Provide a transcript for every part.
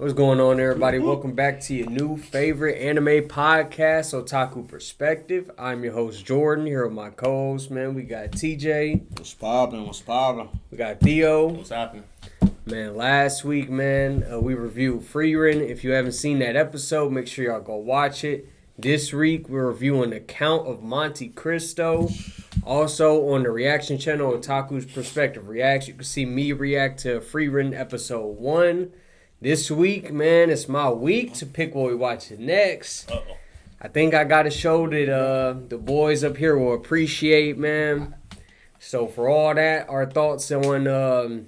What's going on, everybody? Welcome back to your new favorite anime podcast, Otaku Perspective. I'm your host, Jordan, here with my co-host, man. We got TJ. What's poppin'? What's poppin'? We got Theo. What's happening? Man, last week, man, we reviewed Frieren. If you haven't seen that episode, make sure y'all go watch it. This week, we're reviewing the Count of Monte Cristo. Also, on the reaction channel, Otaku's Perspective Reacts, you can see me react to Frieren episode 1. This week, man, it's my week to pick what we watch next. Uh-oh. I think I got a show that the boys up here will appreciate, man. So for all that, our thoughts on the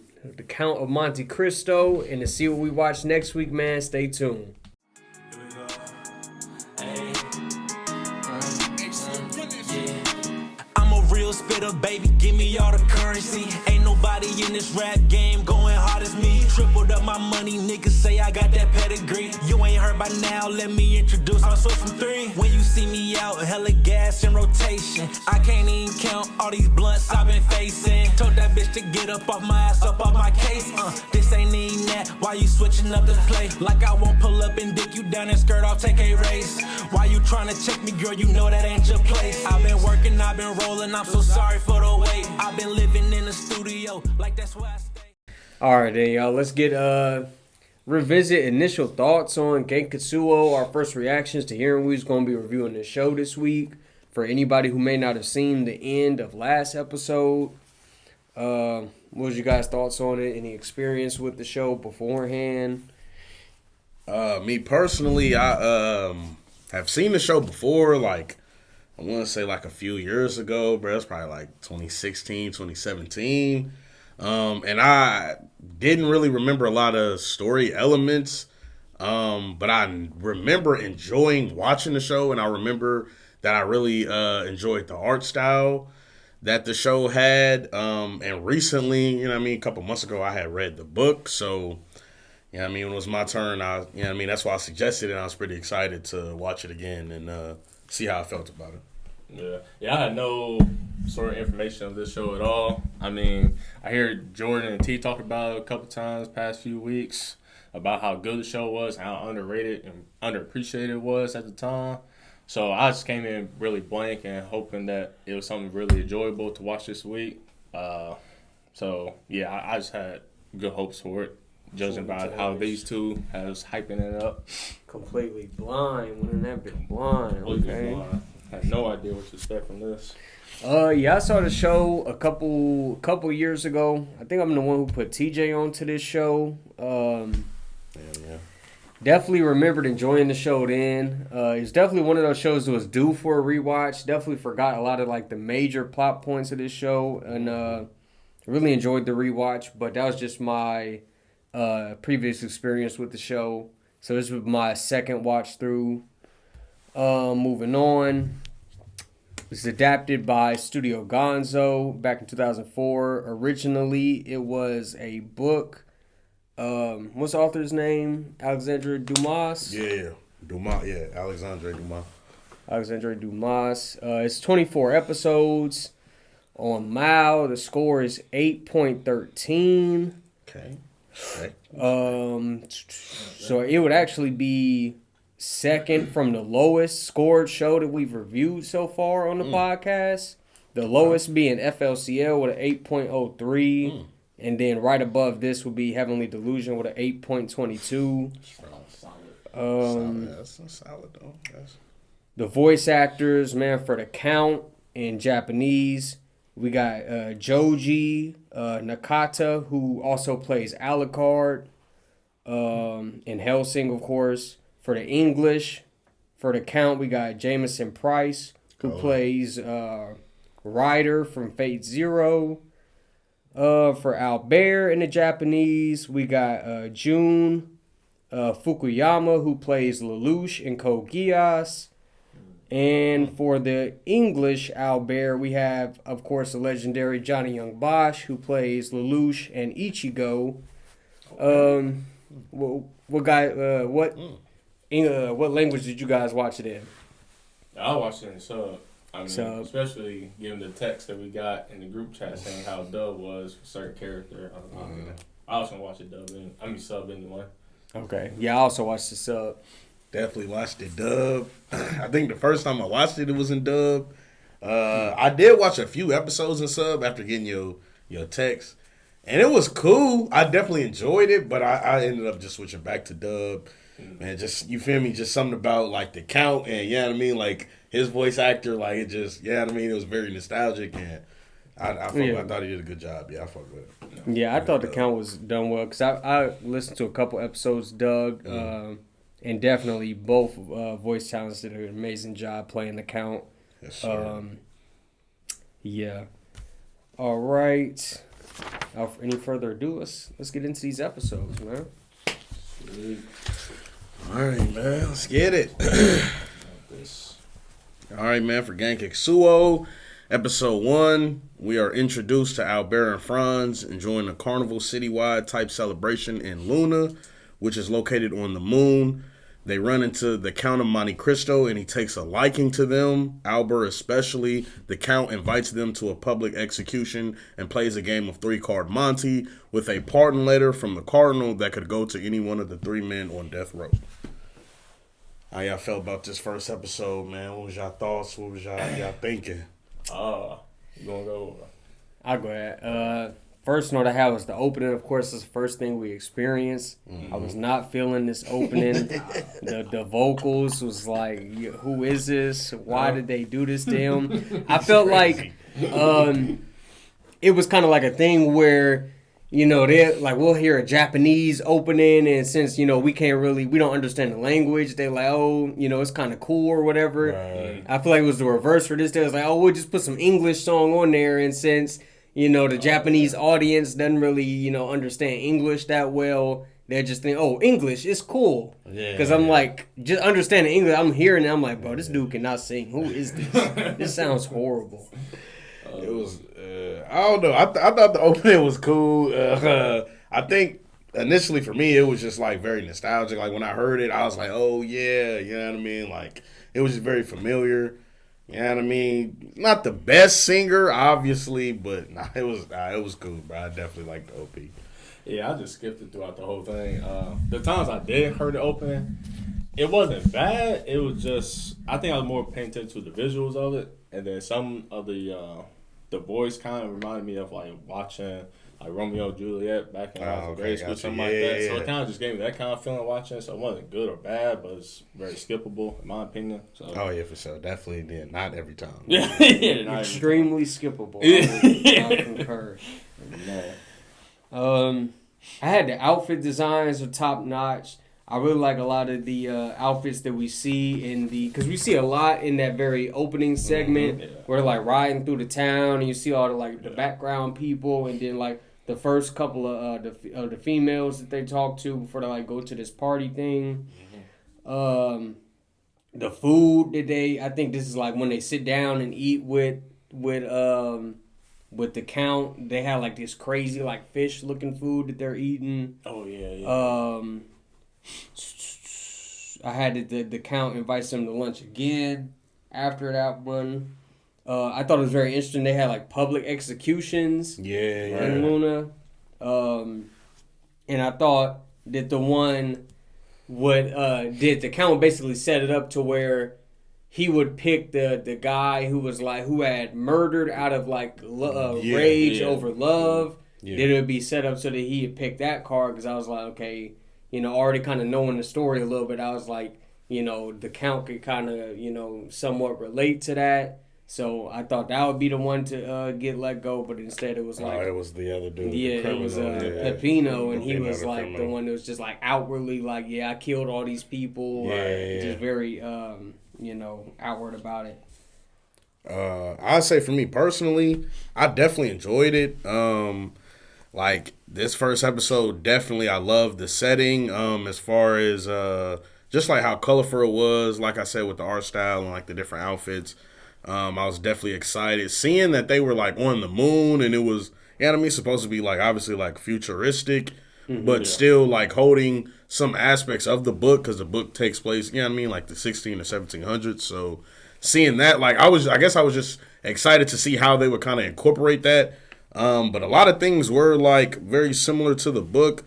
Count of Monte Cristo, and to see what we watch next week, man, stay tuned. I'm a real spitter, baby, give me all the currency. Ain't nobody in this rap game going hard as me. Tripled up my money, niggas say I got that pedigree. You ain't heard by now, let me introduce, I'm switch from 3. When you see me out, hella gas in rotation. I can't even count all these blunts I've been facing. Told that bitch to get up off my ass, up off my case. This ain't even that, why you switching up the play? Like I won't pull up and dick you down and skirt off, take a race. Why you trying to check me, girl, you know that ain't your place. I've been working, I've been rolling, I'm so sorry for the wait. I've been living in the studio, like that's where I stay. All right, then, y'all. Let's get revisit initial thoughts on Gankutsuou. Our first reactions to hearing who's going to be reviewing the show this week. For anybody who may not have seen the end of last episode, what was you guys' thoughts on it? Any experience with the show beforehand? Me personally, I have seen the show before, like, I want to say like a few years ago, bro. It's probably like 2016, 2017. And I didn't really remember a lot of story elements, but I remember enjoying watching the show, and I remember that I really enjoyed the art style that the show had. And recently, you know what I mean, a couple months ago, I had read the book, so, you know what I mean, when it was my turn, you know what I mean, that's why I suggested it, and I was pretty excited to watch it again and see how I felt about it. Yeah, I had no sort of information of this show at all. I mean, I hear Jordan and T talk about it a couple times past few weeks about how good the show was, how underrated and underappreciated it was at the time. So I just came in really blank and hoping that it was something really enjoyable to watch this week. So yeah, I just had good hopes for it, judging by how these two has hyping it up. Completely blind. Wouldn't that be blind? Okay. I had no idea what to expect from this. Yeah, I saw the show a couple years ago. I think I'm the one who put TJ onto this show. Yeah. Definitely remembered enjoying the show then. It's definitely one of those shows that was due for a rewatch. Definitely forgot a lot of like the major plot points of this show, and really enjoyed the rewatch. But that was just my previous experience with the show. So this was my second watch through. Moving on. It was adapted by Studio Gonzo back in 2004. Originally, it was a book. What's the author's name? Alexandre Dumas? Yeah. Dumas, yeah. Alexandre Dumas. Alexandre Dumas. It's 24 episodes. On Mao, the score is 8.13. Okay. So it would actually be second from the lowest scored show that we've reviewed so far on the podcast. The lowest being FLCL with an 8.03. And then right above this would be Heavenly Delusion with an 8.22. That's solid, though. The voice actors, man, for the Count in Japanese, we got Joji Nakata, who also plays Alucard in Hellsing, of course. For the English, for the Count, we got Jameson Price, who plays Ryder from Fate Zero. For Albert in the Japanese, we got Jun Fukuyama, who plays Lelouch in Code Geass. And for the English Albert, we have, of course, the legendary Johnny Young Bosch, who plays Lelouch and Ichigo. What language did you guys watch it in? I watched it in sub. I mean, So, especially given the text that we got in the group chat saying how dub was for certain character. I was gonna watch it dub in. I mean sub anyway. Okay. Yeah, I also watched the sub. Definitely watched it dub. I think the first time I watched it, it was in dub. I did watch a few episodes in sub after getting your text, and it was cool. I definitely enjoyed it, but I ended up just switching back to dub. Man, just you feel me? Just something about like the count and you know what I mean, like his voice actor, like it just you know what I mean. It was very nostalgic and I thought he did a good job. Yeah, I fuck with it. Yeah, I thought the count was done well because I listened to a couple episodes, Doug, and definitely both voice talents did an amazing job playing the count. Yes, sir. Yeah. All right. Without any further ado, let's get into these episodes, man. All right, man. Let's get it. All right, man. For Gankutsuou, episode 1, we are introduced to Albert and Franz enjoying a carnival citywide type celebration in Luna, which is located on the moon. They run into the Count of Monte Cristo, and he takes a liking to them. Albert especially. The Count invites them to a public execution and plays a game of 3-card Monte with a pardon letter from the Cardinal that could go to any one of the 3 men on death row. How y'all felt about this first episode, man? What was y'all thoughts? What was y'all thinking? You gonna go? I'll go ahead. First note I had was the opening. Of course, is the first thing we experienced. I was not feeling this opening. The vocals was like, who is this? Why did they do this to him? I felt like it was kind of like a thing where, you know, they like we'll hear a Japanese opening, and since you know we don't understand the language, they're like, oh, you know, it's kind of cool or whatever. Right. I feel like it was the reverse for this. They was like, oh, we'll just put some English song on there, and since you know, the Japanese audience doesn't really, you know, understand English that well. They just think, oh, English is cool. Because I'm like, just understanding English, I'm hearing it, I'm like, bro, this dude cannot sing. Who is this? This sounds horrible. It was, I don't know. I thought the opening was cool. I think initially for me, it was just like very nostalgic. Like when I heard it, I was like, oh, yeah, you know what I mean? Like it was just very familiar. You know what I mean? Not the best singer, obviously, but it was cool, bro. I definitely liked the OP. Yeah, I just skipped it throughout the whole thing. The times I did hear the opening, it wasn't bad. It was just I think I was more paying attention to the visuals of it, and then some of the voice kind of reminded me of like watching like Romeo and Juliet back in grade school, something like that. So it kind of just gave me that kind of feeling watching. So it wasn't good or bad, but it's very skippable in my opinion. So. Oh yeah, for sure, definitely. Yeah, not every time. Yeah, extremely skippable. I concur. I had the outfit designs are top notch. I really like a lot of the outfits that we see because we see a lot in that very opening segment where they're like riding through the town and you see all the background people and then like the first couple of the females that they talk to before they like go to this party thing. The food that I think this is like when they sit down and eat with the Count, they had like this crazy like fish looking food that they're eating. Oh yeah. I had the Count invites them to lunch again after that one. I thought it was very interesting. They had like public executions in Luna. And I thought that the one did the Count basically set it up to where he would pick the guy who had murdered out of rage over love. Yeah. That it would be set up so that he would pick that card because I was like, okay, you know, already kind of knowing the story a little bit, I was like, you know, the Count could kind of, you know, somewhat relate to that. So I thought that would be the one to get let go, but instead it was like... it was the other dude. Yeah, it was Peppino, and he was like the one that was just like outwardly like, yeah, I killed all these people. Just very, you know, outward about it. I'd say for me personally, I definitely enjoyed it. Like this first episode, definitely I loved the setting. As far as just like how colorful it was, like I said with the art style and like the different outfits. I was definitely excited seeing that they were like on the moon and it was, you know what I mean, supposed to be like obviously like futuristic, but still like holding some aspects of the book because the book takes place, you know what I mean, like the 16 or 1700s. So seeing that, like I guess I was just excited to see how they would kind of incorporate that. But a lot of things were like very similar to the book.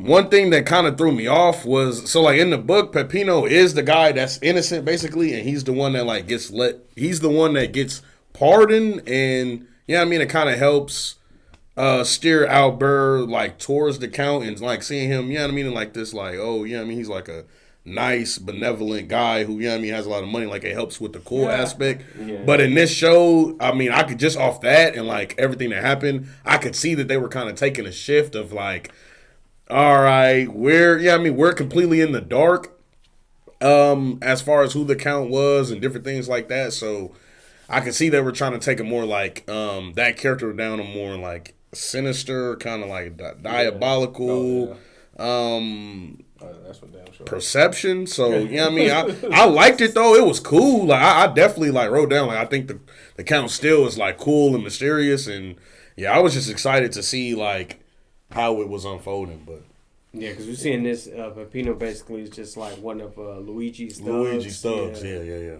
one thing that kind of threw me off was, so like in the book, Peppino is the guy that's innocent basically, and he's the one that like he's the one that gets pardoned, and I mean, it kind of helps steer Albert like towards the Count, and like seeing him, I mean, in like this like, oh, I mean, he's like a nice, benevolent guy who, I mean, has a lot of money, like it helps with the cool aspect. Yeah. But in this show, I mean, I could just off that and like everything that happened, I could see that they were kind of taking a shift of like, all right, we're completely in the dark as far as who the Count was and different things like that. So I could see they were trying to take a more like that character down a more like sinister, kind of like diabolical. That's what damn sure. Perception. So I mean, I liked it though. It was cool. Like I definitely like wrote down like I think the Count still is like cool and mysterious, and I was just excited to see like how it was unfolding. But yeah, because we're seeing this Peppino basically is just like one of Luigi's thugs. Luigi's thugs. Yeah.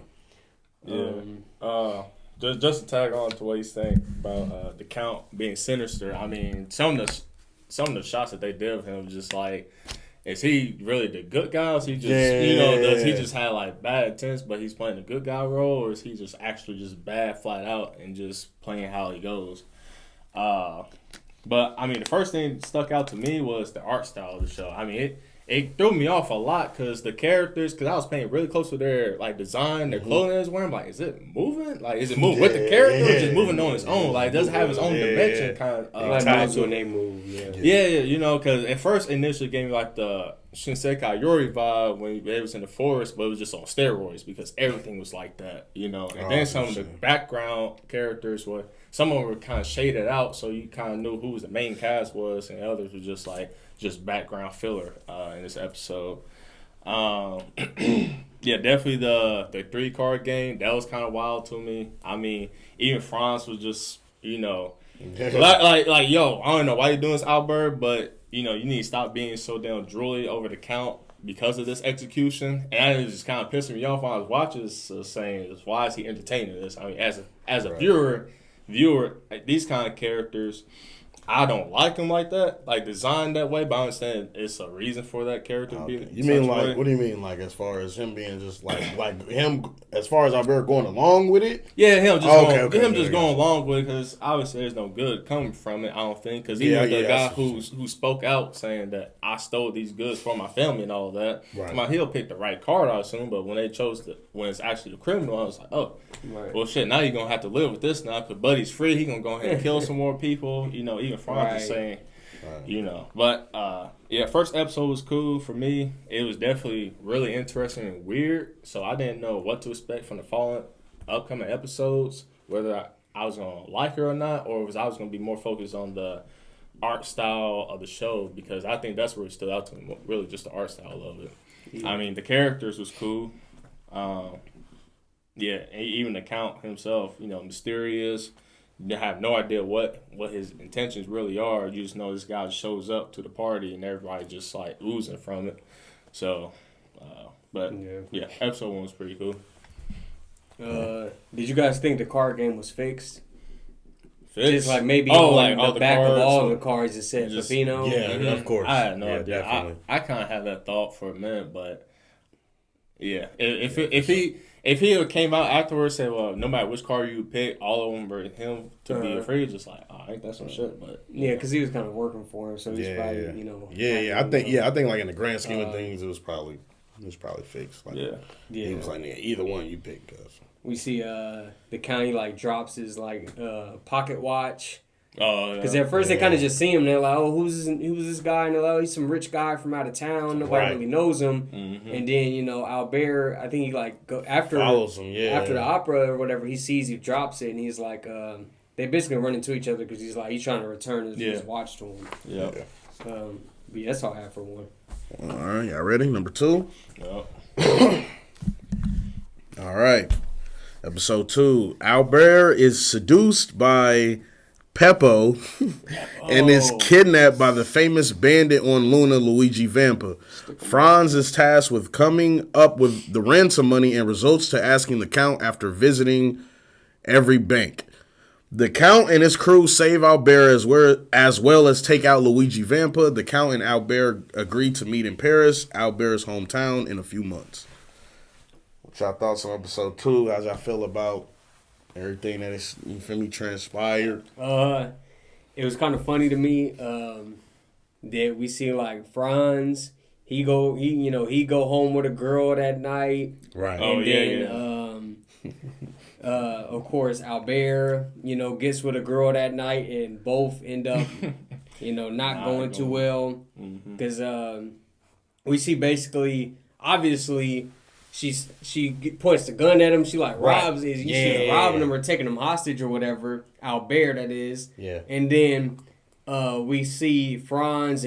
Just to tag on to what he's saying about the Count being sinister. I mean, some of the shots that they did of him just like. Is he really the good guy? Or is he just, does he just have like bad intents, but he's playing the good guy role, or is he just actually just bad flat out and just playing how he goes? But I mean, the first thing that stuck out to me was the art style of the show. I mean, it threw me off a lot because the characters, because I was paying really close to their like design, their clothing they was wearing. I'm like, is it moving? Like, is it moving with the character or just moving on its own? Like, it doesn't have its own dimension kind of. Like moves when they move. Yeah, because at first initially gave me like the Shinsekai Yori vibe when they was in the forest, but it was just on steroids because everything was like that, And then some of the background characters were, some of them were kind of shaded out, so you kind of knew who the main cast was, and others were just like background filler in this episode. Definitely the 3-card game, that was kind of wild to me. I mean, even Franz was just, like, yo, I don't know why you're doing this, Albert, but, you need to stop being so damn drooly over the Count because of this execution. And it was just kind of pissing me off when I was watching this, saying, why is he entertaining this? I mean, as a viewer, like, these kind of characters, I don't like them like that, like designed that way, but I understand it's a reason for that character to be. You mean like, what do you mean, like as far as him being just like him, as far as Albert going along with it? Yeah, him just going along with it because obviously there's no good coming from it. I don't think because even the guy who spoke out saying that I stole these goods from my family and all of that, he'll pick the right card, I assume. But when they chose when it's actually the criminal, I was like, oh, well, shit. Now you're gonna have to live with this now because Buddy's free. He gonna go ahead and kill some more people. Even Franz is saying, But first episode was cool for me. It was definitely really interesting and weird. So I didn't know what to expect from the following upcoming episodes, whether I was gonna like it or not, or I was gonna be more focused on the art style of the show because I think that's where it stood out to me. Really, just the art style of it. Yeah. I mean, the characters was cool. Even the Count himself, mysterious. You have no idea what his intentions really are. You just know this guy shows up to the party and everybody just like oozing from it. So, episode 1 was pretty cool. Did you guys think the card game was fixed? Just like maybe on the back of all the cards it said Peppino. Yeah, of course. I had no idea. I kind of had that thought for a minute, but if he had came out afterwards and said, well, no matter which card you would pick, all of them were him to be afraid, just like, I think that's some shit. But because he was kind of working for him, so he's probably I think like in the grand scheme of things, it was probably fixed. Like, he was like, either one you pick, cuz. We see the county like drops his like pocket watch. Oh, because at first they kind of just see him. They're like, "Oh, who's this guy?" And they're like, "Oh, he's some rich guy from out of town. Nobody really knows him." Mm-hmm. And then Albert, I think he like follows him. After the opera or whatever, he sees he drops it, and he's like, they basically run into each other because he's trying to return his watch to him. Yeah. But that's all I have for one. All right, y'all ready? Number 2. Yep. All right. Episode 2. Albert is seduced by Peppo and is kidnapped by the famous bandit on Luna, Luigi Vampa. Franz is tasked with coming up with the ransom money and results to asking the Count after visiting every bank. The Count and his crew save Albert as well as take out Luigi Vampa. The Count and Albert agree to meet in Paris, Albert's hometown, in a few months. What y'all thoughts on episode 2? How's y'all feel about everything that is, you feel me, transpired? It was kind of funny to me that we see like Franz. He go home with a girl that night. Right. And of course, Albert, gets with a girl that night, and both end up, not going too well. Because we see basically, obviously, she points the gun at him. She robs, she's robbing him or taking him hostage or whatever. Albert, that is. Yeah. And then we see Franz,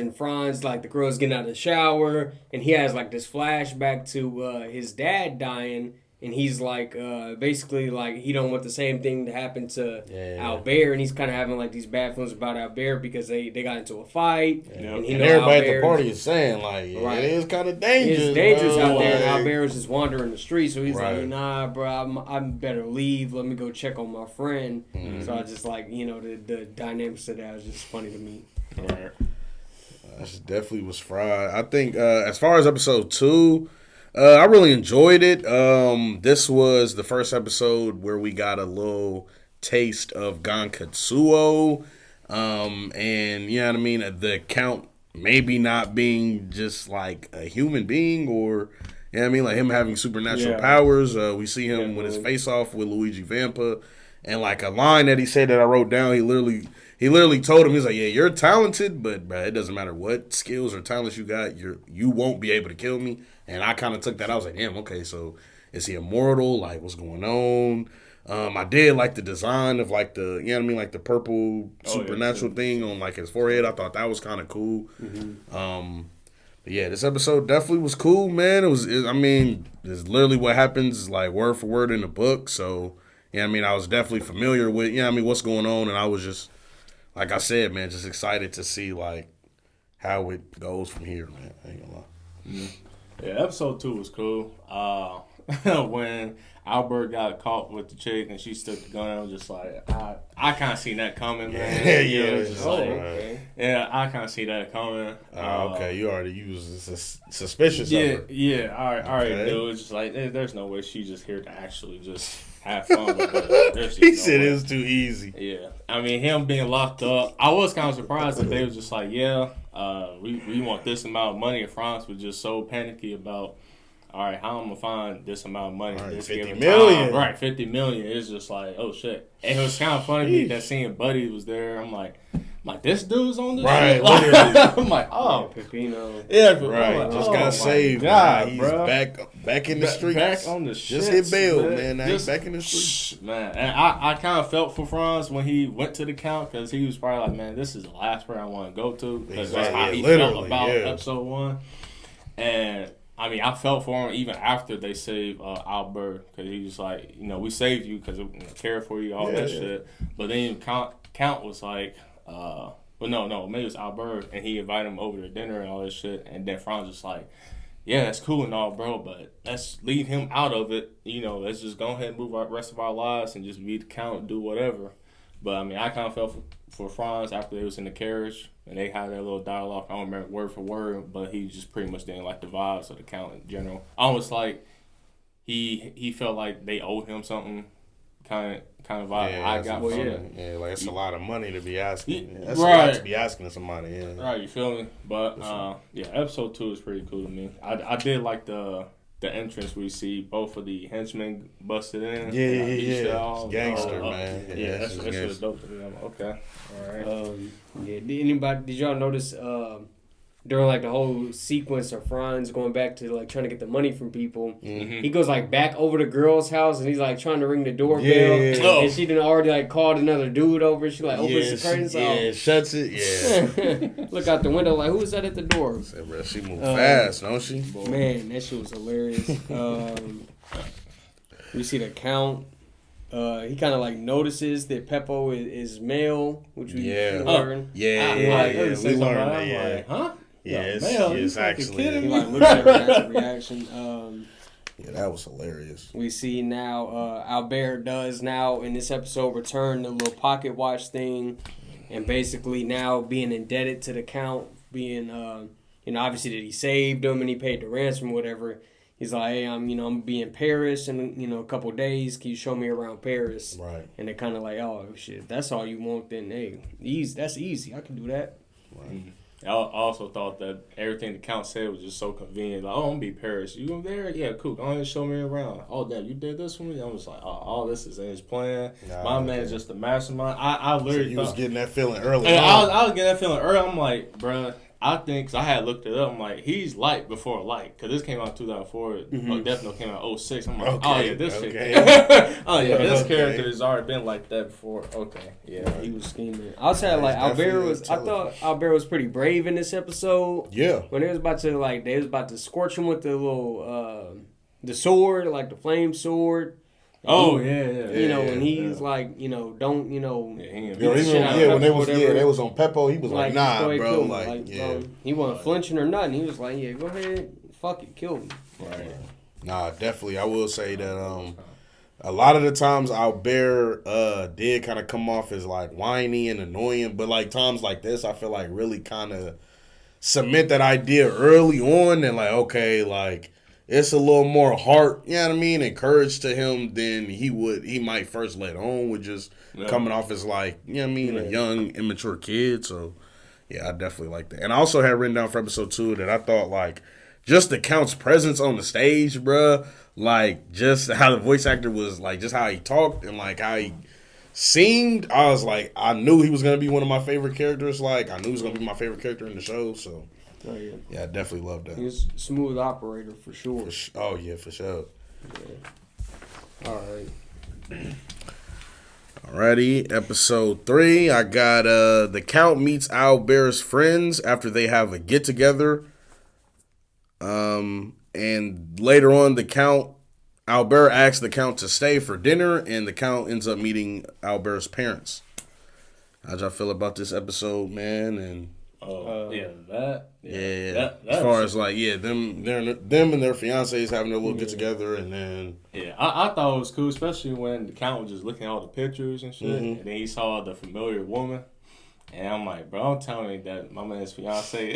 like the girl's getting out of the shower, and he has like this flashback to his dad dying. And he's like, basically, like, he don't want the same thing to happen to Albert. And he's kind of having, like, these bad feelings about Albert because they got into a fight. Yeah. And everybody at the party is saying, like, it is kind of dangerous. It's dangerous out there. And Albert was just wandering the street. So he's like, nah, bro, I'm better leave. Let me go check on my friend. So I just, like, the dynamics of that was just funny to me. Right. That definitely was fried. I think as far as episode 2... I really enjoyed it. This was the first episode where we got a little taste of Gankutsuou. And, you know what I mean? The Count maybe not being just like a human being or, you know what I mean? Like him having supernatural powers. We see him with his face off with Luigi Vampa. And like a line that he said that I wrote down, he literally told him, he's like, yeah, you're talented, but bro, it doesn't matter what skills or talents you got, you won't be able to kill me. And I kind of took that. I was like, damn, okay, so is he immortal? Like, what's going on? I did like the design of like the, you know what I mean, like the purple supernatural thing on like his forehead. I thought that was kind of cool. But yeah, this episode definitely was cool, man. It's literally what happens like word for word in the book. So, you know what I mean, I was definitely familiar with, you know what I mean, what's going on. And I was just, like I said, man, just excited to see like how it goes from here, man. I ain't gonna lie. Yeah, episode 2 was cool. When Albert got caught with the chick and she stuck the gun, I was just like, I kind of seen that coming, man. I kind of see that coming. Okay, you was suspicious of her. Yeah, all right, dude. It's just like, there's no way she's just here to actually just have fun with it. He said it was too easy. Yeah. I mean, him being locked up, I was kind of surprised that they was just like, we want this amount of money. And France was just so panicky about, all right, how I'm going to find this amount of money? Right, this 50 million. Right, 50 million. It's just like, oh, shit. And it was kind of funny to me that seeing Buddy was there. I'm like, this dude's on this shit? I'm like, oh. Pepino. Yeah. Right, like, just got saved. God, he's bro. back in the streets. Back on the shit. Just hit bail, man. Now he's back in the streets. Man, and I kind of felt for Franz when he went to the Count because he was probably like, man, this is the last part I want to go to. Because that's how he felt about episode 1. And I mean, I felt for him even after they saved Albert because he was like, we saved you because we care for you, all that shit. But then Count was like, no, maybe it was Albert, and he invited him over to dinner and all this shit. And then Franz was like, yeah, that's cool and all, bro, but let's leave him out of it. Let's just go ahead and move our rest of our lives and just be the Count, do whatever. But I mean, I kind of felt for Franz after they was in the carriage and they had that little dialogue. I don't remember word for word, but he just pretty much didn't like the vibes of the Count in general. Almost like he felt like they owed him something, kind of vibe I got from it. Yeah, like it's a lot of money to be asking. That's right. a lot to be asking somebody. Yeah. Right, you feel me? But episode 2 is pretty cool to me. I did like the entrance we see both of the henchmen busted in. Yeah. It's gangster, man. That's really dope to me. Okay. All right. Did y'all notice during like the whole sequence of Franz going back to like trying to get the money from people, he goes like back over the girl's house and he's like trying to ring the doorbell, and she done already like called another dude over. She like opens the curtains, shuts it. Yeah, look out the window like, who's that at the door? She moved fast, don't she? Man, that shit was hilarious. We see the Count. He kind of like notices that Peppo is male, which we learn. We learned that. Yeah. Like, huh? Yes, actually. He like looks at her, has a reaction. Yeah, that was hilarious. We see now Albert does now in this episode return the little pocket watch thing, and basically now being indebted to the Count, being obviously that he saved him and he paid the ransom, whatever. He's like, hey, I'm gonna be in Paris in a couple of days. Can you show me around Paris? Right. And they're kind of like, oh shit, that's all you want? Then hey, that's easy. I can do that. Right. I also thought that everything the Count said was just so convenient. Like, oh, I'm gonna be Paris. You there? Yeah, cool. Go ahead and show me around. Oh, damn, you did this for me? I was like, oh, all this is in his plan. My man's just the mastermind. I literally was getting that feeling early. I was getting that feeling early. I'm like, bruh, I think, cause I had looked it up. I'm like, he's light before light. Cause this came out in 2004. Mm-hmm. Death Note came out in 06. I'm like, oh yeah, this shit. This character has already been like that before. Okay, yeah, he was scheming. I'll say like Albert was. I thought Albert was pretty brave in this episode. Yeah. When they was about to scorch him with the little the sword, like the flame sword. Oh yeah. And he's like, don't, when they was on Peppo, he was like nah, bro, he wasn't flinching or nothing. He was like, yeah, go ahead, fuck it, kill me. Right. Nah, definitely. I will say that a lot of the times Albert did kind of come off as like whiny and annoying, but like times like this, I feel like really kind of cement that idea early on, and like, okay, like. It's a little more heart, you know what I mean, and courage to him than he might first let on with just coming off as like, you know what I mean, a young, immature kid. So, yeah, I definitely like that. And I also had written down for episode 2 that I thought, like, just the Count's presence on the stage, bruh, like, just how the voice actor was, like, just how he talked and, like, how he seemed. I was like, I knew he was going to be one of my favorite characters. Like, I knew he was going to be my favorate character in the show, so. Oh, yeah. Yeah, I definitely love that. He's a smooth operator for sure. Oh, yeah, for sure. Yeah. All right. Alrighty, episode 3. I got the Count meets Albert's friends after they have a get-together. And later on, Albert asks the Count to stay for dinner, and the Count ends up meeting Albert's parents. How'd y'all feel about this episode, man? And as far as like, them and their fiancés having their little get together, and then I thought it was cool, especially when the Count was just looking at all the pictures and shit, and then he saw the familiar woman, and I'm like, bro, don't tell me that my man's fiancé.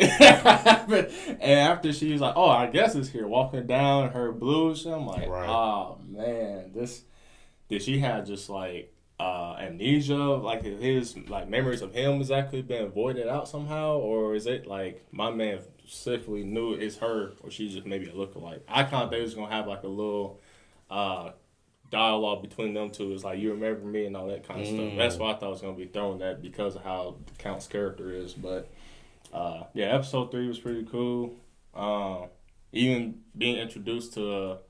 And after she was like, oh, I guess it's here, walking down her blue shit, I'm like, oh man, did she have just like amnesia, like his like memories of him has actually been voided out somehow, or is it like my man specifically knew it's her, or she's just maybe a lookalike? I kind of think it was gonna have like a little dialogue between them two. It's like, you remember me and all that kind of stuff. That's why I thought it was gonna be thrown at, because of how the Count's character is. But episode 3 was pretty cool. Even being introduced to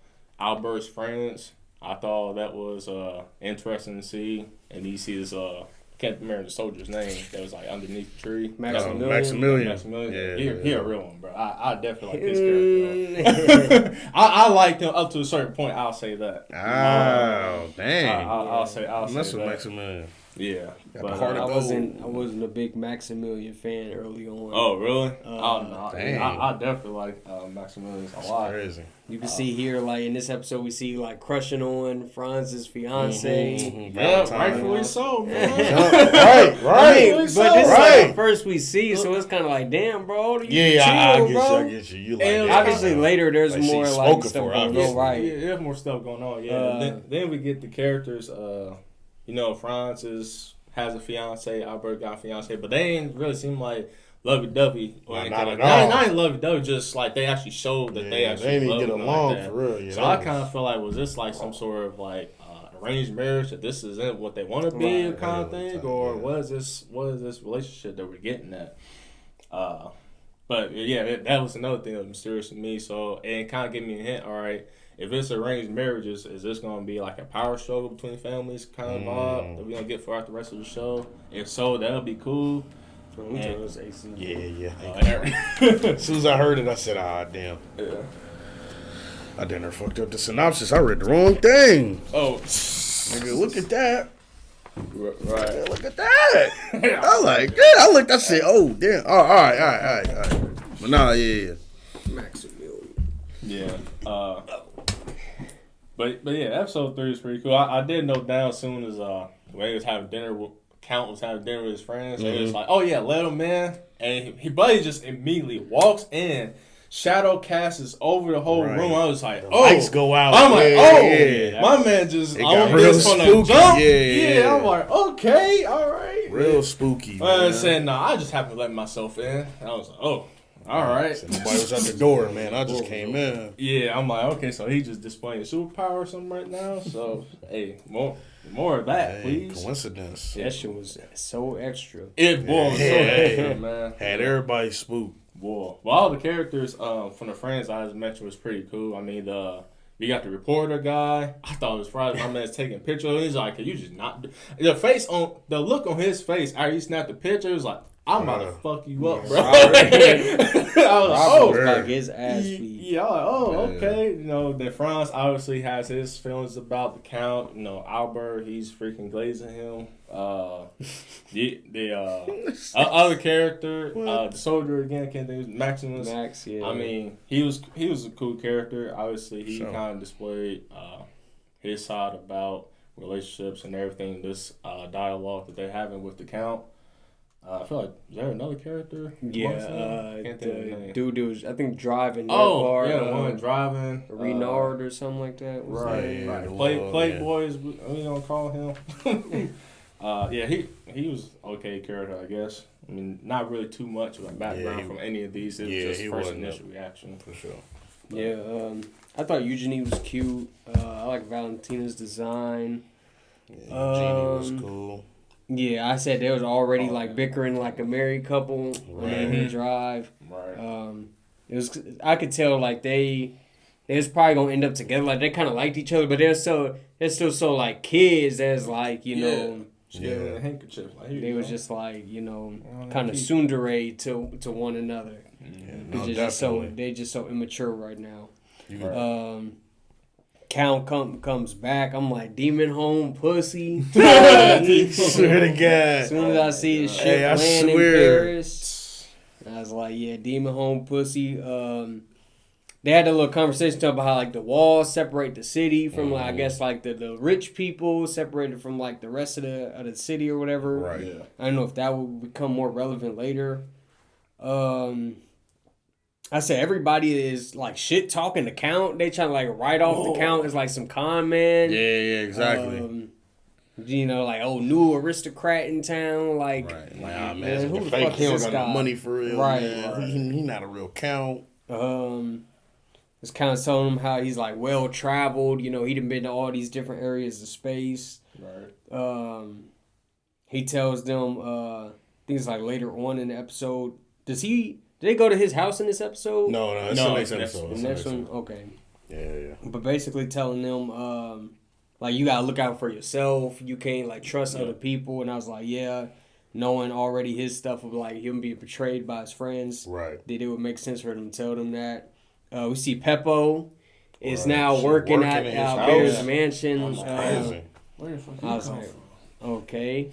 Albert's friends, I thought that was interesting to see. And you see this, can't remember the soldier's name that was like underneath the tree. Maximilian. Yeah, he a real one, bro. I definitely like his character. I liked him up to a certain point. I'll say that. Oh, dang! I'll say that's that. Maximilian. Yeah, but I wasn't a big Maximilian fan early on. Oh, really? No, I definitely like Maximilian a lot. Crazy. You can see here, like in this episode, we see like crushing on Franz's fiance. Yeah, rightfully so, man. right. But this is like the first we see, so it's kind of like, damn, bro. I get you. You like and obviously later there's like more like stuff going on. Right. Yeah, there's more stuff going on. Yeah. Then we get the characters. Franz has a fiance, Albert got a fiance, but they ain't really seem like lovey-dovey. Not at all. Not even lovey-dovey, just like they actually showed that they actually didn't get along like for real. Yeah, so I kind of feel like, was this like some sort of like arranged marriage, that this isn't what they want to be, kind of thing, or what is this relationship that we're getting at? But yeah, that was another thing that was mysterious to me. So it kind of gave me a hint. All right, if it's arranged marriages, is this going to be like a power struggle between families kind of vibe that we're going to get throughout the rest of the show? If so, that'll be cool. Yeah. As soon as I heard it, I said, damn. Yeah. I done fucked up the synopsis. I read the wrong thing. Oh. Nigga, look at that. Right. Yeah, look at that. I like, yeah, I looked, I said, oh, damn. Oh, all right. But nah, yeah. Maximilian. Yeah. But yeah, episode 3 is pretty cool. I did note down as soon as when he was having dinner with Count was having dinner with his friends, and he was like, "Oh yeah, let him in," and he buddy just immediately walks in. Shadow casts over the whole room. I was like, "Oh!" Lights go out. I'm like, my man just on this from the jump. Yeah, I'm like, okay, all right, real spooky. Man, saying, "No, I just happened to let myself in." And I was like, "Oh, all right." So nobody was at the door, man. I just came in. Yeah, I'm like, okay, so he just displaying superpower or something right now. So hey, more of that, please. Coincidence. That shit was so extra. It was so extra, man. Had everybody spooked. Boy, well, all the characters from the friends I just mentioned was pretty cool. I mean, we got the reporter guy. I thought it was Friday. My man's taking pictures. He's like, "Can you just not?" The look on his face after he snapped the picture, it was like, "I'm about to fuck you up, bro." I was like, like his ass beat. Yeah, I was like, okay. You know, then Franz obviously has his feelings about the Count. You know, Albert, he's freaking glazing him. The other character, the soldier again, I can't think of Maximus. Max, yeah. I mean, he was a cool character. Obviously, he kind of displayed his side about relationships and everything. This dialogue that they're having with the Count. I feel like, is there another character? Yeah, the dude was, I think, driving their car. Yeah, the one driving. Renard or something like that. Right. Playboy is we gonna call him. Yeah, he was okay character, I guess. I mean, not really too much of a background from any of these. It was just first initial reaction. For sure. Yeah, I thought Eugenie was cute. I like Valentina's design. Yeah, Genie was cool. Yeah, I said they was already bickering like a married couple when they drive. Right. It was, I could tell like they was probably gonna end up together. Like they kind of liked each other, but they're still so like kids as like you know. Yeah, handkerchief. Like, they was just like kind of tsundere to one another. Yeah, they just so immature right now. Count comes back. I'm like, demon home pussy. Swear to God. As soon as I see his shit land in Paris, I was like, yeah, demon home pussy. They had a little conversation about how like the walls separate the city from like I guess like the rich people separated from like the rest of the city or whatever. Right. Yeah. I don't know if that will become more relevant later. I said everybody is like shit talking the Count. They trying to like write off the Count as like some con man. Yeah, exactly. Like new aristocrat in town. Like, man, who the fake fuck is this got guy? No money for real. Right. He not a real Count. It's kind of telling him how he's like well traveled. He done been to all these different areas of space. Right. He tells them things like later on in the episode. Did they go to his house in this episode? No, it's the next episode. The next one? Okay. Yeah. But basically telling them, like, you gotta look out for yourself. You can't, like, trust other people. And I was like, yeah, knowing already his stuff of, like, him being betrayed by his friends. Right. It would make sense for them to tell them that. We see Peppo is now working at Albert's mansion. Crazy. Where the fuck I was like, okay.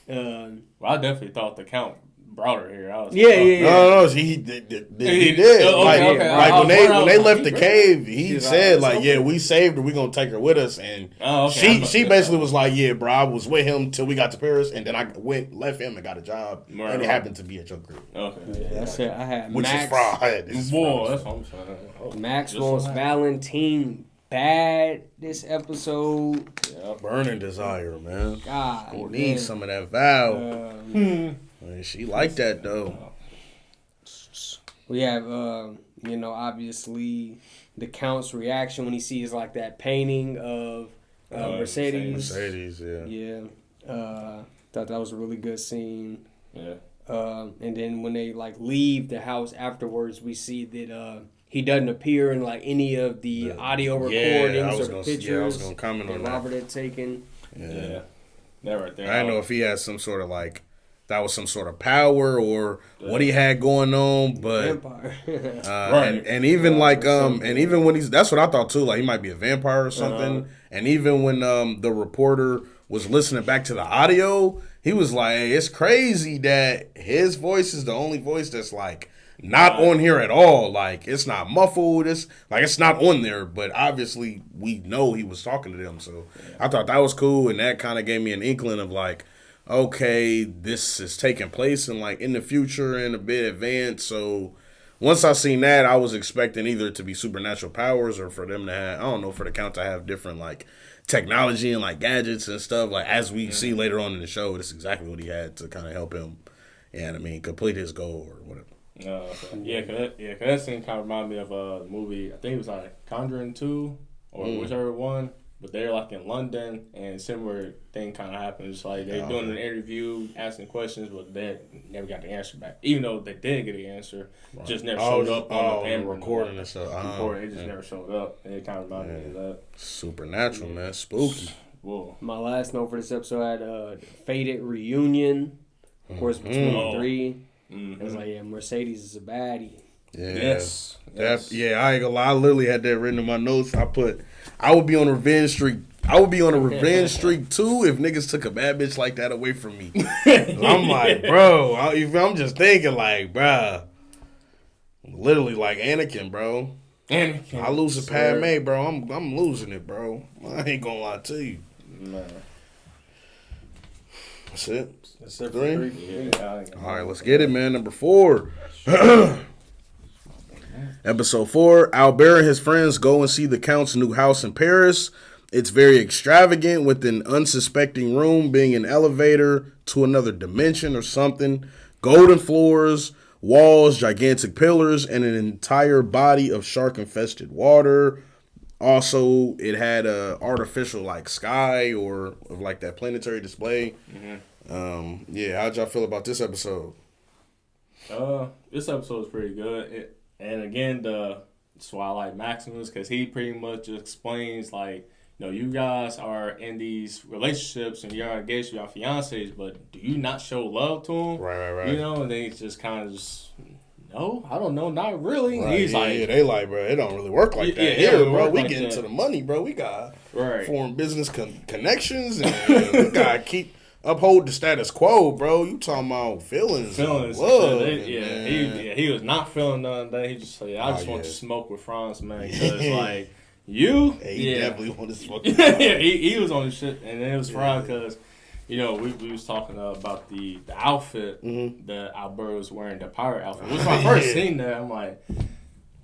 Well, I definitely thought the Count brought her here. I was No, he did. When they left the cave, he said like, "Yeah, we saved her. We gonna take her with us." And she basically was like, "Yeah, bro, I was with him till we got to Paris, and then I left him and got a job, and it happened to be at your crib." Okay, yeah, that's it. I had which Max, is fraud. Boy, that's what I'm saying. Max wants Valentine bad this episode. Yeah, burning desire, man. God, we need some of that Val. She like that though. We have, obviously the Count's reaction when he sees like that painting of Mercedes. Mercedes, yeah. Yeah. Thought that was a really good scene. Yeah. And then when they like leave the house afterwards, we see that he doesn't appear in like any of the audio recordings or pictures I was gonna comment on that. Robert had taken. Yeah. That right there. I didn't know if he had some sort of like. That was some sort of power or what he had going on, but vampire. and even like and even when that's what I thought too, like he might be a vampire or something. And even when the reporter was listening back to the audio, he was like, hey, it's crazy that his voice is the only voice that's like not on here at all. Like, it's not muffled. It's not on there, but obviously we know he was talking to them. So I thought that was cool, and that kind of gave me an inkling of like, okay, this is taking place in the future and a bit advanced. So once I seen that, I was expecting either to be supernatural powers or for them to have, I don't know, for the Count to have different like technology and like gadgets and stuff. Like as we see later on in the show, that's exactly what he had to kind of help him. Yeah, I mean, complete his goal or whatever. Okay. Cause that scene kind of reminded me of a movie. I think it was like Conjuring 2 or whichever one. But they're like in London, and similar thing kind of happened. It's like they're doing an interview, asking questions, but they never got the answer back. Even though they did get the answer, just never showed up on the camera. Recording and stuff. It just never showed up, and it kind of reminded me of that. Supernatural, man. Spooky. Whoa. My last note for this episode had Faded Reunion. Of course, between the three. It was like, Mercedes is a baddie. Yeah. Yes. I ain't gonna lie. I literally had that written in my notes. I would be on a revenge streak. I would be on a revenge streak too if niggas took a bad bitch like that away from me. I'm like, bro. I'm just thinking like, bruh. Literally like Anakin, bro. Anakin. I lose to Padme, bro. I'm losing it, bro. I ain't gonna lie to you. Man. That's it. That's it. Three? Yeah. All right, let's get it, man. Number 4. Episode 4, Albert and his friends go and see the Count's new house in Paris. It's very extravagant, with an unsuspecting room being an elevator to another dimension or something. Golden floors, walls, gigantic pillars, and an entire body of shark-infested water. Also, it had a artificial like sky or of like that planetary display. How'd y'all feel about this episode? This episode was pretty good. And again, that's why I like Maximus, because he pretty much explains like, you guys are in these relationships and you're engaged with your fiancés, but do you not show love to them? Right. And they just kind of no, I don't know, not really. Right. He's they like, bro, it don't really work like that here, bro. We get into the money, bro. We got foreign business connections, and we gotta uphold the status quo, bro. You talking about feelings, love. He was not feeling none that. He just said, I just want to smoke with Franz, man, because like you, he definitely wanted to smoke. he was on the shit, and then it was Franz because. We was talking about the outfit that Albert was wearing, the pirate outfit. Which when I first seen that, I'm like,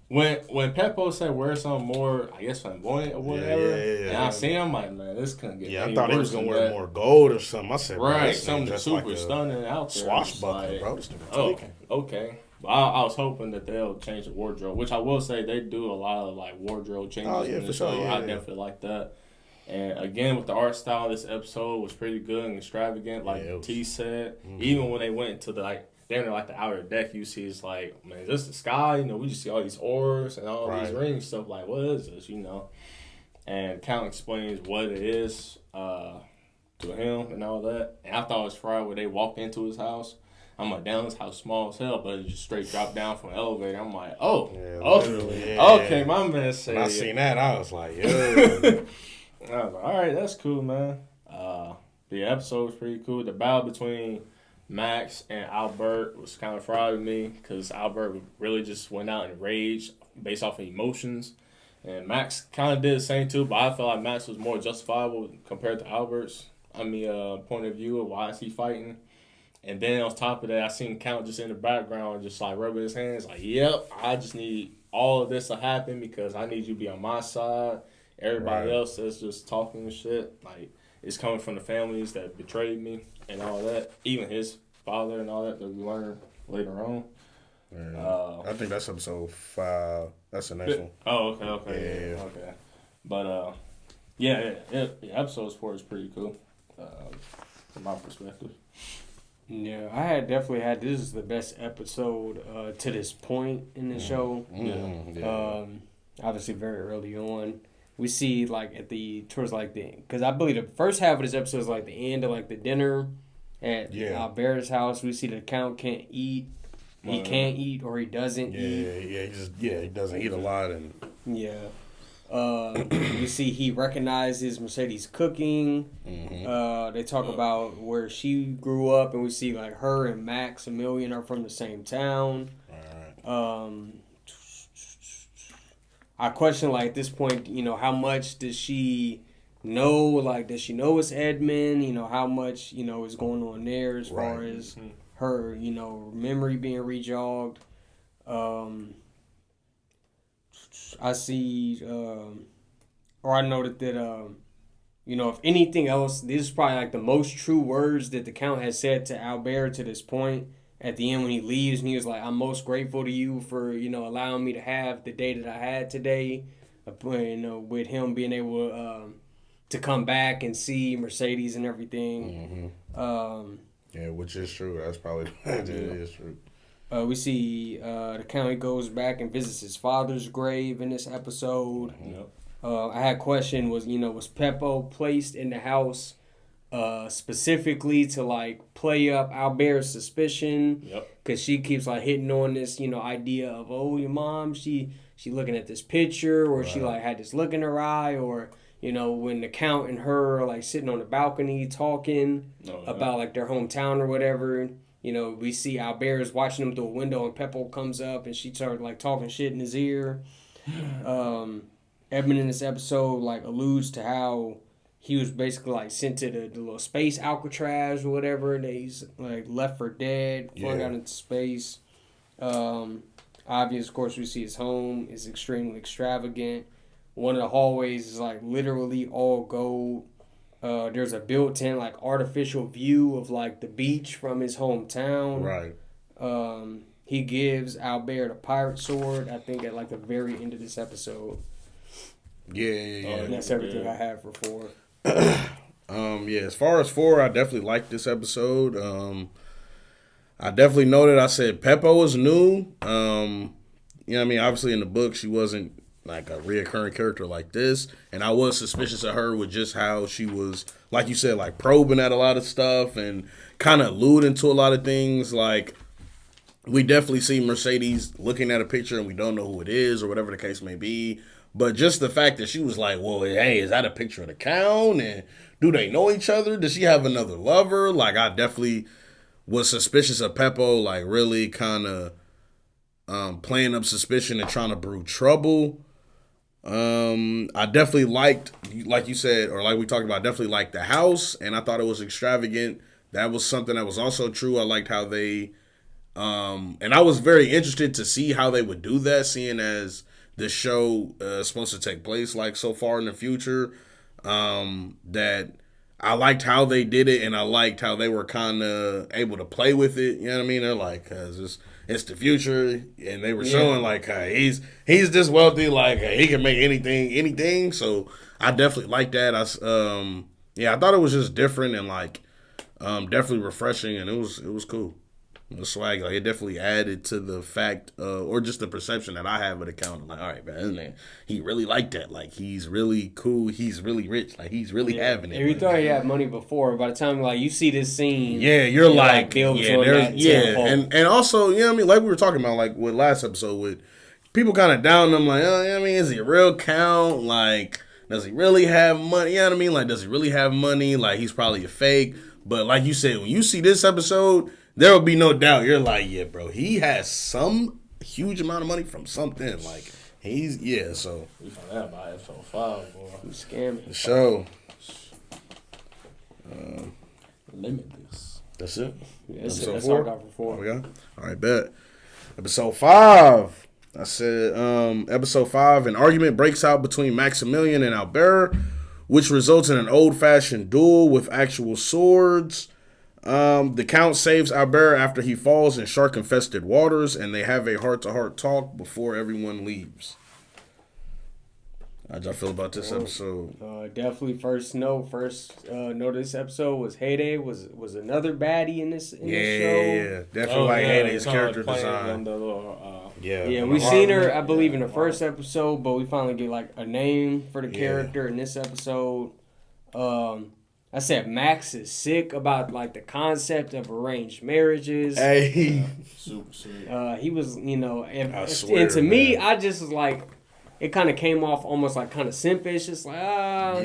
when Peppo said wear something more, I guess flamboyant or whatever, and I seen him, I'm like, man, this couldn't get any I thought he was gonna wear more gold or something. I said, something super like stunning out there. Swashbuckling, bro. Okay. But I was hoping that they'll change the wardrobe, which I will say they do a lot of like wardrobe changes in the show. I definitely like that. And again, with the art style, this episode was pretty good and extravagant, like T said. Even when they went into the they're in like the outer deck, you see it's like, man, is this the sky? We just see all these orbs and all these rings stuff. Like, what is this? And Count explains what it is to him and all that. And I thought it was Friday where they walked into his house. I'm like, damn, this house small as hell, but it just straight dropped down from the elevator. I'm like, okay, my man said. When I seen that, I was like, yeah. I was like, all right, that's cool, man. The episode was pretty cool. The battle between Max and Albert was kind of fried with me because Albert really just went out in rage based off of emotions. And Max kind of did the same too, but I felt like Max was more justifiable compared to Albert's point of view of why is he fighting. And then on top of that, I seen Count just in the background just like rubbing his hands like, yep, I just need all of this to happen because I need you to be on my side. Everybody else that's just talking and shit, like, it's coming from the families that betrayed me and all that. Even his father and all that we learn later on. I think that's episode 5. That's the next one. Oh, okay. Okay. But, the episode 4 is pretty cool from my perspective. Yeah, I definitely had this is the best episode to this point in the show. Obviously very early on. We see because I believe the first half of this episode is like the end of like the dinner at Albert's house. We see the Count can't eat. He can't eat or he doesn't eat. He doesn't eat a lot we see he recognizes Mercedes cooking. They talk about where she grew up, and we see like her and Maximilian are from the same town. I question, like, at this point, how much does she know? Like, does she know it's Edmund? How much, is going on there as far as her, memory being rejogged? I see, or I noted that, if anything else, this is probably like the most true words that the Count has said to Albert to this point. At the end when he leaves, and he was like, "I'm most grateful to you for, allowing me to have the day that I had today." With him being able to come back and see Mercedes and everything. Yeah, which is true. That's probably it is true. We see the Count goes back and visits his father's grave in this episode. Yep. I had a question, was Peppo placed in the house specifically to like play up Albert's suspicion? Yep. Because she keeps like hitting on this, idea of, oh, your mom, she looking at this picture, or she like had this look in her eye, or when the Count and her are like sitting on the balcony talking about like their hometown or whatever. We see Albert is watching them through a window, and Peppo comes up and she started like talking shit in his ear. Edmund in this episode like alludes to how he was basically like sent to the little space Alcatraz or whatever, and he's like left for dead, flung out into space. Obvious, of course, we see his home is extremely extravagant. One of the hallways is like literally all gold. There's a built-in like artificial view of like the beach from his hometown. Right. He gives Albert a pirate sword, I think, at like the very end of this episode. Yeah. And that's everything I have for 4. As far as 4, I definitely liked this episode. I definitely noted, I said Peppo is new. Obviously in the book she wasn't like a reoccurring character like this, and I was suspicious of her with just how she was, like you said, like probing at a lot of stuff and kind of alluding to a lot of things. Like, we definitely see Mercedes looking at a picture and we don't know who it is or whatever the case may be. But just the fact that she was like, well, hey, is that a picture of the Count? And do they know each other? Does she have another lover? Like, I definitely was suspicious of Peppo, like really kind of playing up suspicion and trying to brew trouble. I definitely liked, like you said, or like we talked about, definitely liked the house, and I thought it was extravagant. That was something that was also true. I liked how they, and I was very interested to see how they would do that, seeing as the show is supposed to take place like so far in the future. That I liked how they did it, and I liked how they were kind of able to play with it. You know what I mean? They're like, cause it's the future, and they were showing like he's this wealthy, like he can make anything. So I definitely like that. I thought it was just different and like definitely refreshing, and it was cool. The swag, like, it definitely added to the fact, or just the perception that I have of the Count. Like, all right, man, he really like that. Like, he's really cool. He's really rich. Like, he's really having it. If you thought he had money before, by the time like you see this scene, you're like, and also, you know what I mean, like we were talking about, like with last episode, with people kind of down him, like, oh, you know what I mean, is he a real Count? Like, does he really have money? You know what I mean? Like, does he really have money? Like, he's probably a fake. But like you said, when you see this episode, there will be no doubt. You're like, yeah, bro, he has some huge amount of money from something. Like, so. We found out by episode 5, boy. He's scamming. The show. Limitless. That's it? Yeah, that's all I got for 4. Okay. All right, bet. Episode 5. I said, episode 5, an argument breaks out between Maximilian and Albert, which results in an old-fashioned duel with actual swords. The Count saves Albert after he falls in shark-infested waters, and they have a heart-to-heart talk before everyone leaves. How'd y'all feel about this episode? Definitely first note of this episode was Heyday was another baddie in this show. Yeah, definitely Heyday's character design. We seen her, I believe, in the first episode, but we finally get like a name for the character in this episode. I said Max is sick about like the concept of arranged marriages. Hey, super sweet. He was, I swear, and to me, I just was like, it kind of came off almost like kind of simpish. Just like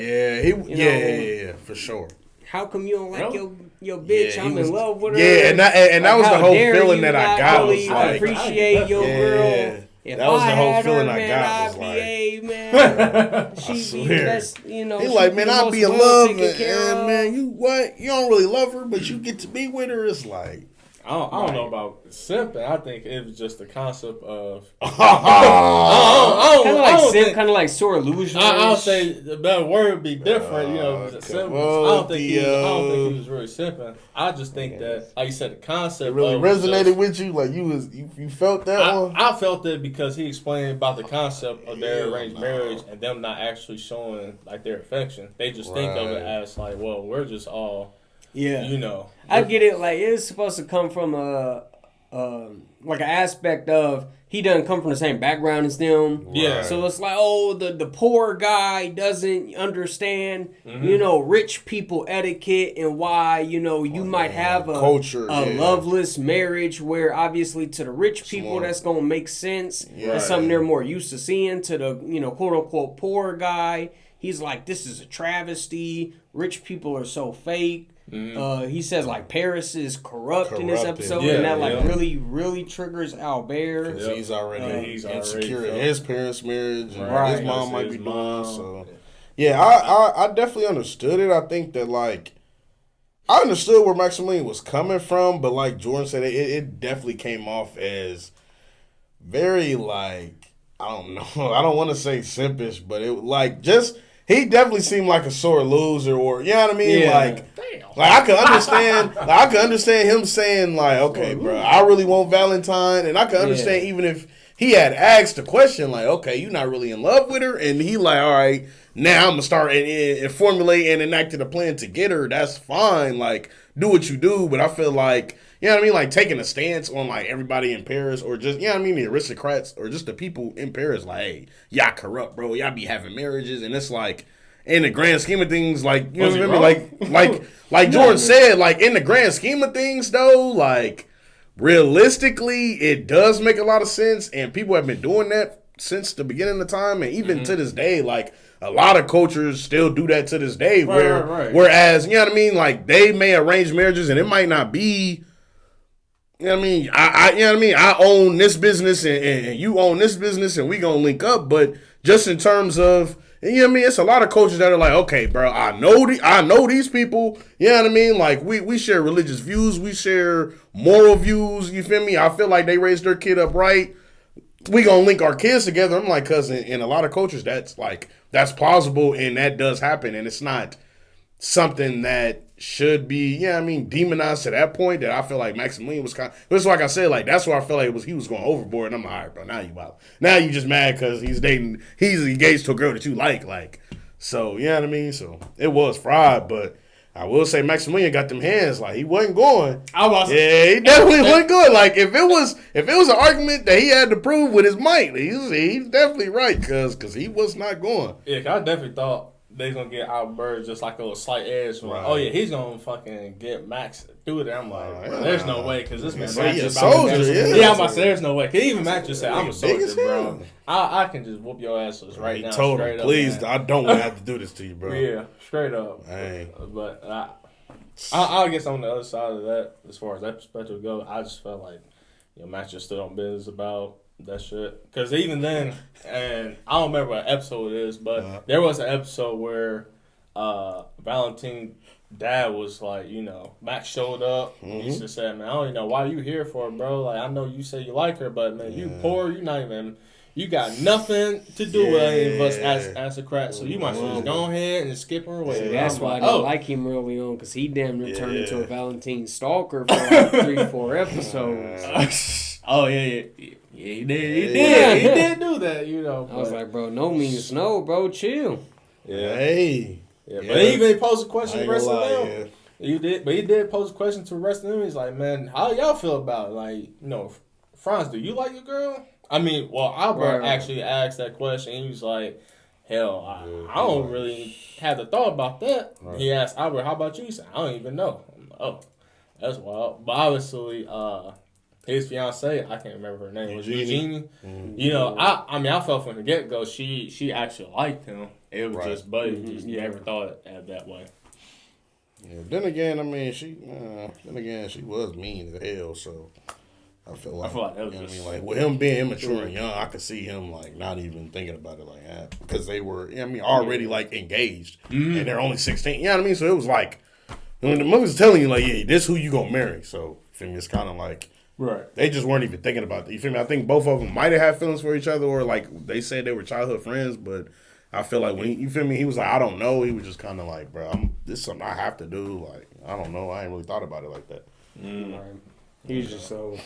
yeah, for sure. how come you don't like your bitch? Yeah, I'm in love with her. Yeah, and that was the whole feeling that I got. Really was like, appreciate your girl. If that was the whole had feeling her, I man, got. Was I'd like, be a man. She be best, he like, man, I'd be in love, and man, you what? You don't really love her, but you get to be with her. It's like, I don't know about simping. I think it was just the concept of kind of like sore illusion. I'll say the better word would be different. You know, simp, I don't think he was really simping. I just think that, like you said, the concept it really resonated with you. Like you felt that one. I felt it because he explained about the concept of their arranged marriage and them not actually showing like their affection. They just think of it as like, well, we're just all. Yeah, you know, I get it. Like it's supposed to come from like an aspect of he doesn't come from the same background as them. Yeah, so it's like, oh, the poor guy doesn't understand, you know, rich people etiquette and why, you know, you might have a culture, loveless marriage where obviously to the rich people that's gonna make sense. That's something they're more used to seeing. To the, you know, quote unquote poor guy, he's like, this is a travesty. Rich people are so fake. He says like Paris is corrupt in this episode, and that like really triggers Albert. Because he's already insecure in his parents' marriage, and his mom might be doing. So I definitely understood it. I think that like I understood where Maximilian was coming from, but like Jordan said, it definitely came off as very like, I don't know, I don't want to say simpish, but it like just. He definitely seemed like a sore loser, or you know what I mean. Like I could understand. I could understand him saying like, "Okay, bro, I really want Valentine," and I could understand even if he had asked the question like, "Okay, you're not really in love with her," and he like, "All right, now I'm gonna start and formulate and enacting a plan to get her." That's fine. Like, do what you do, but I feel like. You know what I mean? Like taking a stance on like everybody in Paris or just, you know what I mean? The aristocrats or just the people in Paris like, hey, y'all corrupt, bro. Y'all be having marriages. And it's like, in the grand scheme of things, like, you know what I mean? Like Jordan said, like in the grand scheme of things though, like realistically, it does make a lot of sense. And people have been doing that since the beginning of time. And even to this day, like a lot of cultures still do that to this day. Whereas, you know what I mean? Like they may arrange marriages and it might not be. You know what I mean? You know what I mean? I own this business and you own this business and we gonna link up. But just in terms of, you know what I mean? It's a lot of coaches that are like, okay, bro, I know these people. You know what I mean? Like we share religious views, we share moral views. You feel me? I feel like they raised their kid up right. We gonna link our kids together. I'm like, cause in a lot of cultures, that's plausible and that does happen, and it's not something that should be, you know what I mean, demonized to that point that I feel like Maximilian was kind of, it was like I said, like, that's why I felt like he was going overboard, and I'm like, all right, bro, now you wild. Now you just mad because he's engaged to a girl that you like, so, you know what I mean? So, it was fried, but I will say Maximilian got them hands, like, he wasn't going. He definitely wasn't going. Like, if it was an argument that he had to prove with his might, he's definitely right, because he was not going. Yeah, I definitely thought they're going to get Albert just like a little slight edge. Right. Oh, yeah, he's going to fucking get Max through it. I'm like, bro, there's no way, because this man Max is soldier. I'm about to say, there's no way. Because even Max just said, I'm a soldier, bro. I can just whoop your asses right now. Told him, please, up, I don't want to have to do this to you, bro. Yeah, straight up. Dang. But I guess on the other side of that, as far as that perspective goes, I just felt like, Max just stood on business about that shit. Because even then, and I don't remember what episode it is, but there was an episode where Valentine's dad was like, Max showed up. He just said, man, I don't even know why you here for, bro. Like, I know you say you like her, but, man, you poor. You not even, you got nothing to do with any of us as a crack. So you might as well just go ahead and skip her away. See, that's why I don't like him early on, because he damn near turned into a Valentine stalker for like 3-4 episodes. Oh, yeah, he did. He did do that, I was like, bro, no means no, bro. Chill. Yeah. Hey. Yeah, but he even posed a question to the rest of them. He did pose a question to the rest of them. He's like, man, how y'all feel about it? Like, Franz, do you like your girl? I mean, well, Albert actually asked that question. And he was like, hell, I don't really have the thought about that. Right. He asked Albert, how about you? He said, I don't even know. I'm like, oh, that's wild. But obviously, his fiance, I can't remember her name, was Eugenie. Mm-hmm. I felt from the get-go, she actually liked him. It was just buddy. Just never thought it that way. Yeah, then again, I mean, she was mean as hell, so I feel like that was you know what I just, mean, like with him being immature and young, I could see him like not even thinking about it like that because they were, I mean, already like engaged and they're only 16. You know what I mean? So it was like when the movie's telling you like, yeah, this who you gonna marry. So I think it's kind of like right. they just weren't even thinking about it. You feel me? I think both of them might have had feelings for each other, or like they said they were childhood friends, but. I feel like when you feel me, he was like, I don't know. He was just kind of like, bro, this is something I have to do. Like, I don't know. I ain't really thought about it like that. Right. He was just still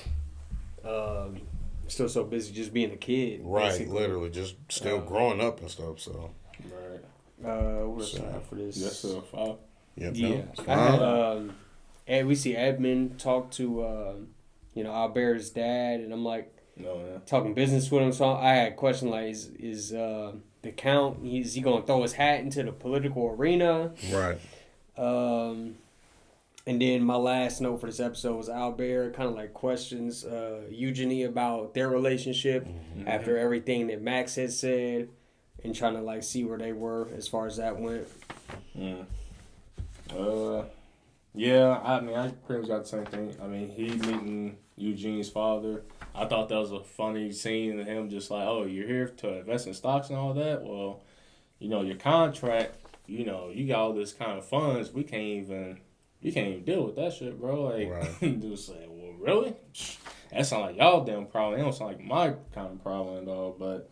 so busy just being a kid. Right, basically. literally, just still growing up and stuff. So, right. What else I have for this? That's a 5. yep, Yeah, no, I had, and we see Edmund talk to Albert's dad, and I'm like talking business with him. So I had a question like, is the Count, is he gonna throw his hat into the political arena? right. And then my last note for this episode was Albert kind of like questions Eugenie about their relationship after everything that Max had said, and trying to like see where they were as far as that went. Yeah, I mean, I pretty much got the same thing. I mean, he meeting Eugene's father. I thought that was a funny scene of him just like, oh, you're here to invest in stocks and all that? Well, your contract, you got all this kind of funds. You can't even deal with that shit, bro. Like, Right. just say, well, really? That sound like y'all damn problem. It don't sound like my kind of problem at all. But,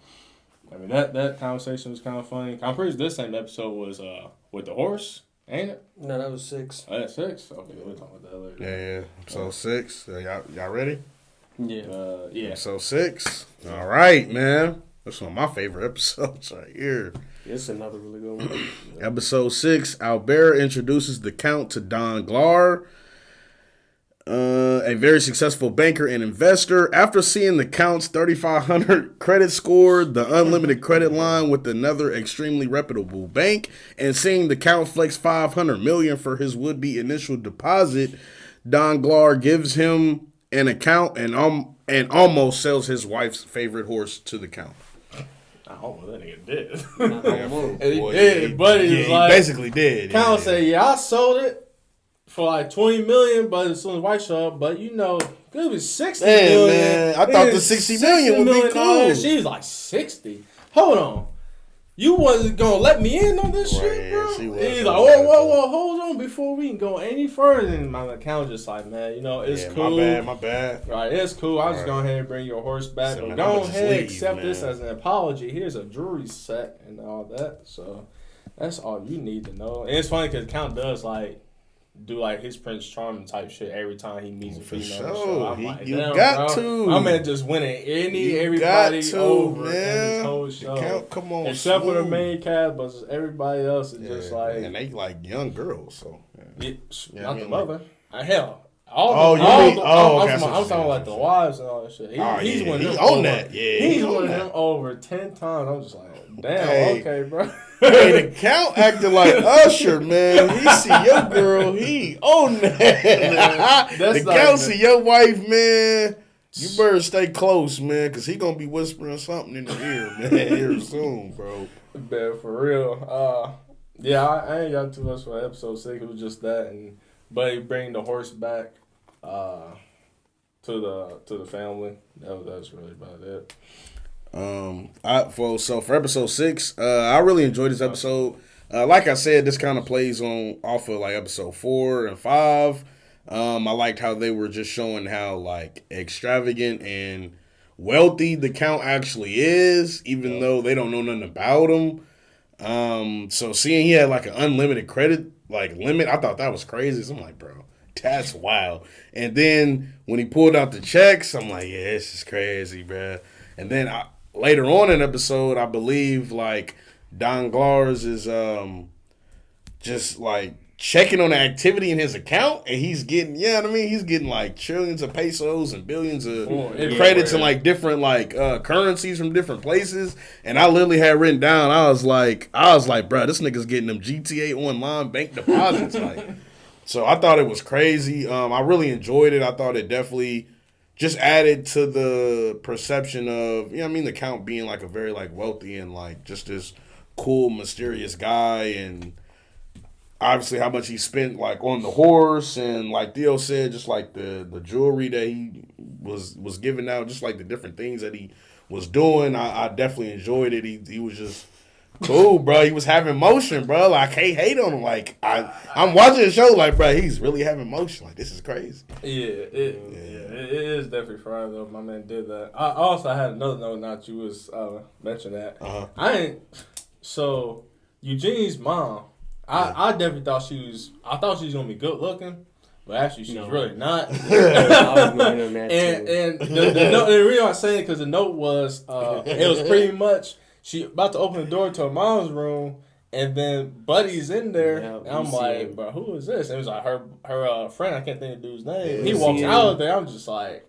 I mean, that conversation was kind of funny. I'm pretty sure this same episode was with the horse. Ain't it? No, that was 6. Oh, that's 6? Okay, we'll talk about that later. Yeah. Episode 6. Y'all ready? Yeah. Yeah. Episode 6. All right, man. That's one of my favorite episodes right here. It's another really good one. Episode 6. Albert introduces the Count to Don Glar, a very successful banker and investor. After seeing the Count's 3,500 credit score, the unlimited credit line with another extremely reputable bank, and seeing the Count flex $500 million for his would-be initial deposit, Don Glar gives him an account and almost sells his wife's favorite horse to the Count. I hope that nigga did. Almost. And he did, but he was like, he basically did. Count said, yeah, I sold it for like $20 million, but as soon as white showed up, but it was $60 million. Man, I thought the $60 million would be cool. She was like 60. Hold on. You wasn't gonna let me in on this shit, bro? She was. He's like, whoa, hold on before we can go any further. And my account just like, man, it's cool. My bad. Right, it's cool. I'll just go ahead and bring your horse back. So, But man, go I'ma ahead just and leave, accept man. this as an apology. Here's a jewelry set and all that. So that's all you need to know. And it's funny because Count does do his Prince Charming type shit every time he meets a female. sure. So I'm like, You damn, got bro. to. My man just winning everybody got to, over in man. this whole show. Count, come on, Except for the smooth. main cast, but everybody else is just like, and they like young girls, so not the like- mother. Hell. Oh, you mean- okay, I see what I'm you're saying. talking like the wives and all that shit. He's winning he them on over. that. Yeah, He's he on winning that. them over 10 times. I'm just like, damn, Hey. okay, bro. Hey, the Count acting like Usher, man. He see your girl, he on that. That's The like Count the- see your wife, man. You better stay close, man, because he going to be whispering something in the ear, man, here soon, bro. Man, for real. Yeah, I ain't got too much for episode 6. It was just that, but he bring the horse back to the family. That's really about it. So for episode 6, I really enjoyed this episode. Like I said, this kind of plays off of like episode 4 and 5. I liked how they were just showing how like extravagant and wealthy the Count actually is, even though they don't know nothing about him. So seeing he had like an unlimited credit limit, I thought that was crazy. So I'm like, bro, that's wild. And then when he pulled out the checks, I'm like, yeah, this is crazy, bro. And then later on in the episode, I believe like Don Glars is just like checking on the activity in his account, and he's getting, he's getting like trillions of pesos and billions of credits and like different like currencies from different places. And I literally had written down, I was like, bro, this nigga's getting them GTA Online bank deposits, like. So I thought it was crazy. I really enjoyed it. I thought it definitely just added to the perception of, the Count being like a very like wealthy and like just this cool, mysterious guy. And obviously how much he spent like on the horse, and like Theo said, just like the jewelry that he was giving out, just like the different things that he was doing. I definitely enjoyed it. He was just cool, bro. He was having motion, bro. Like, I can't hate on him. Like, I'm watching the show, like, bro, he's really having motion. Like, this is crazy. It is definitely fried though. My man did that. I also had another note. Not you was mentioned that. So Eugenie's mom. I definitely thought she was. I thought she was gonna be good looking. But actually, she's really not. I was going on that and the reason I'm saying because the note was it was pretty much she about to open the door to her mom's room, and then Buddy's in there, and I'm like, bro, who is this? And it was like her friend. I can't think of the dude's name. He walks out of there. I'm just like,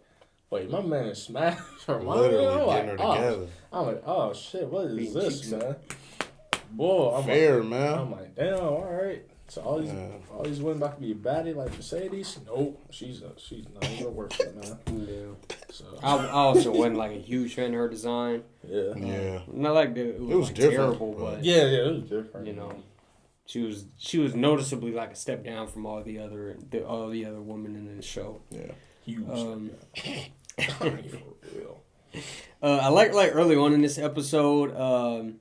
wait, my man smashed her mom. Literally getting her together. I'm like, oh shit, what is this, man? Boy, I'm fair, like, man. I'm like, damn, all right. So all these women about to be a baddie like Mercedes? Nope, she's not even gonna work for it, man. Yeah. So I also wasn't like a huge fan of her design. Yeah. Not like it was like terrible, but yeah, it was different. You know, she was noticeably like a step down from all the other women in the show. Yeah. Huge. For real. I like early on in this episode.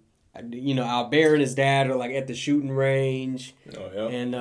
You know, Albert and his dad are like at the shooting range. Oh yeah. And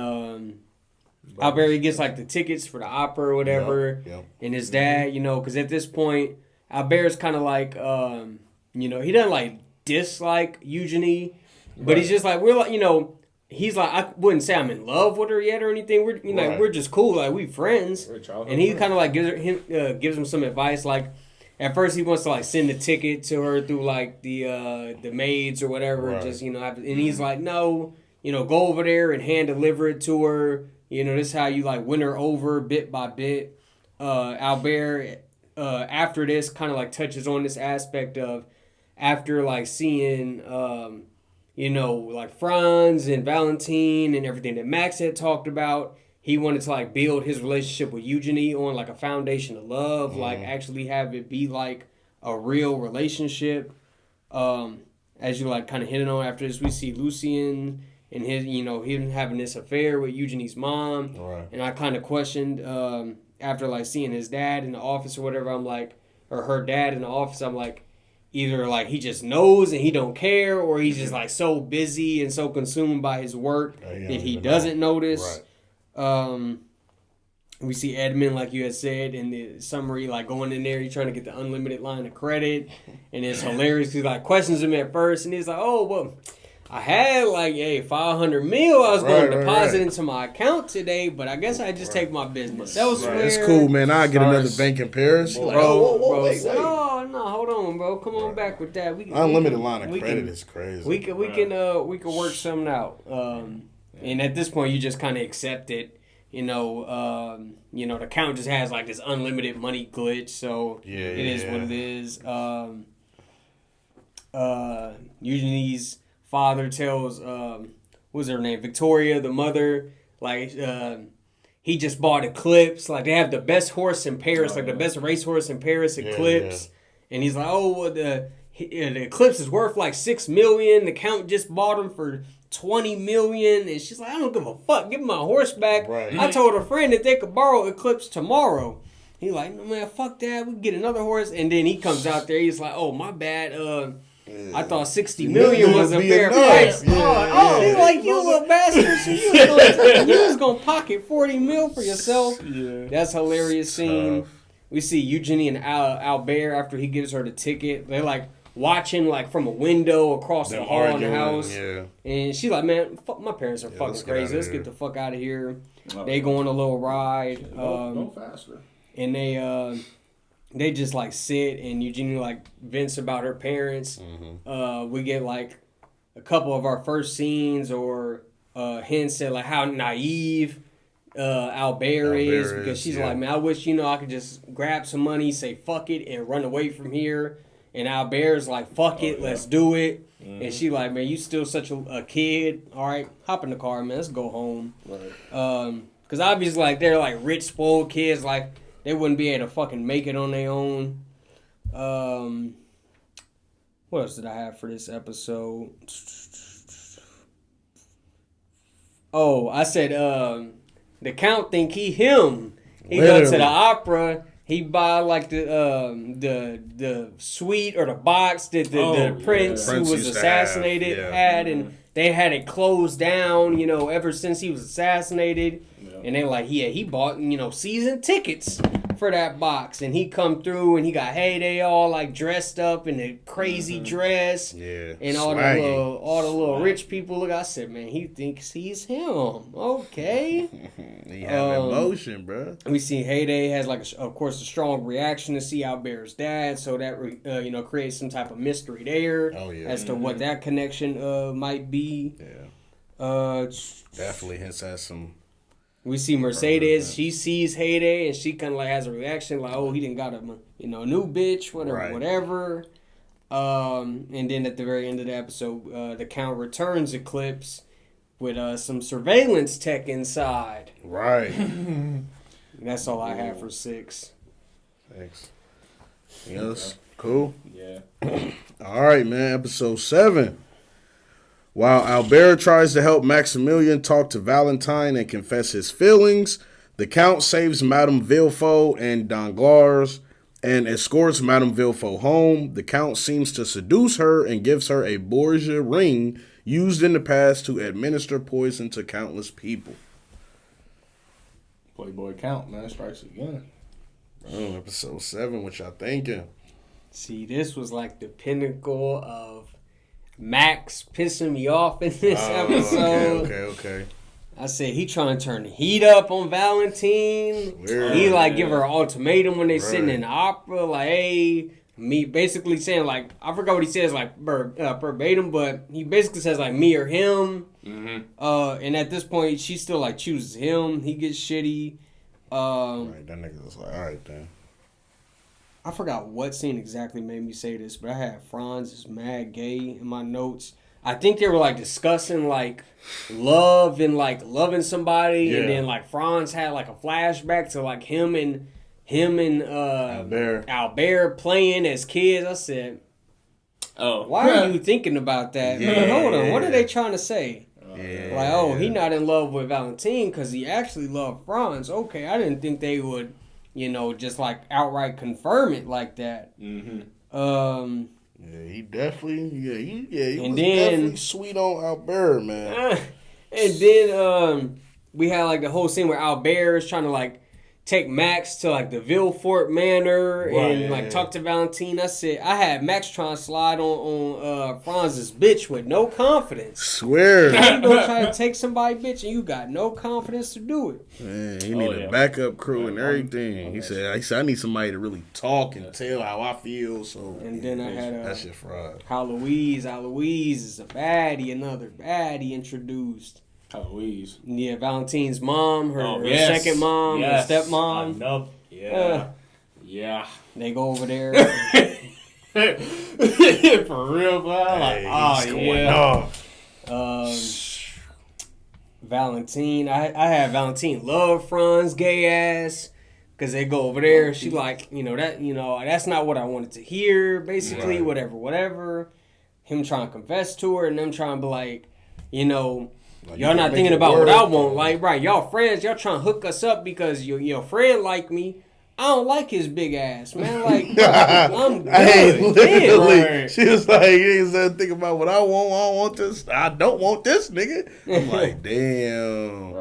Albert, he gets like the tickets for the opera or whatever. Yep. And his dad, you know, because at this point, Albert's kind of like, you know, he doesn't like dislike Eugenie, but he's just like, we're like, you know, he's like, I wouldn't say I'm in love with her yet or anything. We're, you know, we're just cool, like we friends. And he kind of like gives him some advice, like. At first, he wants to like send a ticket to her through like the maids or whatever, just you know. And he's like, no, you know, go over there and hand deliver it to her. You know, this is how you like win her over bit by bit. Albert, after this, kind of like touches on this aspect of after like seeing, you know, like Franz and Valentine and everything that Max had talked about. He wanted to like build his relationship with Eugenie on like a foundation of love, like actually have it be like a real relationship. As you like kind of hitting on after this, we see Lucien and his, you know, him having this affair with Eugenie's mom. Right. And I kind of questioned after like seeing his dad in the office or whatever. I'm like, or her dad in the office. I'm like, either like he just knows and he don't care, or he's just like so busy and so consumed by his work that he doesn't notice. Right. We see Edmund, like you had said in the summary, like going in there, he's trying to get the unlimited line of credit, and it's hilarious because like questions him at first, and he's like, "Oh well, I had like $500 million I was going to deposit into my account today, but I guess I just take my business elsewhere." It's cool, man. I get another bank in Paris, bro. Wait. No, hold on, bro. Come on back with that. Unlimited line of credit is crazy. We can work something out. And at this point, you just kind of accept it. You know, the account just has like this unlimited money glitch, so it is what it is. Eugenie's father tells what's her name, Victoria, the mother, like he just bought Eclipse. Like they have the best horse in Paris, like the best racehorse in Paris, Eclipse. And he's like, oh, well, the Eclipse is worth like $6 million. The count just bought him for $20 million. And she's like, I don't give a fuck. Give me my horse back. Right. I told a friend that they could borrow Eclipse tomorrow. He's like, no, man, fuck that. We can get another horse. And then he comes out there. He's like, oh, my bad. I thought $60 million was a fair price. He's like, you little bastard. So you was going to pocket $40 million for yourself. Yeah. That's a hilarious scene. We see Eugenie and Albert after he gives her the ticket. They're like watching like from a window across the hall in the house. Yeah. And she's like, man, fuck, my parents are fucking crazy. Let's get the fuck out of here. They go on a little ride. Go faster. And they just like sit and Eugenie like vents about her parents. Mm-hmm. We get like a couple of our first scenes or hints at like how naive Albert is, because she's like, man, I wish I could just grab some money, say fuck it, and run away from here. And Albert's like, fuck it, let's do it. Mm-hmm. And she like, man, you still such a kid. All right, hop in the car, man. Let's go home. Right. Because obviously like they're like rich, spoiled kids, like. They wouldn't be able to fucking make it on their own. What else did I have for this episode? Oh, I said the Count think he him. He go to the opera. He buy like the suite or the box that the prince who was assassinated had, and they had it closed down. Ever since he was assassinated, and they like he bought season tickets for that box, and he come through and he got Heyday all like dressed up in a crazy dress, and all the little rich people. Look, I said, man, he thinks he's him. Okay, he have emotion, bro. We see Heyday has of course a strong reaction to see Albert's dad, so that creates some type of mystery there as to what that connection might be. Definitely hints at some. We see Mercedes. She sees Heyday and she kind of like has a reaction like, "Oh, he didn't got a new bitch, whatever." And then at the very end of the episode, the Count returns Eclipse with some surveillance tech inside. Right. That's all I have for 6. Thanks. Yes. Cool. Yeah. All right, man. Episode 7. While Albert tries to help Maximilian talk to Valentine and confess his feelings, the Count saves Madame Villefort and Danglars and escorts Madame Villefort home. The Count seems to seduce her and gives her a Borgia ring used in the past to administer poison to countless people. Playboy Count, man, strikes again. Oh, episode 7, what y'all thinking? See, this was like the pinnacle of Max pissing me off in this episode. Okay. I said he trying to turn the heat up on Valentine. Weird. He give her an ultimatum when they sitting in the opera, like, hey, me basically saying like, I forgot what he says like verbatim, but he basically says like me or him. And at this point, she still like chooses him. He gets shitty. Right, that nigga was like, all right then. I forgot what scene exactly made me say this, but I had Franz is mad gay in my notes. I think they were like discussing like love and like loving somebody, and then like Franz had like a flashback to like him and Albert playing as kids. I said, "Oh, why are you thinking about that, man? Hold on, what are they trying to say?" He not in love with Valentine because he actually loved Franz. Okay, I didn't think they would. Just like outright confirm it like that. He definitely, he was definitely sweet on Albert, man. And then we had like the whole scene where Albert is trying to like take Max to like the Villefort Manor and like talk to Valentine. I said I had Max trying to slide on Franz's bitch with no confidence. Swear. How you gonna try to take somebody bitch and you got no confidence to do it? Man, he need a backup crew and everything. He said I need somebody to really talk and tell how I feel. So and then I had that shit fraud. Aloise is a baddie, another baddie introduced. Louise. Yeah, Valentine's mom, her second mom, her stepmom. Yeah. They go over there. For real, man. Valentine. I had Valentine love Franz gay ass. Cause they go over there. She like, that's not what I wanted to hear. Basically, whatever. Him trying to confess to her and them trying to be like, y'all not thinking about what I want. Like, right, y'all friends, y'all trying to hook us up because your friend like me. I don't like his big ass, man. Like, I'm good. Hey, literally, she was like, you ain't thinking about what I want. I don't want this. I don't want this, nigga. I'm like, damn.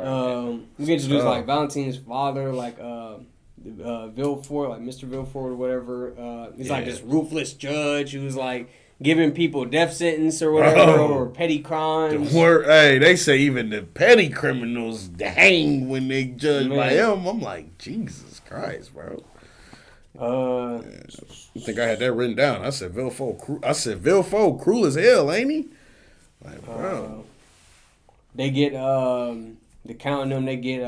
We get introduced like Valentine's father, like Villefort, like Mr. Villefort or whatever. He's like this ruthless judge who's like giving people death sentence or whatever or petty crimes. They say even the petty criminals hang when they judge by him. I'm like, Jesus Christ, bro. You think I had that written down? I said Villefort cruel as hell, ain't he? Like, bro. They get the Count and them. They get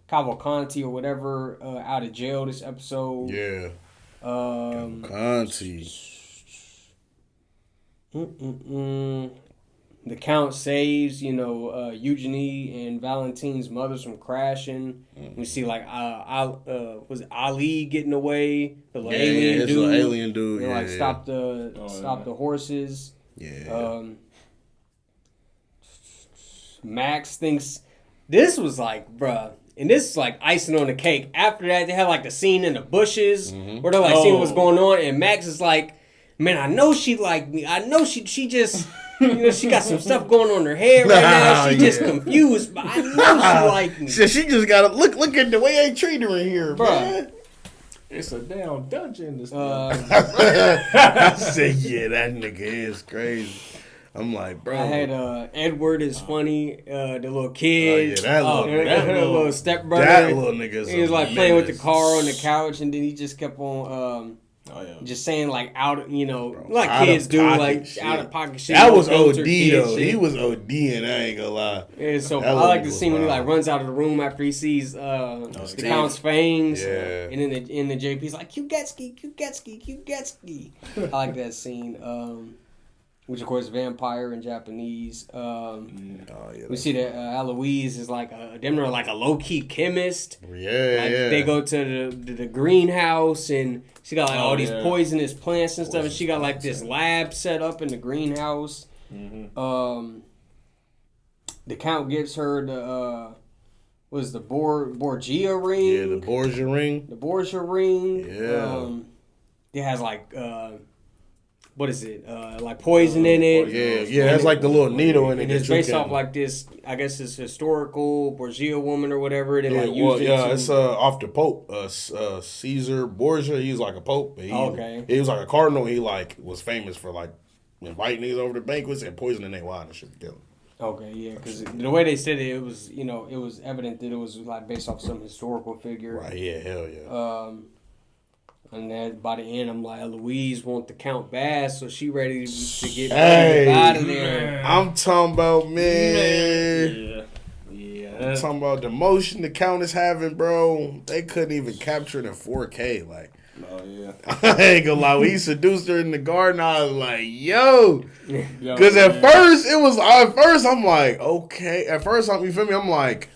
Cavalcanti or whatever out of jail this episode. Yeah. Cavalcanti. The Count saves, Eugenie and Valentine's mothers from crashing. We see like was it Ali getting away? The little alien dude. And stop the horses. Yeah. Max thinks This was like, bruh. And this is like icing on the cake. After that, they had like the scene in the bushes where they're like seeing what's going on. And Max is like, man, I know she liked me. I know she just, she got some stuff going on in her head right now. She just confused, but I know she liked me. So she just got to look at the way they treat her in here, man. It's a damn dungeon. This I said, yeah, that nigga is crazy. I'm like, bro. I had Edward is funny. The little kid. That little stepbrother. That little nigga. He was like playing with the car on the couch, and then he just kept on just saying like like kids do, like shit. Out of pocket shit. That was OD though. He was OD, and I ain't gonna lie. Yeah, so I like the scene when he like runs out of the room after he sees the Count's fangs. Yeah. And in the JP's like Kugetsky. I like that scene. Which of course vampire in Japanese. We see that Eloise is like them are like a low key chemist. They go to the greenhouse and she got like all these poisonous plants and stuff, and she got like this lab set up in the greenhouse. The Count gives her the the Borgia ring? Yeah, the Borgia ring. The Borgia ring. Yeah. It has like what is it? Like poison in it. Yeah. That's like the little needle in it. And it's based off like this. I guess it's historical Borgia woman or whatever. They it's off the Pope. Caesar Borgia. He was like a pope. He was like a cardinal. He like was famous for like inviting niggas over to banquets and poisoning their wine and shit to kill them. Okay, yeah, because the way they said it was it was evident that it was like based off some historical figure. Right. Yeah. Hell yeah. And then by the end, I'm like, Louise want the Count Bass, so she ready to get out of there. I'm talking about, man. Yeah. I'm talking about the motion the Count is having, bro. They couldn't even capture it in 4K. Like, oh, yeah. I ain't gonna lie. When he seduced her in the garden, I was like, yo. Because at first, I'm like, okay. At first, you feel me? I'm like,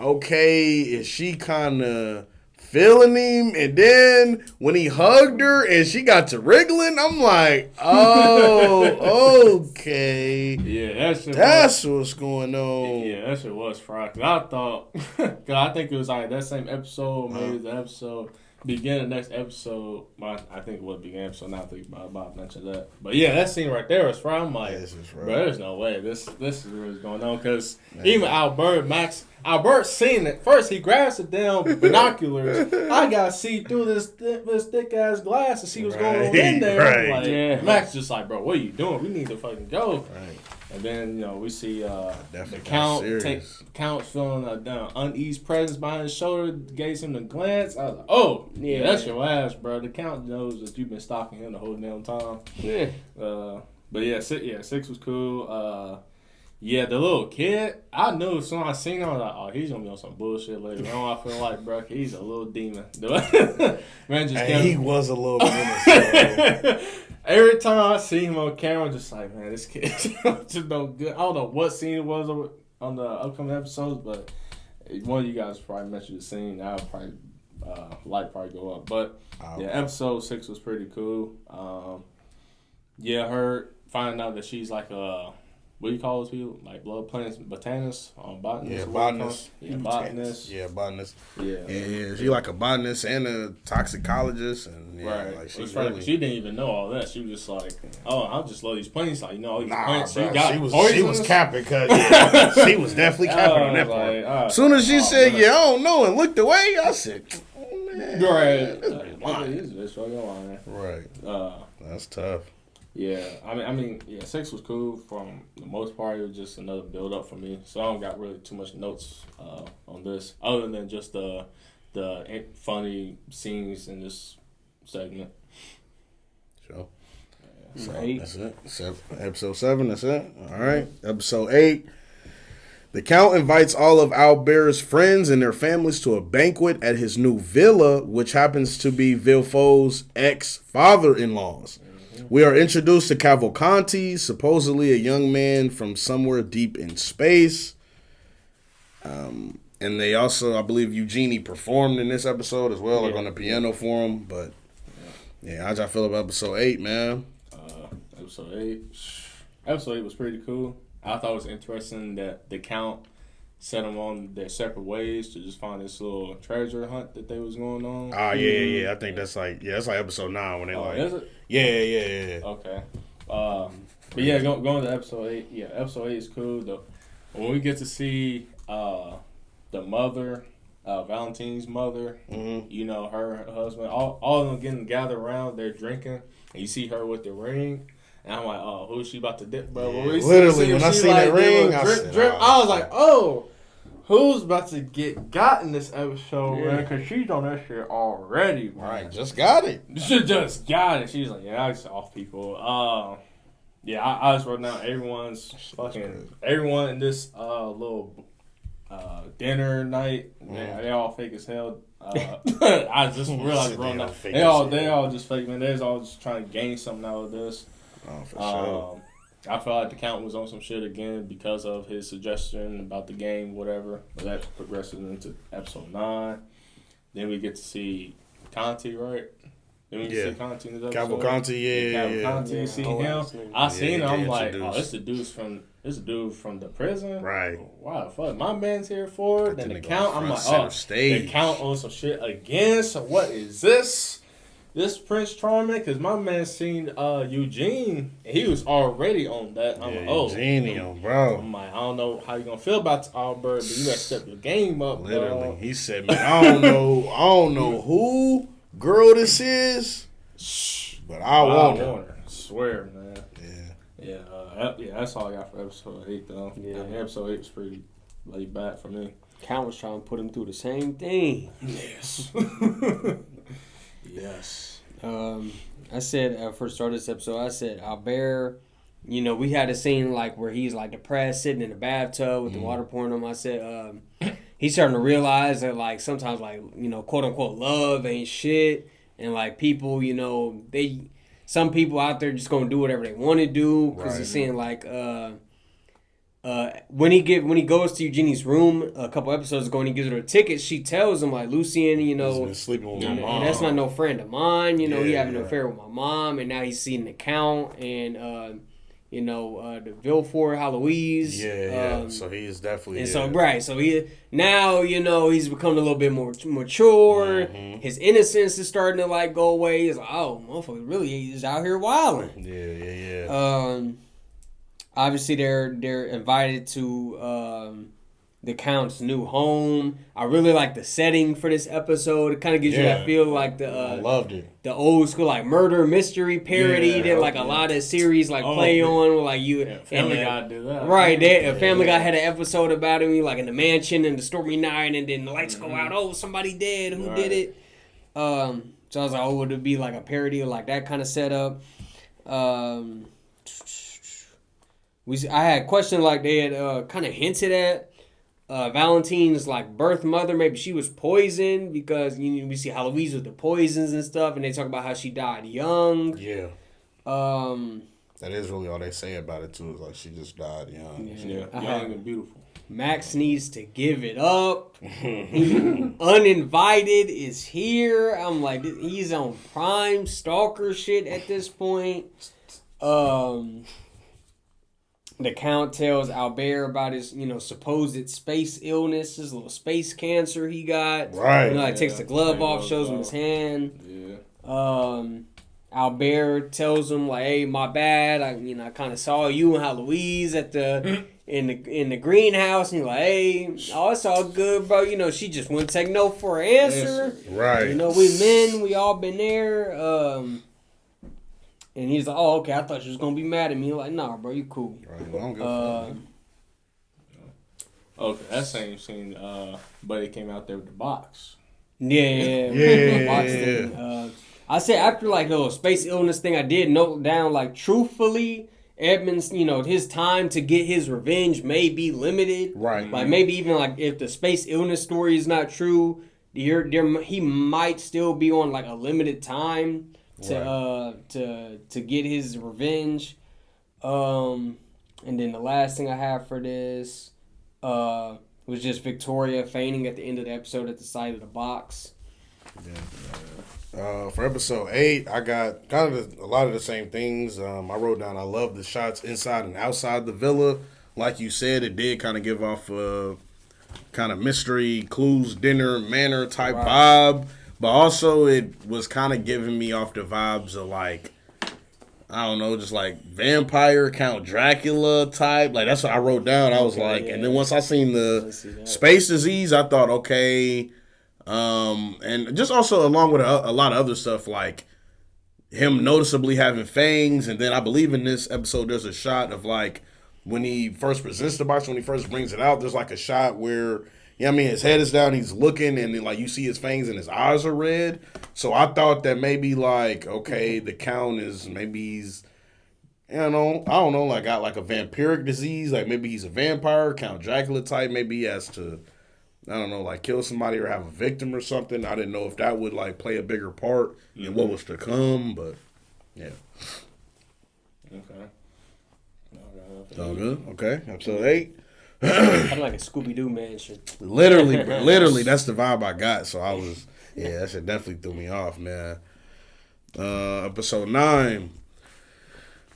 okay, is she kind of feeling him? And then when he hugged her and she got to wriggling, I'm like, oh, okay. Yeah, that's what's going on. Yeah, that shit was fried. Cause I thought, cause I think it was like that same episode, maybe the episode, beginning of the next episode. I think it was beginning episode. Now I think Bob mentioned that. But yeah, that scene right there was fried. I'm like, bro, there's no way this is really going on. Cause even Albert seen it first. He grabs the damn binoculars. I gotta see through this thick ass glass to see what's going on in there. Like, Max just like, bro, what are you doing? We need to fucking go. Right. And then we see the Count feeling a unease presence behind his shoulder. Gave him the glance. I was like, oh yeah, that's your ass, bro. The Count knows that you've been stalking him the whole damn time. Yeah. But yeah, 6 was cool. Yeah, the little kid, I knew as soon as I seen him, I was like, oh, he's going to be on some bullshit later on. I feel like, bro, he's a little demon. Man, he was a little demon. Every time I see him on camera, I'm just like, man, this kid just no good. I don't know what scene it was on the upcoming episodes, but one of you guys probably mentioned the scene. That would probably, light probably go up. But, yeah, episode 6 was pretty cool. Her finding out that she's like a... What do you call those people? Like blood plants, botanists, botanists. Yeah, botanists. Yeah, botanists. Yeah, botanists. Yeah. She like a botanist and a toxicologist, and right. Like she didn't even know all that. She was just like, oh, I just love these plants. Like all these plants. Bro, she was capping because she was definitely capping on that part. As soon as she said, I don't know, and looked away, I said, oh, man, right. Right. That's tough. Yeah, I mean, 6 was cool from the most part. It was just another build up for me, so I don't got really too much notes on this, other than just the funny scenes in this segment. Sure. Right. That's it. Episode 7. That's it. All right. Episode 8. The Count invites all of Albert's friends and their families to a banquet at his new villa, which happens to be Villefour's ex-father-in-law's. We are introduced to Cavalcanti, supposedly a young man from somewhere deep in space. And they also, I believe, Eugenie performed in this episode as well, like on the piano for him. But, how'd y'all feel about episode 8, man? Episode 8 was pretty cool. I thought it was interesting that the Count set them on their separate ways to just find this little treasure hunt that they was going on. Oh, yeah. I think that's like episode 9 when they Is it? Yeah. Okay. But yeah, going to episode 8. Yeah, episode 8 is cool. When we get to see the mother, Valentine's mother, you know, her husband, all of them getting gathered around, they're drinking, and you see her with the ring. And I'm like, oh, who's she about to dip, bro? Yeah, literally, when I seen that ring, I was like, oh, who's about to get got in this episode, man? Because she's on that shit already, man. Right, just got it. She just got it. She's like, yeah, I just off people. Yeah, I just wrote down everyone in this little dinner night. They all fake as hell. I just realized they all just fake, man. They're all just trying to gain something out of this. Oh, for sure. I felt like the count was on some shit again because of his suggestion about the game, whatever. But that progresses into episode 9. Then we get to see Conti, right? Then we get to see Conti in this episode. Cavalcanti, see him. I seen him. I'm like, oh, this is the dude from the prison. Right. Wow, the fuck, my man's here for it. Then the count, I'm like, the count on some shit again. So what is this? This Prince Charming, because my man seen Eugene, and he was already on that. I'm like, Eugene, bro. I'm like, I don't know how you gonna feel about Albert, but you gotta step your game up. Literally, bro. he said, "Man, I don't know who girl this is, but I want her." I swear, man. Yeah. Yeah, that's all I got for episode 8, though. Yeah, episode 8 was pretty laid back for me. Count was trying to put him through the same thing. Yes. Yes. I said for start this episode, I said Albert. You know, we had a scene like where he's like depressed, sitting in the bathtub with the water pouring on him. I said he's starting to realize that like sometimes like, you know, quote unquote love ain't shit, and like people, you know, some people out there just gonna do whatever they want to do because he's saying like when he goes to Eugenie's room a couple episodes ago and he gives her a ticket, she tells him like, Lucien, you know, been sleeping with my mom. And that's not no friend of mine. You know, he having an affair with my mom, and now he's seeing the count and you know, the Villefort Heloise. So he is definitely. And so he now, you know, he's becoming a little bit more mature. His innocence is starting to like go away. He's like, oh, motherfucker, really, he's out here wilding. Yeah. Obviously, they're invited to the Count's new home. I really like the setting for this episode. It kind of gives you that feel like I loved it. The old school like murder mystery parody that like a lot of series like play on. Like Family Guy did that. Right, Family Guy had an episode about him like in the mansion and the stormy night, and then the lights go out. Oh, somebody dead. Who did it? So I was like, oh, would it be like a parody or like that kind of setup? I had a question like they had kind of hinted at Valentine's like birth mother. Maybe she was poisoned because you know, we see Heloise with the poisons and stuff, and they talk about how she died young. Yeah. That is really all they say about it too. Is like she just died young. Young and beautiful. Max needs to give it up. Uninvited is here. I'm like, he's on prime stalker shit at this point. The Count tells Albert about his, you know, supposed space illness, his little space cancer he got. Right. You know, like takes the glove off, shows him his hand. Yeah. Albert tells him like, "Hey, my bad. I kind of saw you and Heloise at the in the greenhouse." And he's like, "Hey, oh, it's all good, bro. You know, she just wouldn't take no for an answer. Right. You know, we men, we all been there." And he's like, "Oh, okay. I thought you was gonna be mad at me." Like, "Nah, bro, you cool." Right. Well, I'm good. Okay, that same scene. Buddy came out there with the box. Yeah. Box thing. I said after like the little space illness thing, I did note down like truthfully, Edmund's, you know, his time to get his revenge may be limited. Right. Like maybe even like if the space illness story is not true, he might still be on like a limited time to get his revenge. And then the last thing I have for this was just Victoria fainting at the end of the episode at the side of the box. For episode 8, I got kind of a lot of the same things. I wrote down I love the shots inside and outside the villa. Like you said, it did kind of give off kind of mystery, clues, dinner, manor type vibe. But also it was kind of giving me off the vibes of like, I don't know, just like vampire, Count Dracula type. Like that's what I wrote down. I was like, and then once I seen the space disease, I thought, okay. And just also along with a lot of other stuff like him noticeably having fangs. And then I believe in this episode, there's a shot of like when he first presents the box, when he first brings it out, there's like a shot where, you know what I mean, his head is down, he's looking, and then like you see his fangs and his eyes are red. So I thought that maybe like, okay, the Count is, maybe he's, you know, I don't know, like got like a vampiric disease, like maybe he's a vampire, Count Dracula type, maybe he has to, I don't know, like kill somebody or have a victim or something. I didn't know if that would like play a bigger part in what was to come, but yeah. Okay. All good. Okay. Episode 8. I'm like a Scooby-Doo mansion. Literally, bro. Literally, that's the vibe I got. So I was, that shit definitely threw me off, man. Episode 9.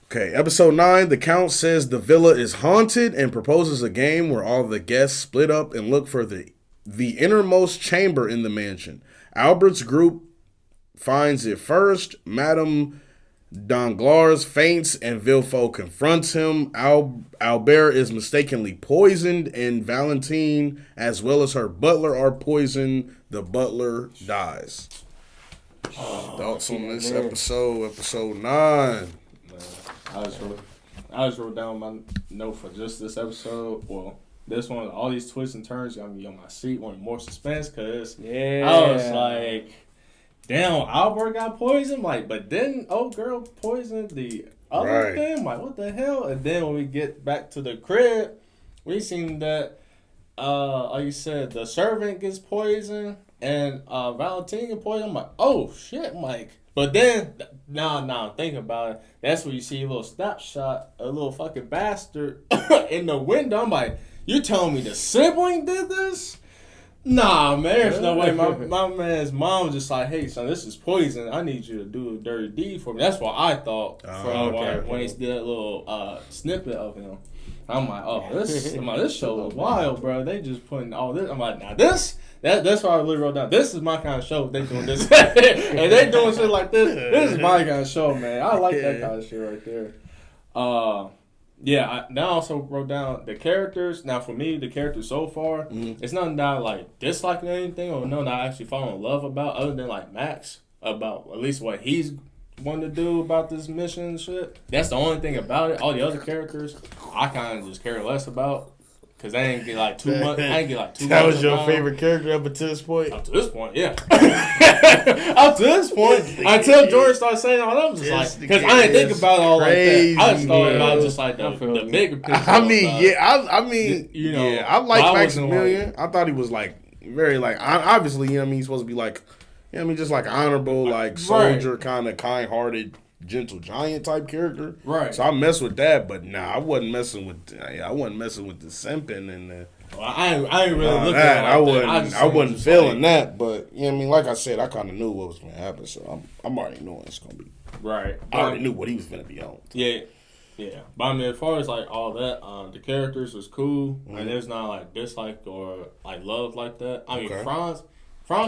Okay, episode 9, the Count says the villa is haunted and proposes a game where all the guests split up and look for the innermost chamber in the mansion. Albert's group finds it first. Madame Danglars faints and Villefort confronts him. Albert is mistakenly poisoned and Valentine, as well as her butler, are poisoned. The butler dies. Thoughts on this episode 9? I just wrote down my note for just this episode. Well, this one, all these twists and turns got me on my seat, wanting more suspense, because I was like, damn, Albert got poisoned, like, but then old girl poisoned the other thing, like, what the hell? And then when we get back to the crib, we seen that, like you said, the servant gets poisoned and Valentine gets poisoned. I'm like, oh shit, Mike. But then, now I'm thinking about it, that's where you see a little snapshot, a little fucking bastard in the window. I'm like, you telling me the sibling did this? Nah, man, there's no way. My man's mom was just like, hey, son, this is poison. I need you to do a dirty deed for me. That's what I thought when he did that little snippet of him. I'm like, this show is wild, bro. They just putting all this. I'm like, now that's what I really wrote down. This is my kind of show. They doing this, and they doing shit like this. This is my kind of show, man. I like that kind of shit right there. I also wrote down the characters. Now, for me, the characters so far, it's nothing that I like disliking anything or nothing that I actually fall in love about, other than like Max, about at least what he's wanting to do about this mission and shit. That's the only thing about it. All the other characters, I kind of just care less about. Cause I ain't get like too much. That was your favorite character up until this point. Up to this point, yeah. Up to this point, until Jordan started saying all that, I was just like, because I didn't think about it all crazy, like that. I just thought about just like the bigger picture. I like Maximilian. I thought he was like very like obviously, you know what I mean, he's supposed to be like, you know what I mean, just like honorable, like soldier, kind of kind-hearted, gentle giant type character, right? So I messed with that, but I wasn't messing with the simping and the. Well, I ain't really looking at that. I wasn't feeling that, but you know what I mean. Like I said, I kind of knew what was going to happen, so I'm already knowing it's going to be right. I already knew what he was going to be on. Yeah. But I mean, as far as like all that, the characters was cool, and there's not like dislike or like love like that. I mean, Franz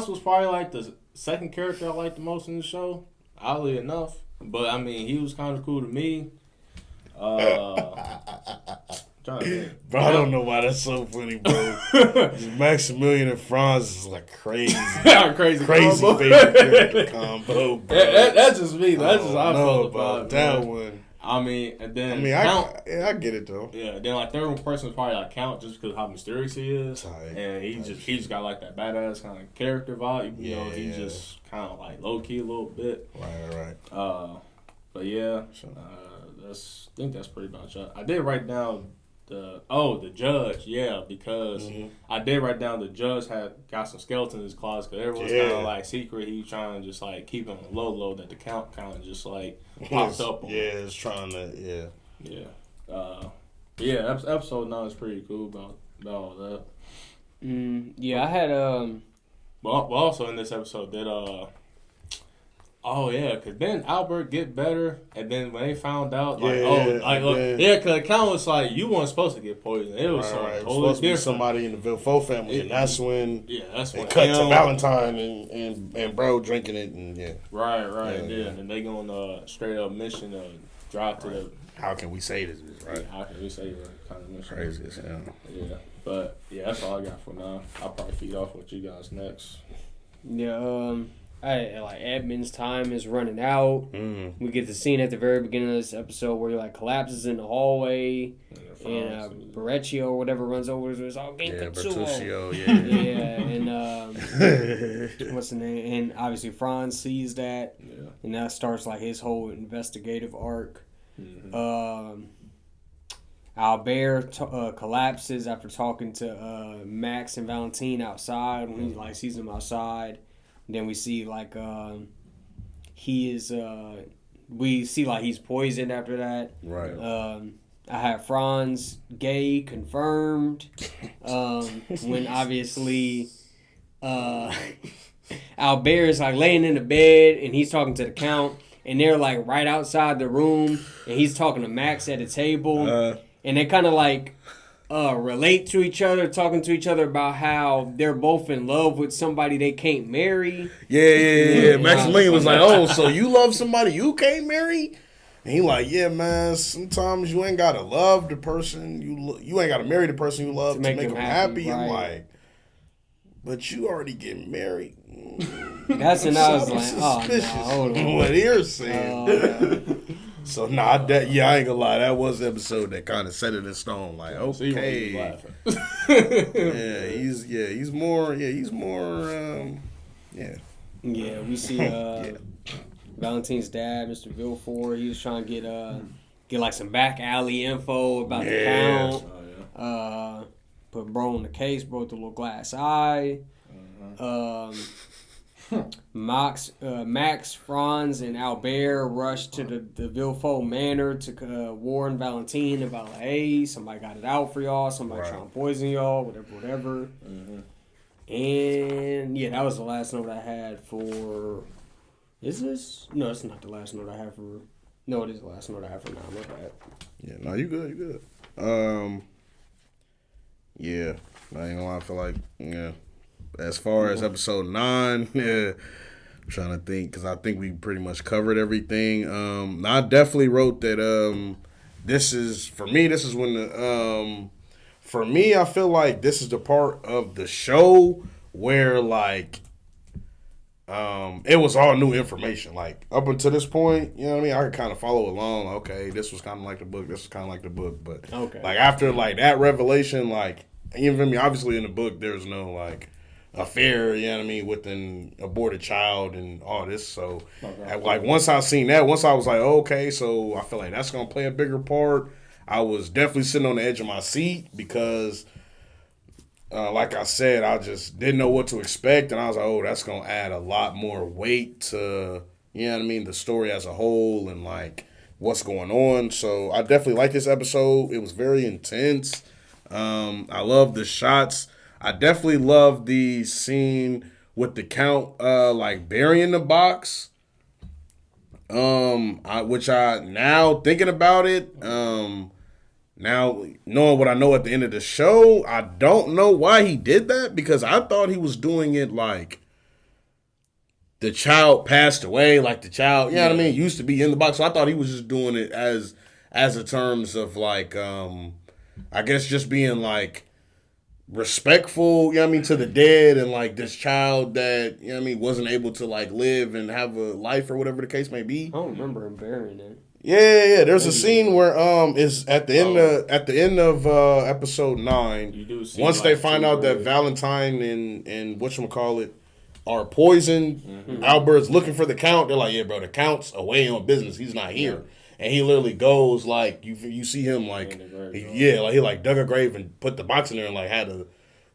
was probably like the second character I liked the most in the show, oddly enough. But I mean, he was kind of cool to me. Bro, I don't know why that's so funny, bro. Maximilian and Franz is like crazy combo. favorite character combo, bro. That's just me. That's just how I feel about that one. I mean, and then Count, I get it though. Yeah, then like third person is probably like Count, just because of how mysterious he is, and he just got like that badass kind of character vibe. Even though he's just kind of like low key a little bit. Right. But yeah, I think that's pretty much it. I did write down the judge, because I did write down the judge got some skeletons in his closet, because everyone's kind of like secret. He's trying to just like keep him low that the Count kind of just like popped up on. It's trying to episode 9 is pretty cool about all that. I had But also in this episode, did Oh yeah, because then Albert get better, and then when they found out, like, Yeah, because the count was like you weren't supposed to get poisoned. It was right. totally Supposed to be different. somebody in the Villefort family, and that's when that's when it cut to Valentine and bro drinking it, and right, and they going straight up mission to drive to the. How can we say this? Right? How can we say that kind of mission? Crazy as hell. Yeah, but that's all I got for now. I'll probably feed off with you guys next. Yeah, like Edmund's time is running out. Mm-hmm. We get the scene at the very beginning of this episode where he like collapses in the hallway, and Berreccio or whatever runs over. It's all Gankutsuou. And what's the name? And obviously Franz sees that, and that starts like his whole investigative arc. Mm-hmm. Albert collapses after talking to Max and Valentine outside when he like sees them outside. And then we see like he is we see like he's poisoned after that. Right. I have Franz gay confirmed. When obviously Albert is like laying in the bed and he's talking to the Count, and they're like right outside the room, and he's talking to Max at a table, and they kind of like relate to each other, talking to each other about how they're both in love with somebody they can't marry. Yeah. Maximilian was like, "Oh, so you love somebody you can't marry?" And he like, "Yeah, man. Sometimes you ain't gotta love the person you ain't gotta marry the person you love to make them happy." Right. I'm like, "But you already get married." That's when I was like, "Oh, no, hold on." What you're saying. So I ain't gonna lie. That was the episode that kind of set it in stone. Like, okay, he's more. Yeah, we see Valentine's dad, Mr. Villefort. He was trying to get like some back alley info about the Count. Put bro in the case, bro with the little glass eye. Max, Franz, and Albert rushed to the Villefort Manor to warn Valentine about, like, hey, somebody got it out for y'all, somebody trying to poison y'all, whatever. Mm-hmm. And that was the last note I had for. Is this? No, it's not the last note I have for. No, it is the last note I have for now. My bad. Yeah, no, you good. Yeah, I ain't gonna lie. I feel like as far as episode 9, I'm trying to think because I think we pretty much covered everything. I definitely wrote that. This is when the. For me, I feel like this is the part of the show where like. It was all new information. Like up until this point, you know what I mean? I could kind of follow along. Okay, this was kind of like the book. This was kind of like the book. But like after like that revelation, like even for me, obviously in the book, there's no like affair. You know what I mean? With an aborted child and all this. So like once I seen that, once I was like, okay, so I feel like that's gonna play a bigger part. I was definitely sitting on the edge of my seat because. Like I said, I just didn't know what to expect, and I was like, oh, that's going to add a lot more weight to, you know what I mean, the story as a whole and, like, what's going on. So I definitely like this episode. It was very intense. I love the shots. I definitely love the scene with the Count, like, burying the box, which I, now thinking about it, now, knowing what I know at the end of the show, I don't know why he did that because I thought he was doing it like the child passed away, like the child, you know what I mean, used to be in the box. So I thought he was just doing it as a terms of like, I guess just being like respectful, you know what I mean, to the dead and like this child that, you know what I mean, wasn't able to like live and have a life or whatever the case may be. I don't remember him burying it. Yeah. There's a scene where is at the end of episode 9. You do see once they find out that Valentine and whatchamacallit are poisoned, Albert's looking for the Count. They're like, yeah, bro, the Count's away on business. He's not here. And he literally goes like you see him like he like dug a grave and put the box in there and like had a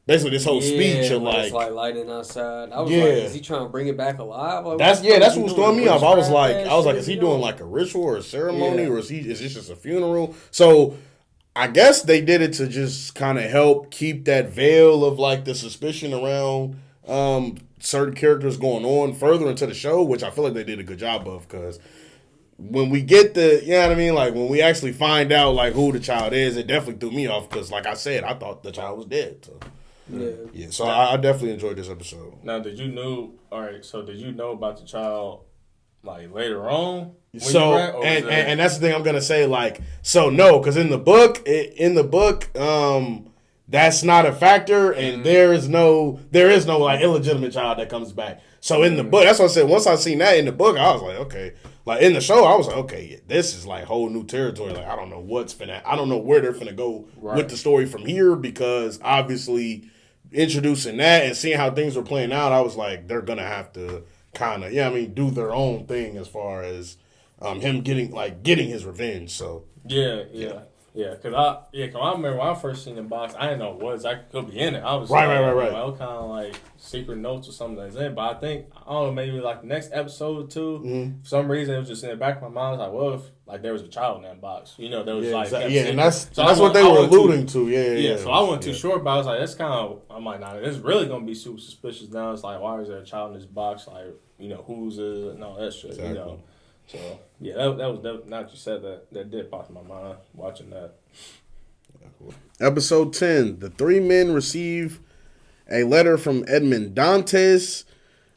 basically this whole speech of like lighting outside. I was like, is he trying to bring it back alive? Like, that's what was throwing me off. I was like, is he doing like a ritual or a ceremony or is this just a funeral? So I guess they did it to just kind of help keep that veil of like the suspicion around certain characters going on further into the show, which I feel like they did a good job of, because when we get you know what I mean, like when we actually find out like who the child is, it definitely threw me off, because like I said, I thought the child was dead. So. Yeah. So I definitely enjoyed this episode. Now, did you know about the child like later on? So and that's the thing I'm gonna say. Like, so no, because in the book, that's not a factor, and there is no like illegitimate child that comes back. So in the book, that's what I said. Once I seen that in the book, I was like, okay. Like in the show, I was like, okay, yeah, this is like whole new territory. Like I don't know I don't know where they're finna go with the story from here, because obviously introducing that and seeing how things were playing out, I was like, they're gonna have to kind of, do their own thing as far as him getting his revenge. So yeah. Cause I remember when I first seen the box, I didn't know what exactly could be in it. I was right. Well, kind of like secret notes or something that's in it. But I think, I don't know, maybe like the next episode or two, for some reason it was just in the back of my mind. I was like, well, if like there was a child in that box, there was exactly. And that's what they were alluding to. Yeah. So I wasn't too sure, but I was like, that's kind of, I'm like, nah, it's really gonna be super suspicious now. It's like, why is there a child in this box? Like, whose is it and all that shit. Exactly. So yeah, that was now that you said that did pop in my mind watching that. Episode 10: The three men receive a letter from Edmond Dantes,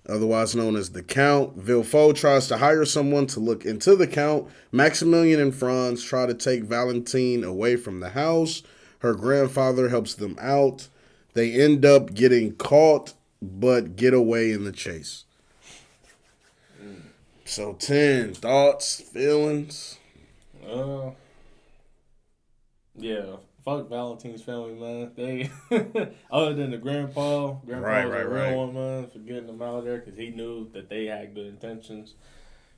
otherwise known as the Count. Villefort tries to hire someone to look into the Count. Maximilian and Franz try to take Valentine away from the house. Her grandfather helps them out. They end up getting caught, but get away in the chase. So 10 thoughts, feelings. Yeah, fuck Valentine's family, man. They other than the grandpa was a real one, man, for getting them out of there, because he knew that they had good intentions.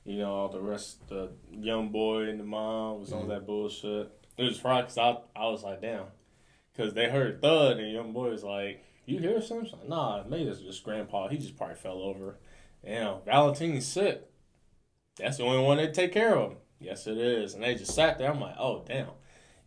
All the rest, the young boy and the mom was on that bullshit. It was fried, because I was like, damn, because they heard thud and the young boy was like, you hear something? Like, nah, maybe it's just grandpa. He just probably fell over. Damn, Valentine's sick. That's the only one that take care of him. Yes, it is. And they just sat there. I'm like, oh, damn.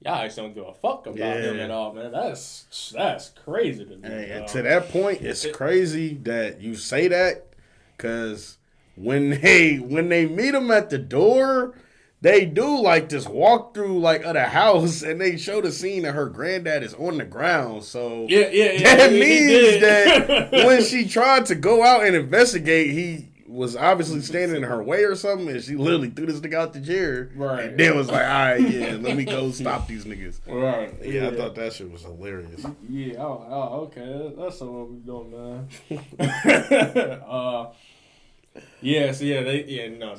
Y'all actually don't give a fuck about him at all, man. That's crazy to me. Hey, and to that point, it's crazy that you say that, because when they meet him at the door, they do like this walkthrough of the house, and they show the scene that her granddad is on the ground. So that means that when she tried to go out and investigate, he was obviously standing in her way or something, and she literally threw this nigga out the chair. Right. And then was like, all right, yeah, let me go stop these niggas. Right. Yeah, I thought that shit was hilarious. Yeah, okay. That's what we doing, man.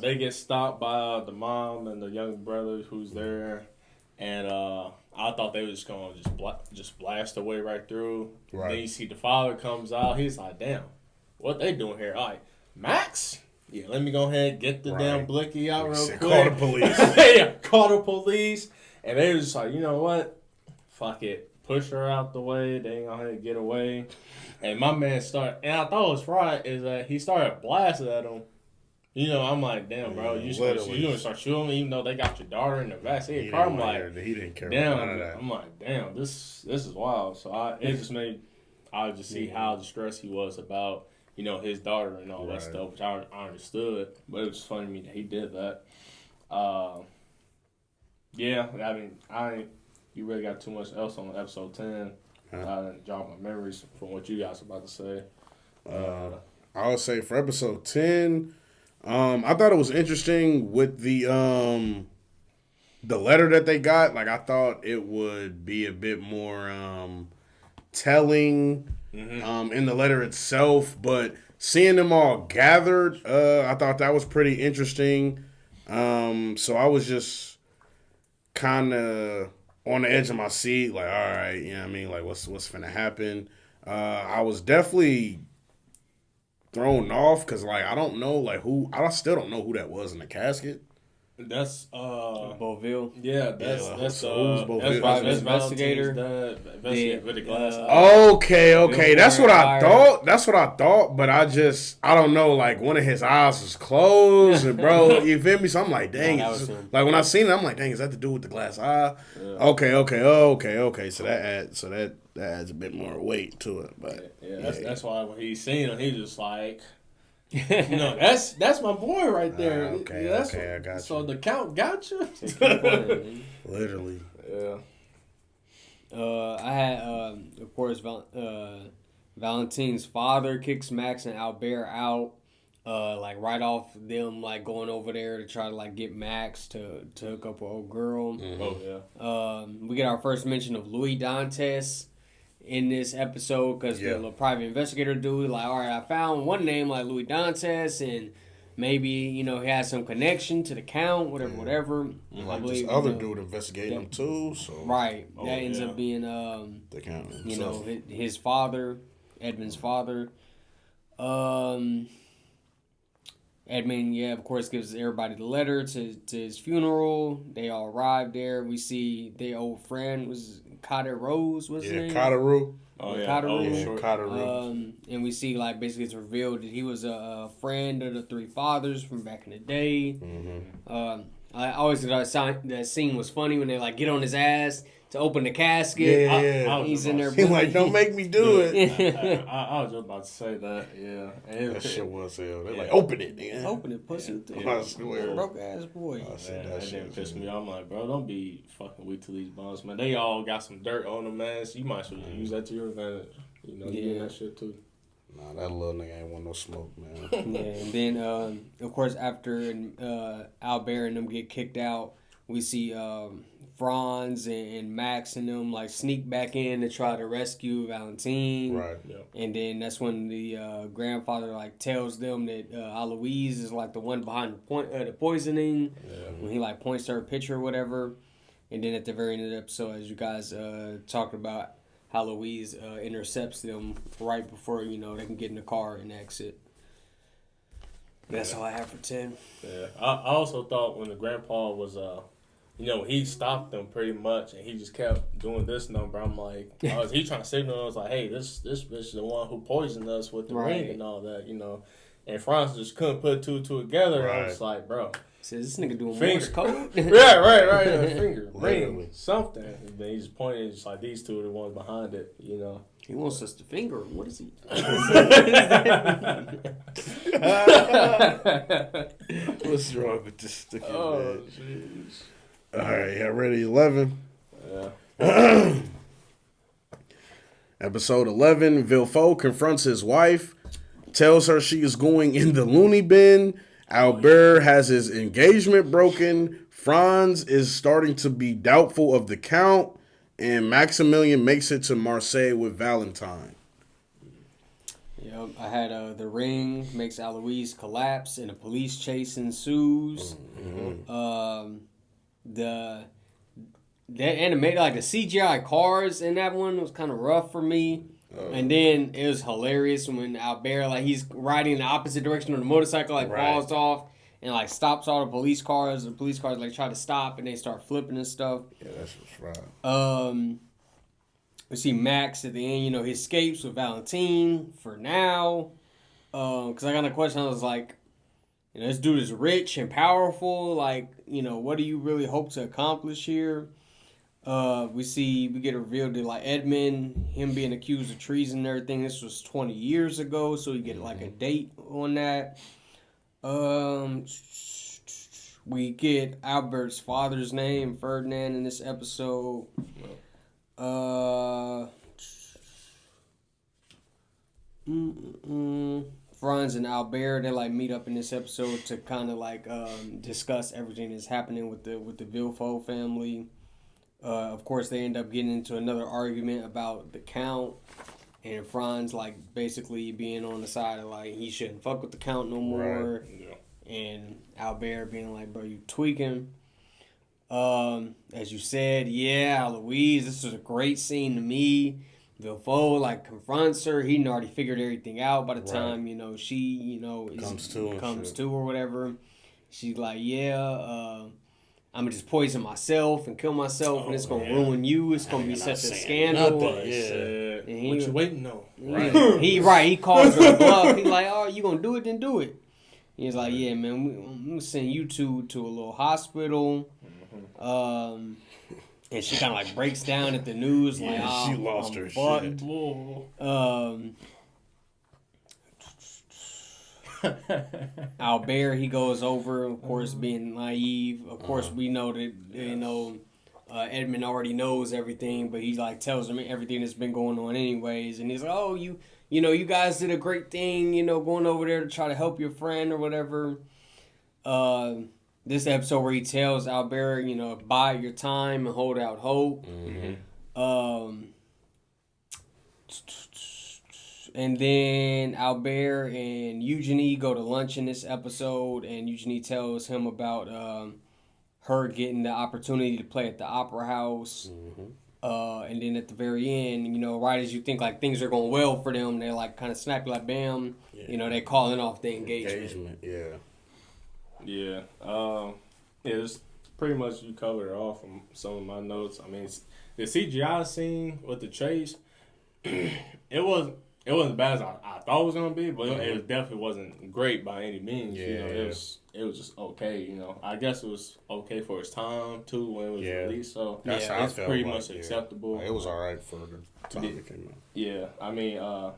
They get stopped by the mom and the young brother who's there, and I thought they were just gonna just blast away right through. Right. Then you see the father comes out. He's like, damn, what they doing here? All right. Max? Yeah, let me go ahead and get the damn blicky out real quick. Call the police. Call the police. And they was just like, you know what? Fuck it. Push her out the way. They ain't gonna get away. And my man started, and I thought it was fried, is that he started blasting at him. I'm like, damn, bro, you gonna start shooting me even though they got your daughter in the backseat. I'm like, he didn't care damn, about none of that. I'm like, damn, this is wild. So I just see how distressed he was about his daughter and all that stuff, which I understood. But it was funny to me that he did that. You really got too much else on episode 10. I didn't jog my memories from what you guys were about to say. I would say for episode 10, I thought it was interesting with the letter that they got. Like, I thought it would be a bit more telling in the letter itself, but seeing them all gathered, I thought that was pretty interesting. So I was just kind of on the edge of my seat, like, all right, like what's finna happen? I was definitely thrown off because, like, I don't know, like, I still don't know who that was in the casket. That's Beauville. Yeah, that's so who's both that's his? private Investigator. investigator with the glass. Okay. That's what I thought. That's what I thought. But I don't know. Like one of his eyes was closed, and bro, you feel me? So I'm like, dang. Nah, that was him. Like when I seen it, I'm like, dang, is that the dude with the glass eye? Yeah. Okay. So that adds a bit more weight to it. But That's why when he seen him, he just like. That's my boy right there. Okay, I got you. So the count got you. Literally. Yeah. I had, of course, Valentine's father kicks Max and Albert out, like right off them like going over there to try to like get Max to hook up with old girl. Mm-hmm. Oh yeah. We get our first mention of Louis Dantes in this episode because the private investigator dude like, all right, I found one name like Louis Dantes and maybe he has some connection to the count, whatever. Like I believe, this other dude investigating him too. So right, that ends up being the count himself. His father, Edmund's father. Edmund, of course, gives everybody the letter to his funeral. They all arrive there. We see their old friend was Cotter Rose, what's his name? Cotteru. Oh yeah, Cotteru. And we see like basically it's revealed that he was a friend of the three fathers from back in the day. Mm-hmm. I always thought that scene was funny when they like get on his ass to open the casket. Yeah. He's in there. He's like, don't make me do it. I was just about to say that. Yeah. That shit was hell. They're like, open it, nigga. Open it, pussy. I swear. Broke ass boy. That didn't piss me off. I'm like, bro, don't be fucking weak to these bombs, man. They all got some dirt on them, man. So you might as well use that to your advantage. You get that shit too. Nah, that little nigga ain't want no smoke, man. And then, of course, after Albert and them get kicked out, we see Franz and Max and them like sneak back in to try to rescue Valentine. Right. Yeah. And then that's when the grandfather like tells them that Aloise is like the one behind the poisoning. Yeah. When he like points to her picture or whatever. And then at the very end of the episode, as you guys talked about, how Louise intercepts them right before they can get in the car and exit. That's all I have for 10. Yeah, I also thought when the grandpa was he stopped them pretty much and he just kept doing this number. I'm like, he trying to signal? I was like, hey, this bitch is the one who poisoned us with the ring and all that, And Franz just couldn't put two together. Right. I was like, bro. Says this nigga doing Morse code? right. Finger, ring, something. And then he just pointed, just like these two are the ones behind it, He wants us to finger him. What is he? What's wrong with this sticky man? Jeez. All right, y'all ready? 11? Yeah. Episode 11, Villefort confronts his wife, tells her she is going in the loony bin. Albert has his engagement broken. Franz is starting to be doubtful of the count. And Maximilian makes it to Marseille with Valentine. Yep, I had the ring makes Aloise collapse and a police chase ensues. Mm-hmm. The animated, like the CGI cars in that one was kind of rough for me. And then it was hilarious when Albert, like he's riding in the opposite direction on the motorcycle, like falls off and like stops all the police cars. The police cars like try to stop and they start flipping and stuff. Yeah, that's what's right. We see Max at the end, he escapes with Valentine for now. Because I got a question, I was like, this dude is rich and powerful. Like, what do you really hope to accomplish here? We get revealed that like Edmund, him being accused of treason and everything. This was 20 years ago, so we get like a date on that. We get Albert's father's name, Ferdinand, in this episode. Franz and Albert, they like meet up in this episode to kind of like discuss everything that's happening with the Villefort family. Of course, they end up getting into another argument about the count, and Franz like basically being on the side of like he shouldn't fuck with the count no more, and Albert being like, bro, you tweaking. As you said, Louise, this was a great scene to me. Villefort like confronts her. He already figured everything out by the time she comes to or whatever. She's like, yeah, I'm gonna just poison myself and kill myself, and it's gonna ruin you. It's gonna be such a scandal. What you waiting on? He calls her a bluff. He's like, oh, you gonna do it? Then do it. He's like, yeah, man, I'm gonna send you to a little hospital. And she kind of like breaks down at the news. Yeah, like, oh, she lost her shit. Albert, he goes over, of course, being naive. Of course, we know that, Edmund already knows everything, but he like tells him everything that's been going on anyways. And he's like, oh, you guys did a great thing, going over there to try to help your friend or whatever. This episode where he tells Albert, bide your time and hold out hope. Mm-hmm. And then Albert and Eugenie go to lunch in this episode, and Eugenie tells him about her getting the opportunity to play at the Opera House. Mm-hmm. And then at the very end, right as you think like things are going well for them, they're like kind of snappy, like bam, they calling off the engagement. Yeah. It's pretty much you covered it all from some of my notes. I mean, the CGI scene with the chase, it wasn't as bad as I thought it was gonna be, but it definitely wasn't great by any means. It was just okay. I guess it was okay for its time too when it was released. So that's how it's pretty much acceptable. It was all right for the time it came out. Yeah, I mean, I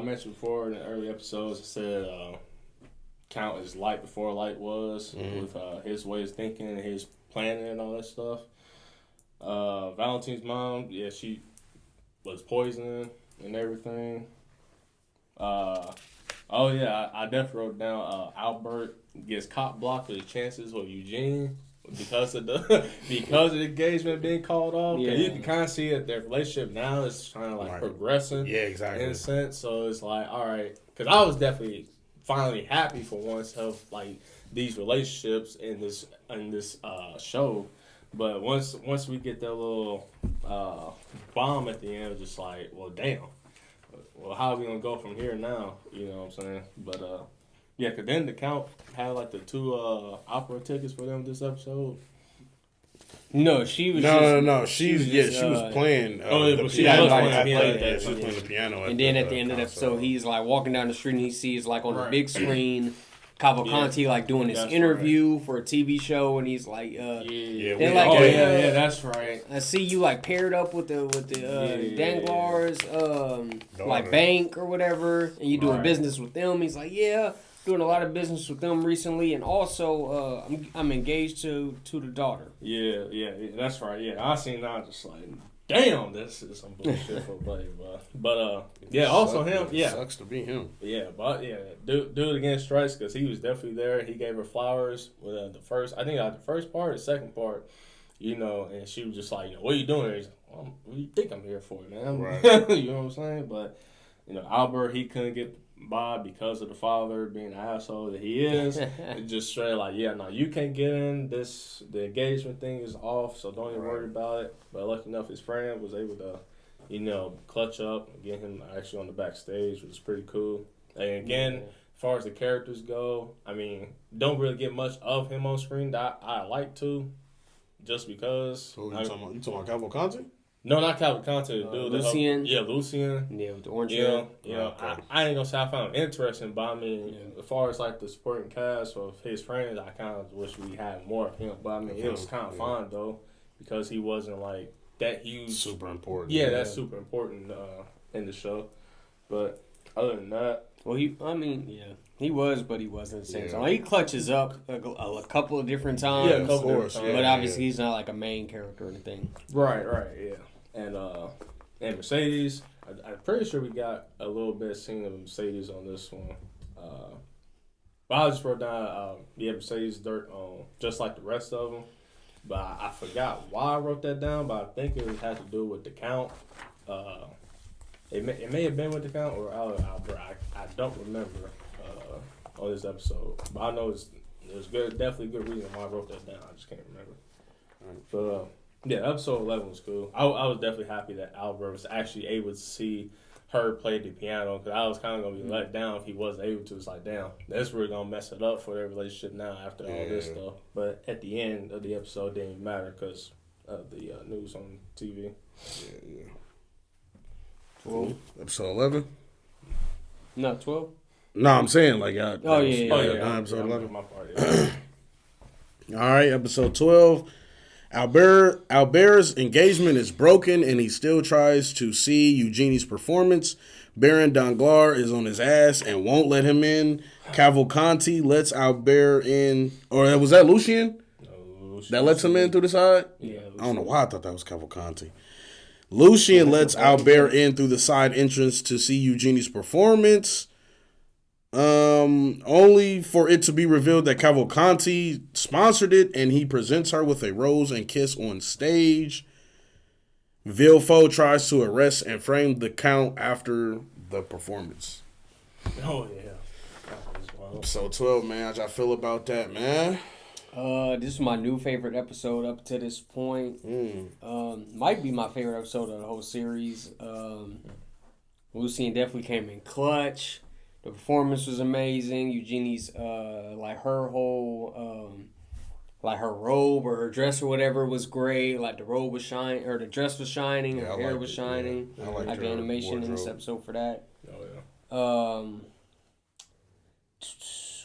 mentioned before in the early episodes, I said Count is light before light was with his way of thinking and his planning and all that stuff. Valentine's mom, she was poisoning and everything. I definitely wrote down Albert gets cop blocked for his chances with Eugene because of the engagement being called off. Yeah. You can kind of see that their relationship now is kind of like progressing. Yeah, exactly. In a sense, so it's like, all right, because I was definitely finally happy for once of like these relationships in this show, but once we get that little bomb at the end, it's just like, well, damn. Well, how are we gonna go from here now? You know what I'm saying? But cause then the Count had like the 2 opera tickets for them this episode. No, she was. No. She was playing. She was playing the piano. And then at the end of the episode, he's like walking down the street and he sees like on the big screen Cavalcanti like doing this interview for a TV show, and he's like, that's right. I see you like paired up with the Danglars like bank or whatever, and you doing business with them. He's like, doing a lot of business with them recently, and also I'm engaged to the daughter. Yeah, that's right. Yeah, I seen that just like, damn, this is some bullshit for buddy, but also him. Yeah, sucks to be him. Yeah, but dude against strikes because he was definitely there. He gave her flowers with the first part, the second part, and she was just like, what are you doing? He's like, well, what do you think I'm here for, man? Right. You know what I'm saying? But Albert, he couldn't get by because of the father being the asshole that he is. Just straight like, you can't get in this. The engagement thing is off, so don't even worry about it. But lucky enough, his friend was able to, clutch up and get him actually on the backstage, which was pretty cool. And again, as far as the characters go, I mean, don't really get much of him on screen that I like to, just because. So you talking about Cavalcanti? No, not Cavalcanti, dude. Lucien. Lucien. Yeah, with the orange hair. I ain't gonna say I found him interesting, but I mean, as far as like the supporting cast of his friends, I kind of wish we had more of him. But I mean, it was kind of fun though, because he wasn't like that huge. Super important. Yeah, that's super important in the show. But other than that, well, he was, but he wasn't. So he clutches up a couple of different times. Yeah, of course. But obviously, he's not like a main character or anything. Right, yeah. And Mercedes, I'm pretty sure we got a little bit of scene of Mercedes on this one. But I just wrote down, Mercedes dirt on just like the rest of them. But I forgot why I wrote that down, but I think it had to do with the Count. It may have been with the Count or Albert. I don't remember on this episode. But I know there's definitely good reason why I wrote that down. I just can't remember. But episode 11 was cool. I was definitely happy that Albert was actually able to see her play the piano, because I was kind of gonna be let down if he wasn't able to. It's like, damn, that's really gonna mess it up for their relationship now after all this stuff. But at the end of the episode, didn't even matter because of the news on TV. Yeah. 12. Episode 11. No, 12. No, I'm saying like yeah. Episode 11. My part, yeah. All right, episode 12. Albert's engagement is broken, and he still tries to see Eugenie's performance. Baron Danglars is on his ass and won't let him in. Cavalcanti lets Albert in. Or was that Lucien? No, that lets him in through the side? Yeah. I don't know why I thought that was Cavalcanti. Lucien lets Albert in through the side entrance to see Eugenie's performance. Only for it to be revealed that Cavalcanti sponsored it, and he presents her with a rose and kiss on stage. Villefort tries to arrest and frame the Count after the performance. Oh, yeah. Episode 12, man. How y'all feel about that, man? This is my new favorite episode up to this point. Might be my favorite episode of the whole series. Lucien definitely came in clutch. The performance was amazing. Eugenie's like her whole like her robe or her dress or whatever was great. Like the robe was shining, or the dress was shining, her hair was shining. Yeah. I like the animation in this episode for that. Oh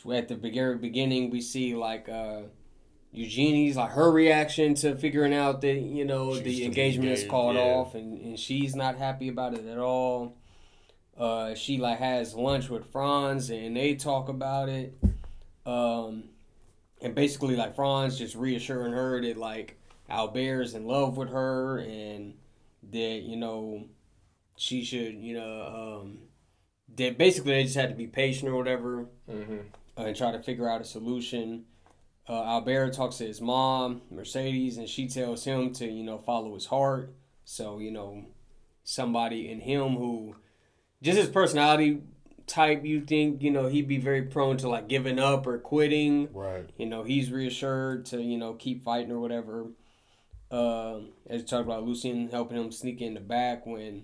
yeah. At the very beginning, we see like Eugenie's like her reaction to figuring out that the engagement is called off, and she's not happy about it at all. She like has lunch with Franz and they talk about it. And basically like Franz just reassuring her that like Albert's in love with her and that, she should, that basically they just had to be patient or whatever. And try to figure out a solution. Albert talks to his mom, Mercedes, and she tells him to, follow his heart. So, somebody in him who, just his personality type, you think, he'd be very prone to like giving up or quitting. Right. He's reassured to, keep fighting or whatever. As you talked about, Lucien helping him sneak in the back when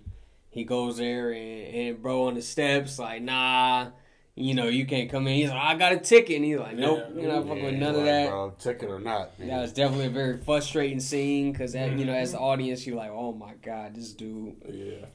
he goes there and bro on the steps, like, nah, you can't come in. He's like, I got a ticket. And he's like, nope, you're not fucking with none of that. Bro, ticket or not. Man. That was definitely a very frustrating scene because, as the audience, you're like, oh my God, this dude. Yeah.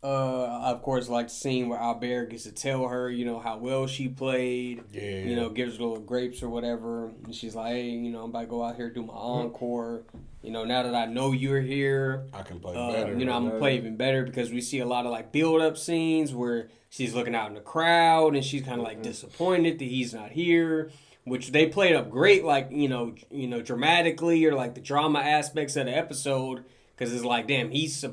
Of course, like the scene where Albert gets to tell her, how well she played. Yeah. Gives her little grapes or whatever. And she's like, hey, I'm about to go out here and do my encore. Now that I know you're here, I can play better. I'm going to play even better because we see a lot of like build-up scenes where she's looking out in the crowd and she's kind of like disappointed that he's not here, which they played up great, like, dramatically or like the drama aspects of the episode. Because it's like, damn, he's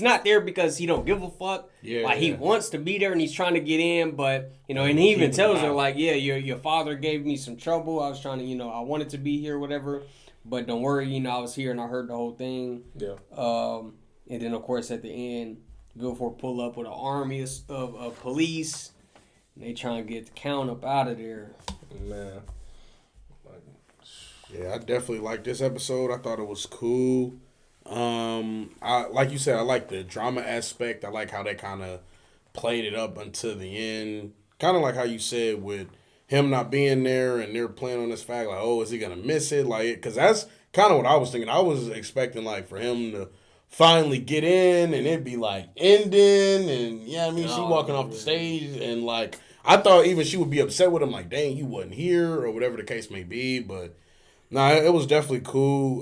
not there because he don't give a fuck. He wants to be there and he's trying to get in, but, and he even tells her, like, yeah, your father gave me some trouble. I was trying to, I wanted to be here, whatever. But don't worry, I was here and I heard the whole thing. Yeah. And then, of course, at the end, Villefort pull up with an army of police. And they try and get the Count up out of there. Man. Yeah, I definitely liked this episode. I thought it was cool. I like you said, I like the drama aspect. I like how they kind of played it up until the end. Kind of like how you said with him not being there and they're playing on this fact, like, oh, is he going to miss it? Like, because that's kind of what I was thinking. I was expecting, like, for him to finally get in and it'd be, like, ending and, she walking off the stage and, like, I thought even she would be upset with him, like, dang, you wasn't here or whatever the case may be. But, it was definitely cool.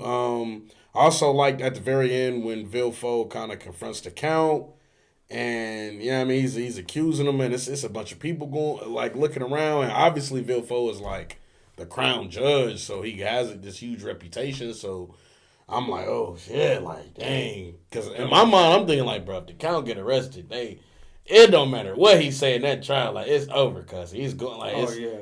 I also liked at the very end when Villefort kind of confronts the Count. And, he's accusing him, and it's a bunch of people going, like, looking around. And obviously, Villefort is, like, the crown judge, so he has this huge reputation. So I'm like, oh, shit, like, dang. Because in my mind, I'm thinking, like, bro, if the Count get arrested, it don't matter what he say in that trial. Like, it's over, because he's going, like,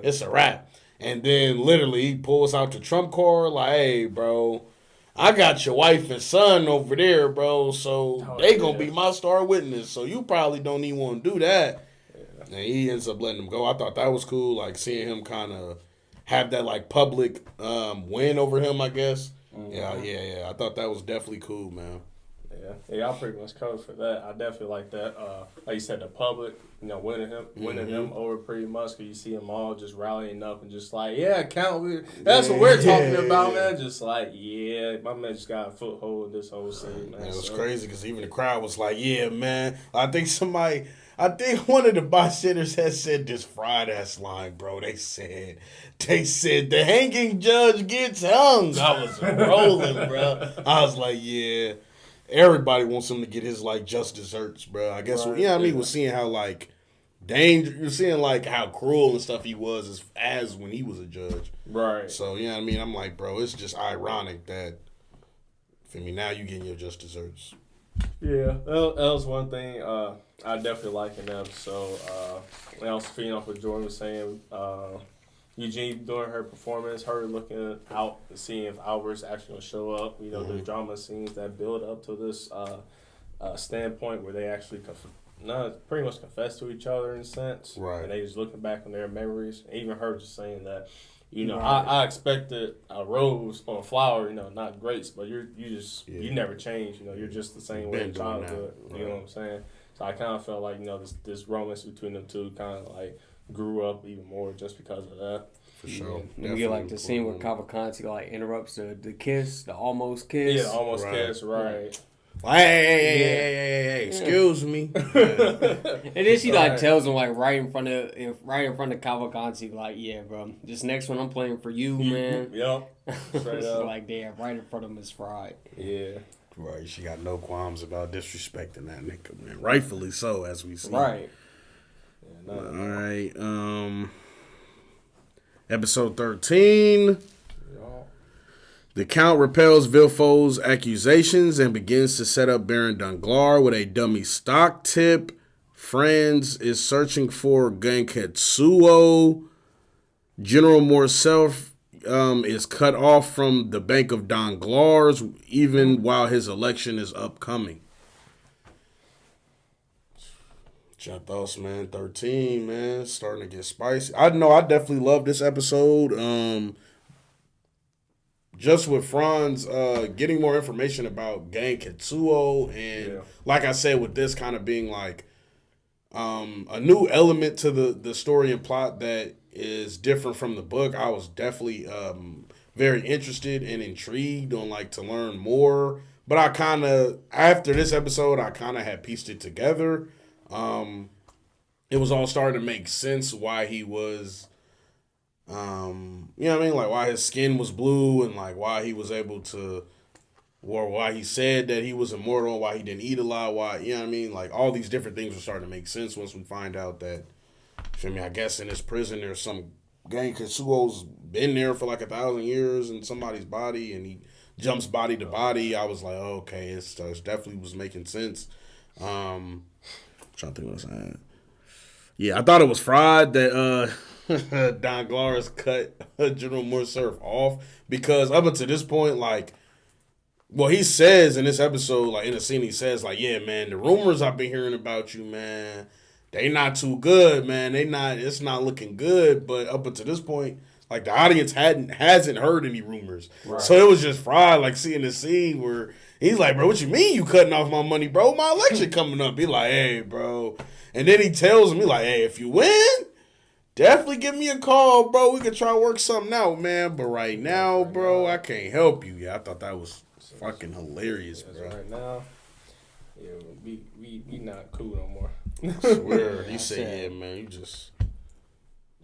it's a wrap. And then, literally, he pulls out the trump card, like, hey, bro, I got your wife and son over there, bro, so they gonna be my star witness, so you probably don't even want to do that. Yeah. And he ends up letting him go. I thought that was cool, like, seeing him kind of have that, like, public win over him, I guess. Mm-hmm. Yeah, I thought that was definitely cool, man. Yeah, y'all pretty much covered for that. I definitely like that. Like you said, the public, winning them over pretty much, because you see them all just rallying up and just like, yeah, count. That's what we're talking about, man. Just like, yeah, my man just got a foothold in this whole scene, man. It was crazy because even the crowd was like, yeah, man. I think one of the bystanders had said this fried ass line, bro. They said the hanging judge gets hung. I was rolling, bro. I was like, yeah. Everybody wants him to get his like just desserts, bro. I guess we're seeing how like you're seeing like how cruel and stuff he was as when he was a judge. Right. So I'm like, bro, it's just ironic that now you getting your just desserts. Yeah, that was one thing I definitely like in the episode. And also feeding off what Jordan was saying, Eugene during her performance, her looking out and seeing if Albert's actually going to show up. The drama scenes that build up to this standpoint where they actually pretty much confess to each other in a sense. Right. And they just looking back on their memories. And even her just saying that, I expected a rose or a flower, not grapes, but you never change. You're just the same way in childhood. Right. You know what I'm saying? So I kind of felt like, this romance between them two kind of like grew up even more just because of that. For sure. You get like the scene where Cavalcanti like interrupts the kiss, the almost kiss. Yeah, almost kiss, right. Hey, excuse me. And then she like tells him like right in front of Cavalcanti, like, yeah, bro, this next one I'm playing for you, man. Yep. Straight up. Like, damn, right in front of him is fried. Yeah. Right, she got no qualms about disrespecting that nigga, man. Rightfully so, as we see. Right. Yeah, all right. Episode 13. The Count repels Villefour's accusations and begins to set up Baron Danglars with a dummy stock tip. Franz is searching for Gankutsuou. General Morcerf is cut off from the Bank of Danglars even while his election is upcoming. What's your thoughts, man? 13, man. Starting to get spicy. I know I definitely love this episode. Just with Franz getting more information about Gankutsuou and like I said, with this kind of being like a new element to the story and plot that is different from the book, I was definitely very interested and intrigued on like to learn more. But I kind of, after this episode, I kind of had pieced it together. It was all starting to make sense why he was, you know what I mean? Like why his skin was blue and like why he was able to, or why he said that he was immortal, why he didn't eat a lot, why, you know what I mean? Like all these different things were starting to make sense once we find out that, I guess in this prison there's some Gankutsuou's been there for like 1,000 years in somebody's body and he jumps body to body. I was like, oh, okay, it definitely was making sense. I'm trying to think what I was saying. Yeah, I thought it was fried that Danglars cut General Morcerf off because up until this point, like, well, he says in this episode, like in the scene, he says, like, yeah, man, the rumors I've been hearing about you, man, they not too good, man. It's not looking good. But up until this point, like the audience hasn't heard any rumors. Right. So it was just fried, like seeing the scene where he's like, bro, what you mean you cutting off my money, bro? My election coming up. He like, hey, bro. And then he tells me, like, hey, if you win, definitely give me a call, bro. We can try to work something out, man. But right now, bro, I can't help you. Yeah, I thought that was fucking hilarious, bro. Right now, yeah, we not cool no more. I swear. He said, yeah, man, you just...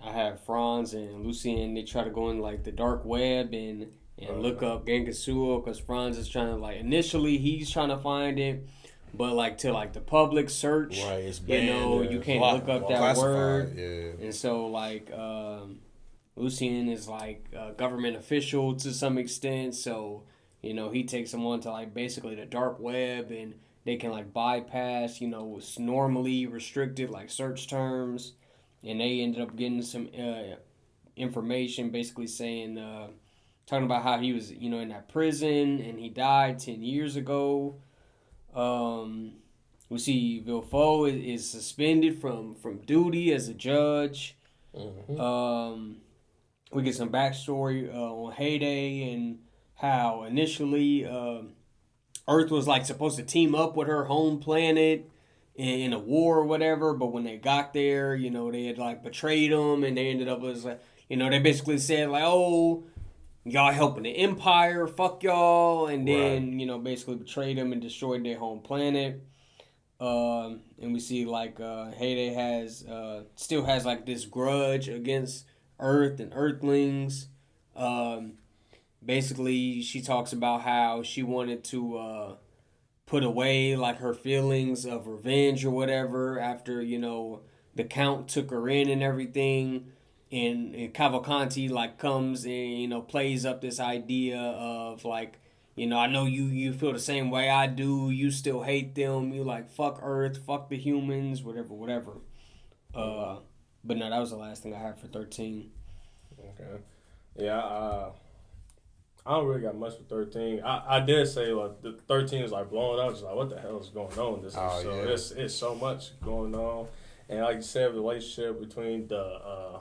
I had Franz and Lucien, they try to go in like the dark web and look up Gankutsuou because Franz is trying to like, initially he's trying to find it, but like to like the public search, right, it's banned, you can't look up that word. Yeah. And so like Lucien is like a government official to some extent, so he takes them on to like basically the dark web and they can like bypass, what's normally restricted like search terms. And they ended up getting some information basically saying, talking about how he was, in that prison and he died 10 years ago. We see Villefour is suspended from duty as a judge. Mm-hmm. We get some backstory on Heyday and how initially Earth was like supposed to team up with her home planet in a war or whatever, but when they got there, you know, they had like betrayed them, and they ended up as like, you know, they basically said like, oh, y'all helping the Empire, fuck y'all, and then you know basically betrayed them and destroyed their home planet. And we see like Heyday has still has like this grudge against Earth and Earthlings. Basically, she talks about how she wanted to put away like her feelings of revenge or whatever after, you know, the Count took her in and everything. And Cavalcanti like comes and, you know, plays up this idea of like, you know, I know you feel the same way I do. You still hate them. You like fuck Earth, fuck the humans, whatever. But no, that was the last thing I had for 13. Okay. Yeah, I don't really got much for 13. I did say like the 13 is like blowing up. Just like what the hell is going on in this episode? It's so much going on, and like you said, the relationship between the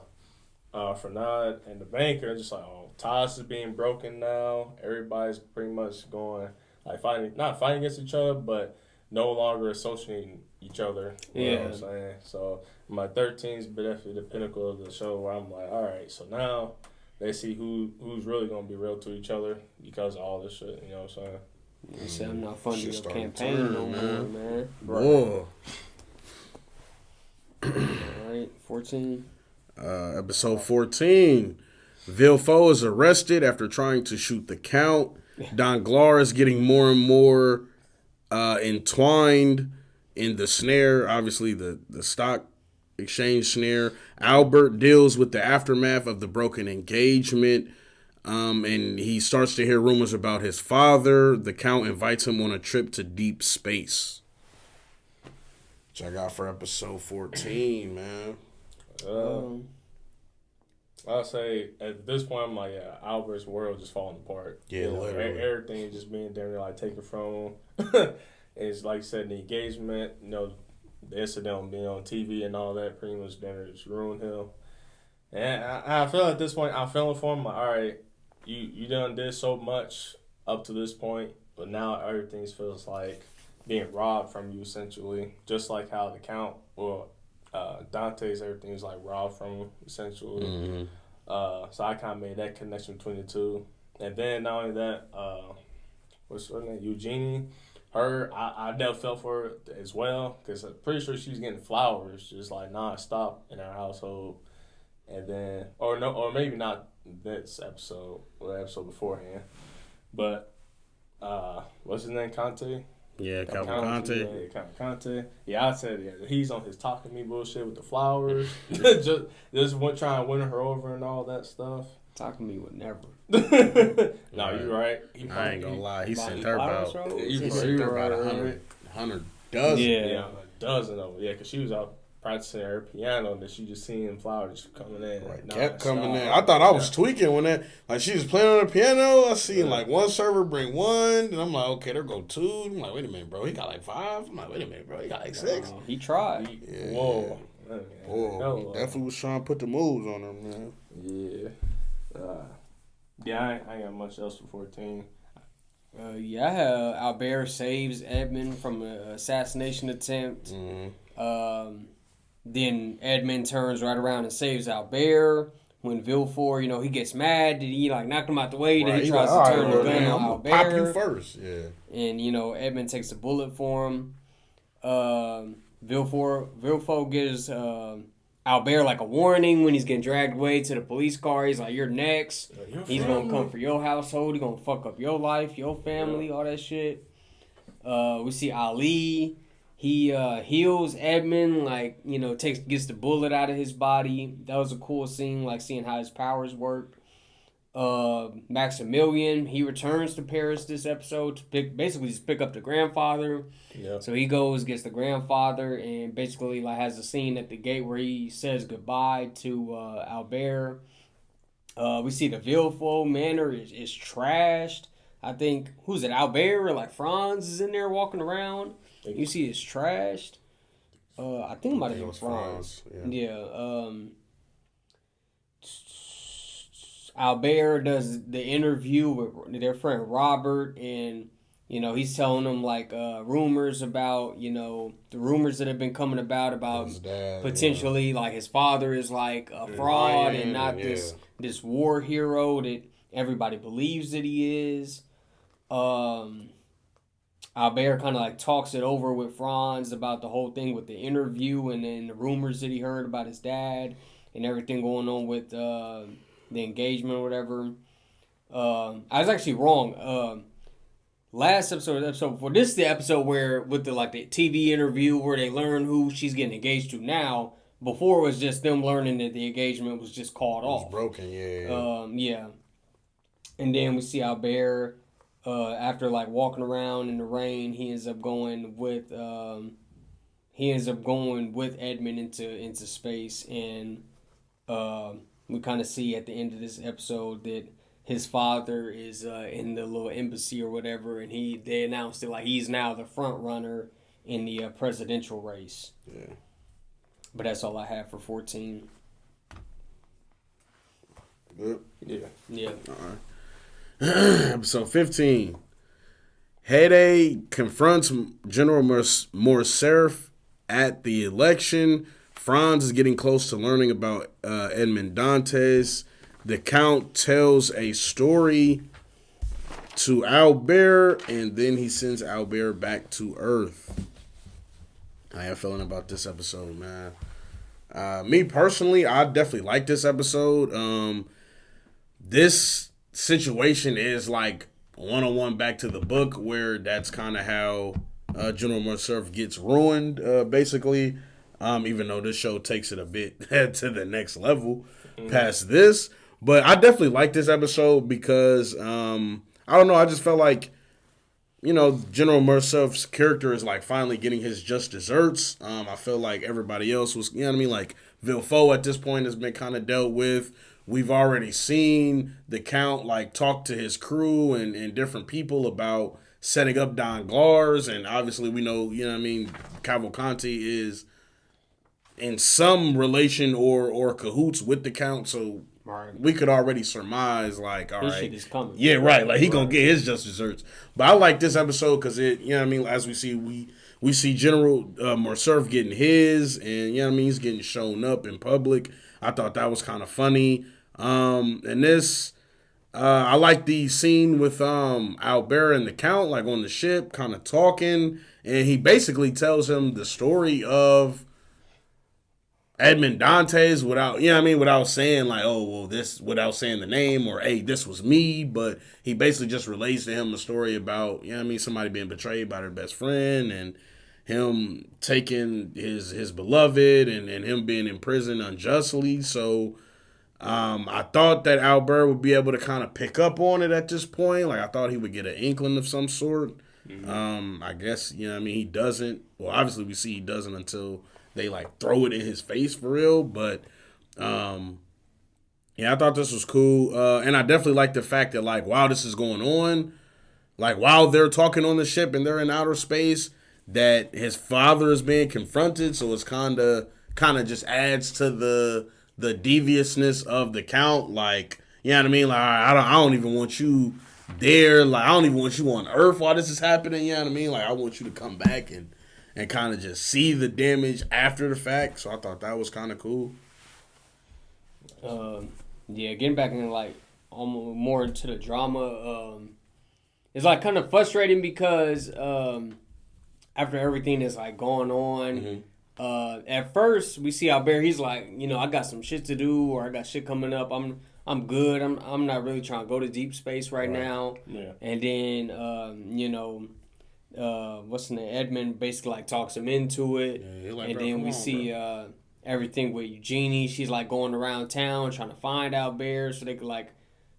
Fernand and the banker, just like ties is being broken now. Everybody's pretty much going like not fighting against each other, but no longer associating each other. You know what I'm saying? So my 13 is definitely the pinnacle of the show where I'm like, all right, so now they see who's really gonna be real to each other because of all this shit. You know what I'm saying? You said I'm not funding your campaign no more, man. Whoa. All right, 14. Episode 14. Villefort is arrested after trying to shoot the Count. Danglars is getting more and more entwined in the snare, obviously the stock exchange snare. Albert deals with the aftermath of the broken engagement, and he starts to hear rumors about his father. The Count invites him on a trip to deep space. Which I got for episode 14, man. I'll say at this point, I'm like, yeah, Albert's world just falling apart. Yeah, literally. Everything just being damn near like taken from him. It's like you said, the engagement, you know, the incident being on TV and all that pretty much damn near just ruined him. And I feel at this point, I'm feeling for him like, all right, you done did so much up to this point, but now everything feels like being robbed from you essentially, just like how the Count, Dante's everything was like robbed from him essentially. Mm-hmm. So I kind of made that connection between the two. And then not only that, what's her name, Eugenie, her, I definitely felt for her as well because I'm pretty sure she was getting flowers just like non-stop in her household. And then, or maybe not this episode or the episode beforehand, but what's his name, Conte? Yeah, Cavalcanti. Yeah, Cavalcanti. Yeah, I said he's on his talking to me bullshit with the flowers. just trying to win her over and all that stuff. Talking to me would never. No, you're right. I ain't gonna lie. He sent her about. He sent her about 100 dozen. Yeah, a dozen of them. Yeah, because she was out practicing her piano and then she just seeing flowers coming in. Right, kept coming in. I thought I was tweaking when that, like, she was playing on the piano. I seen like one server bring one, and I'm like, okay, there go two. I'm like, wait a minute, bro, he got like 5. I'm like, wait a minute, bro, he got like 6. He tried. Yeah. Whoa. He definitely was trying to put the moves on her, man. Yeah. I ain't got much else for 14. Albert saves Edmund from an assassination attempt. Mm-hmm. Then Edmund turns right around and saves Albert. When Villefort, you know, he gets mad, he like knocked him out the way. Then he tries to turn the gun on Albert. Pop you first, yeah. And you know, Edmund takes a bullet for him. Villefort gives Albert like a warning when he's getting dragged away to the police car. He's like, "You're next. He's gonna come for your household. He's gonna fuck up your life, your family, all that shit." We see Ali. He heals Edmund, like, you know, gets the bullet out of his body. That was a cool scene, like seeing how his powers work. Maximilian, he returns to Paris this episode to pick up the grandfather. Yeah. So he goes, gets the grandfather, and basically like has a scene at the gate where he says goodbye to Albert. We see the Villefort Manor is trashed. I think, who's it, Albert or like Franz is in there walking around. You see it's trashed. I think it might have been Franz. Yeah. Albert does the interview with their friend Robert, and he's telling them like rumors about, the rumors that have been coming about His dad, potentially like his father is like a fraud and not this war hero that everybody believes that he is. Albert kind of like talks it over with Franz about the whole thing with the interview and then the rumors that he heard about his dad and everything going on with the engagement or whatever. I was actually wrong. Last episode, the episode before this, is the episode where with the TV interview where they learn who she's getting engaged to now. Before it was just them learning that the engagement was just called off. It was broken, yeah. Yeah. And then we see Albert. After walking around in the rain, he ends up going with Edmund into space, and we kind of see at the end of this episode that his father is in the little embassy or whatever, and they announced it he's now the front runner in the presidential race. Yeah. But that's all I have for 14. Good. Yeah. All right. Episode 15. Hede confronts General Morcerf at the election. Franz is getting close to learning about Edmond Dantes. The Count tells a story to Albert, and then he sends Albert back to Earth. How you feeling about this episode, man? Me personally, I definitely like this episode. This situation is one-on-one back to the book, where that's kind of how General Morcerf gets ruined, basically. Even though this show takes it a bit to the next level past this. But I definitely like this episode because, I don't know, I just felt like, General Morcerf's character is finally getting his just desserts. I feel like everybody else was, Villefort at this point has been kind of dealt with. We've already seen the Count talk to his crew and different people about setting up Danglars, and obviously we know, Cavalcanti is in some relation or cahoots with the Count, so we could already surmise all his right, shit is coming. Yeah, right. He gonna get his just desserts. But I like this episode because it, as we see, we see General Morcerf getting his, and he's getting shown up in public. I thought that was kind of funny. And this, I like the scene with Albert and the Count, on the ship, kind of talking, and he basically tells him the story of Edmond Dantes without saying without saying the name or, hey, this was me, but he basically just relates to him the story about, somebody being betrayed by their best friend and him taking his beloved and him being in prison unjustly. So, I thought that Albert would be able to kind of pick up on it at this point. I thought he would get an inkling of some sort. Mm-hmm. I guess, he doesn't. Well, obviously we see he doesn't until they throw it in his face for real. But, I thought this was cool. And I definitely like the fact that while this is going on, while they're talking on the ship and they're in outer space, that his father is being confronted. So it's kind of just adds to the deviousness of the Count, I don't even want you there, I don't even want you on Earth while this is happening, I want you to come back and kind of just see the damage after the fact. So I thought that was kind of cool. Getting back in almost more into the drama, it's kind of frustrating because after everything that's going on. Mm-hmm. At first we see Albert, he's I got some shit to do, or I got shit coming up. I'm good. I'm not really trying to go to deep space right now. Yeah. And then what's the name? Edmund basically talks him into it. Yeah, and then we see everything with Eugenie. She's going around town trying to find Albert so they could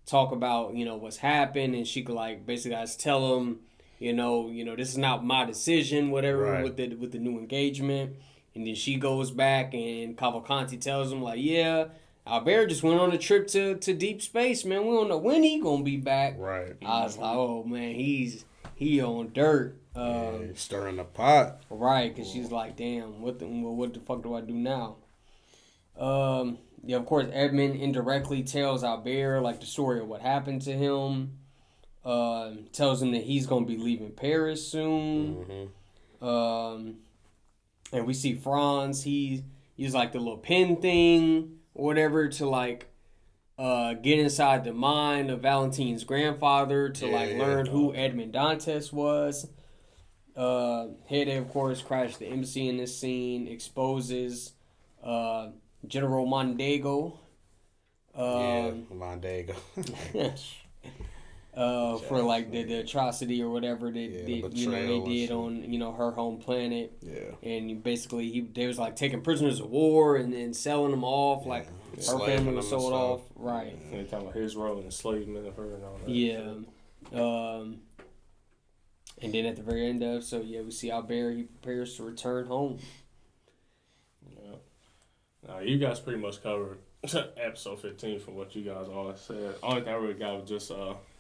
talk about what's happened, and she could basically tell him this is not my decision, whatever, with the new engagement. And then she goes back, and Cavalcanti tells him, yeah, Albert just went on a trip to deep space, man. We don't know when he gonna be back. Right. I was oh, man, he on dirt. He's stirring the pot. Right, because she's damn, what the fuck do I do now? Of course, Edmund indirectly tells Albert, the story of what happened to him. tells him that he's gonna be leaving Paris soon. And we see Franz. He used like the little pin thing or whatever to like get inside the mind of Valentine's grandfather to learn who Edmond Dantes was. Hede, of course, crashed the embassy in this scene, exposes General Mondego. Mondego. For like the atrocity or whatever they did on her home planet. Yeah. And basically they was like taking prisoners of war and then selling them off. Like her family was sold off. Right. And they talking about his role in enslavement of her and all that. Yeah. And then at the very end of we see Albert, he prepares to return home. Yeah. Now you guys pretty much covered episode 15 from what you guys all said. Only thing I really got was just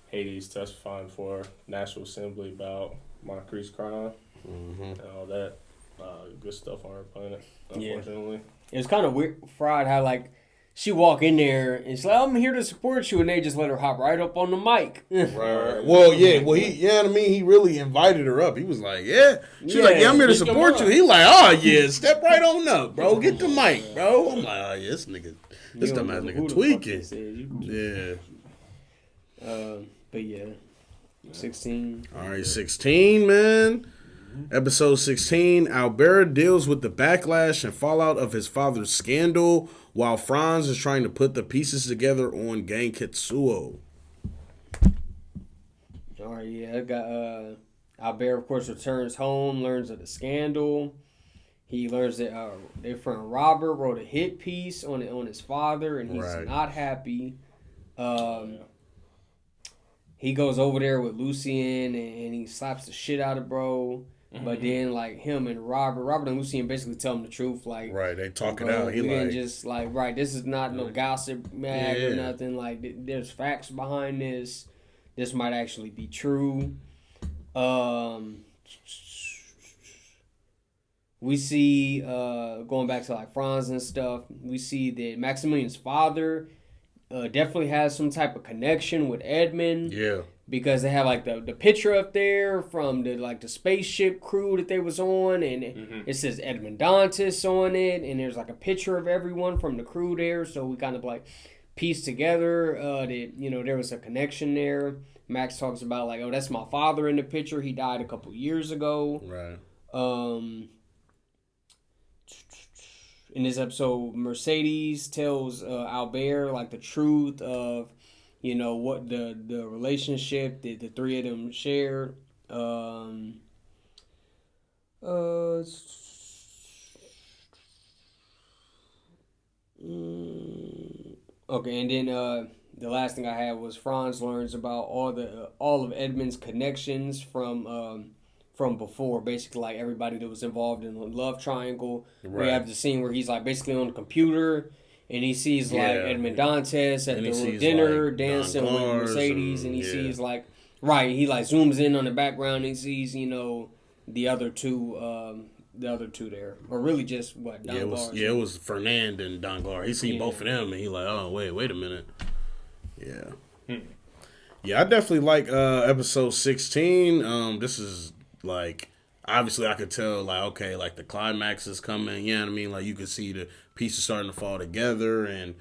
Hades testifying for National Assembly about Monte's crime and all that good stuff on her planet, unfortunately. It was kind of weird, fried how like she walk in there and she's like, I'm here to support you, and they just let her hop right up on the mic. Right. Well, yeah. Well, he really invited her up. He was like, yeah. She was like, yeah, I'm here to support you. He like, oh, yeah, step right on up, bro. Get the mic, bro. I'm like, oh, yeah, this dumbass nigga tweaking. Yeah. But yeah, 16. All right, 16, man. Episode 16, Albert deals with the backlash and fallout of his father's scandal while Franz is trying to put the pieces together on Gankutsuou. All right, yeah, I got Albert, of course, returns home, learns of the scandal. He learns that their friend Robert wrote a hit piece on his father, and he's not happy. He goes over there with Lucien, and he slaps the shit out of bro. But then, like, him and Robert and Lucien basically tell him the truth. Like, they talk it out. We didn't just, like, this is not no gossip mag or nothing. Like, there's facts behind this. This might actually be true. We see, going back to, like, Franz and stuff, we see that Maximilian's father definitely has some type of connection with Edmund. Yeah. Because they have like the picture up there from the spaceship crew that they was on, and it says Edmond Dantes on it, and there's like a picture of everyone from the crew there, so we kind of like pieced together that there was a connection there. Max talks about like, oh, that's my father in the picture. He died a couple years ago. Right. In this episode, Mercedes tells Albert like the truth of what the relationship that the three of them shared. Okay, and then the last thing I had was Franz learns about all of Edmund's connections from before, basically like everybody that was involved in the love triangle. Right. We have the scene where he's like basically on the computer. And he sees, like, Edmond Dantes at the dinner dancing with Mercedes. And he sees, like, he, like, zooms in on the background and he sees, the other two there. Or really just, Danglars. It was Fernand and Danglars. He seen both of them and he like, oh, wait a minute. Yeah. Yeah, I definitely like episode 16. This is, like... Obviously, I could tell, like, okay, like, the climax is coming, you know what I mean? Like, you could see the pieces starting to fall together, and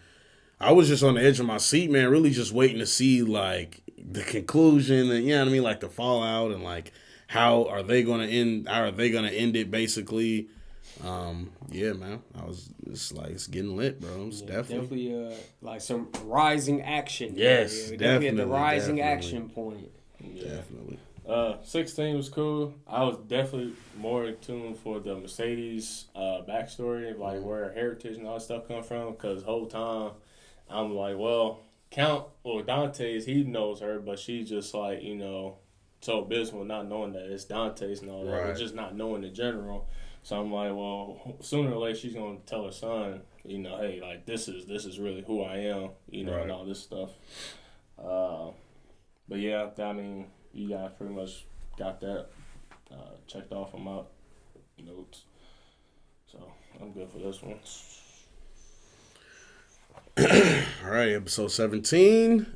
I was just on the edge of my seat, man, really just waiting to see, like, the conclusion, and, you know what I mean? Like, the fallout, and, like, how are they going to end it, basically? Yeah, man, it's getting lit, bro. It's definitely like, some rising action. Yes, definitely. At the rising action point. Yeah. Definitely. 16 was cool. I was definitely more in tune for the Mercedes backstory, like where her heritage and all that stuff come from. Because the whole time, I'm like, well, Dantes, he knows her, but she's just like, so abysmal not knowing that it's Dantes and all that, but just not knowing in general. So I'm like, well, sooner or later she's gonna tell her son, hey, like this is really who I am, and all this stuff. But yeah, I mean. You guys pretty much got that checked off on my notes. So, I'm good for this one. All right, episode 17.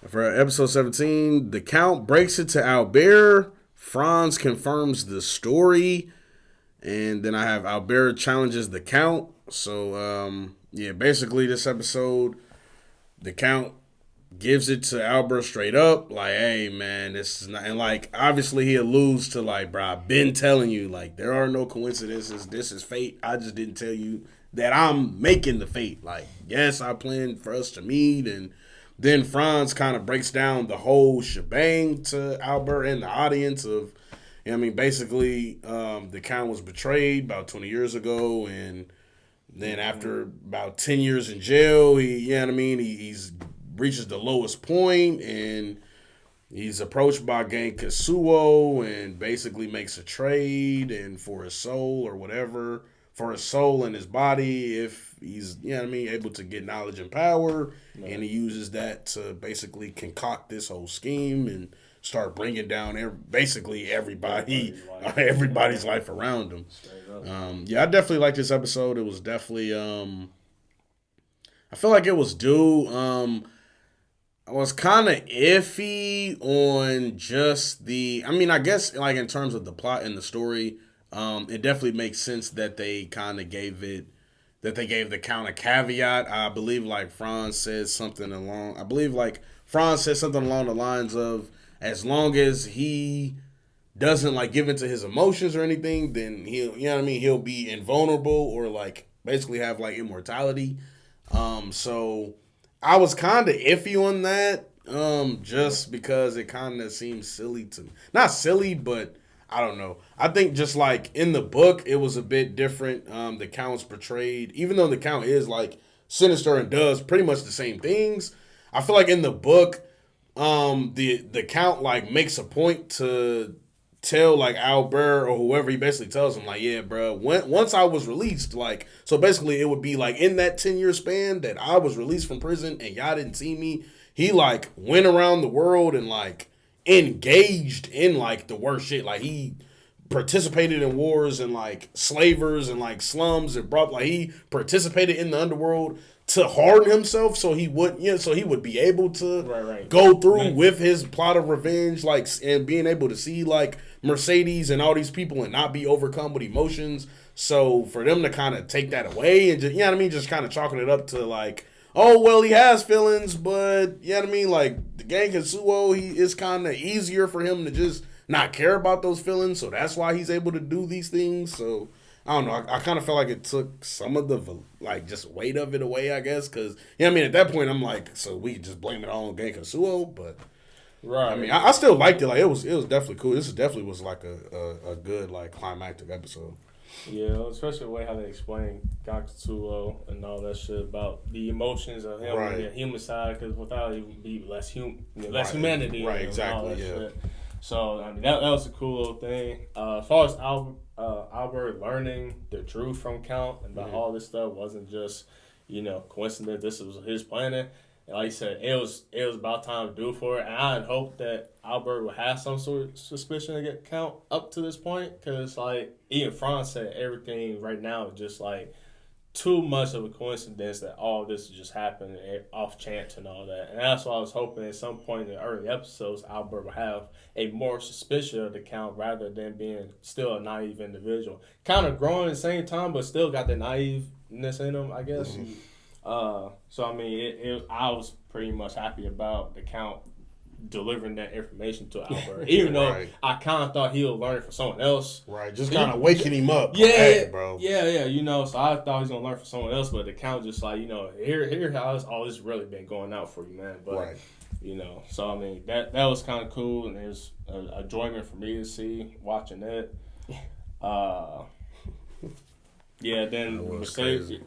For episode 17, the Count breaks it to Albert. Franz confirms the story. And then I have Albert challenges the Count. So, basically this episode, the Count gives it to Albert straight up. Like, hey, man, this is not... And, like, obviously he alludes to, like, bro, I've been telling you, like, there are no coincidences. This is fate. I just didn't tell you that I'm making the fate. Like, yes, I planned for us to meet. And then Franz kind of breaks down the whole shebang to Albert and the audience of... basically, the Count was betrayed about 20 years ago, and then after about 10 years in jail, he's reaches the lowest point, and he's approached by Gankutsuou and basically makes a trade and for his soul or whatever, for his soul and his body, if he's, able to get knowledge and power, and he uses that to basically concoct this whole scheme and start bringing down everybody's life around him. I definitely like this episode. It was definitely, I feel like it was due. I was kind of iffy on just I guess like in terms of the plot and the story, it definitely makes sense that they kind of gave the Count a caveat. I believe like Franz says something along the lines of, as long as he doesn't like give into his emotions or anything, then he'll be invulnerable or like basically have like immortality. So I was kind of iffy on that, just because it kind of seems silly to me. Not silly, but I don't know. I think just like in the book, it was a bit different. The Count's portrayed, even though the Count is like sinister and does pretty much the same things. I feel like in the book, the Count like makes a point to tell like Albert or whoever, he basically tells him like, yeah, bro, once I was released, like, so basically it would be like in that 10-year span that I was released from prison and y'all didn't see me, he like went around the world and like engaged in like the worst shit. Like he participated in wars and like slavers and like slums and he participated in the underworld to harden himself so he would be able to go through with his plot of revenge, like, and being able to see like Mercedes and all these people and not be overcome with emotions. So for them to kind of take that away and just, just kind of chalking it up to like, oh, well, he has feelings, but like the Gankutsuou, it's kind of easier for him to just not care about those feelings. So that's why he's able to do these things. So I don't know. I kind of felt like it took some of the like just weight of it away, I guess, because at that point I'm like, so we could just blame it all on Gankutsuou, but right. I still liked it. Like it was definitely cool. This definitely was like a good like climactic episode. Yeah, especially the way how they explain Gankutsuou and all that shit about the emotions of him and the human side, because without it would be less humanity. Right, exactly. Shit. So that was a cool little thing. As far as Albert learning the truth from Count and about all this stuff wasn't just coincidence. This was his planning. And like you said, it was about time to do it for it. And I had hoped that Albert would have some sort of suspicion to get Count up to this point, because like even Franz said, everything right now is just like too much of a coincidence that all this just happened off chance and all that. And that's why I was hoping at some point in the early episodes, Albert would have a more suspicion of the Count rather than being still a naive individual. Kind of growing at the same time, but still got the naiveness in him, I guess. Mm-hmm. So I was pretty much happy about the Count delivering that information to Albert, even though I kind of thought he would learn it from someone else. Right, just kind of waking him up. Yeah, hey, bro. Yeah. So I thought he was gonna learn from someone else, but the Count just like, here how all this really been going out for you, man. But so that was kind of cool, and it was a enjoyment for me to see watching it. Yeah, then Mercedes.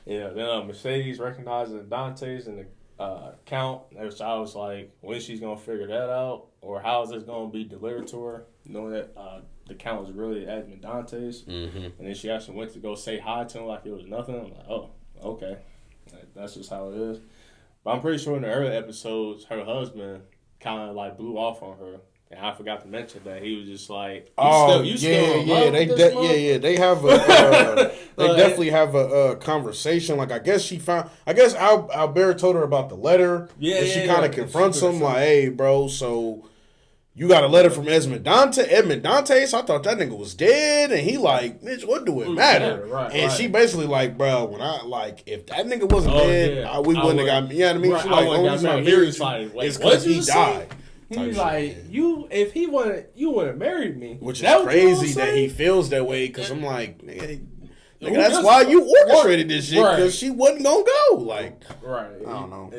Mercedes recognizing Dante's and the Count. Which I was like, when she's gonna figure that out, or how is this gonna be delivered to her, knowing that the Count was really at Dante's, and then she actually went to go say hi to him like it was nothing. I'm like, oh, okay, that's just how it is. But I'm pretty sure in the early episodes, her husband kind of like blew off on her And I forgot to mention that he was just like, they have a, they definitely have a conversation. Like, I guess Albert told her about the letter. Yeah, and she kind of confronts him like, hey, bro, so you got a letter from Edmond Dantes. I thought that nigga was dead, and he like, bitch, what do it matter? And she basically like, bro, when I like, if that nigga wasn't dead, we wouldn't have got. You know what I mean? She like, only reason I married you is because he died. He's like, if he wouldn't, you wouldn't marry me. Which is crazy that he feels that way, because I'm like, nigga, that's why you orchestrated this shit, because she wasn't gonna go. Like, I don't know.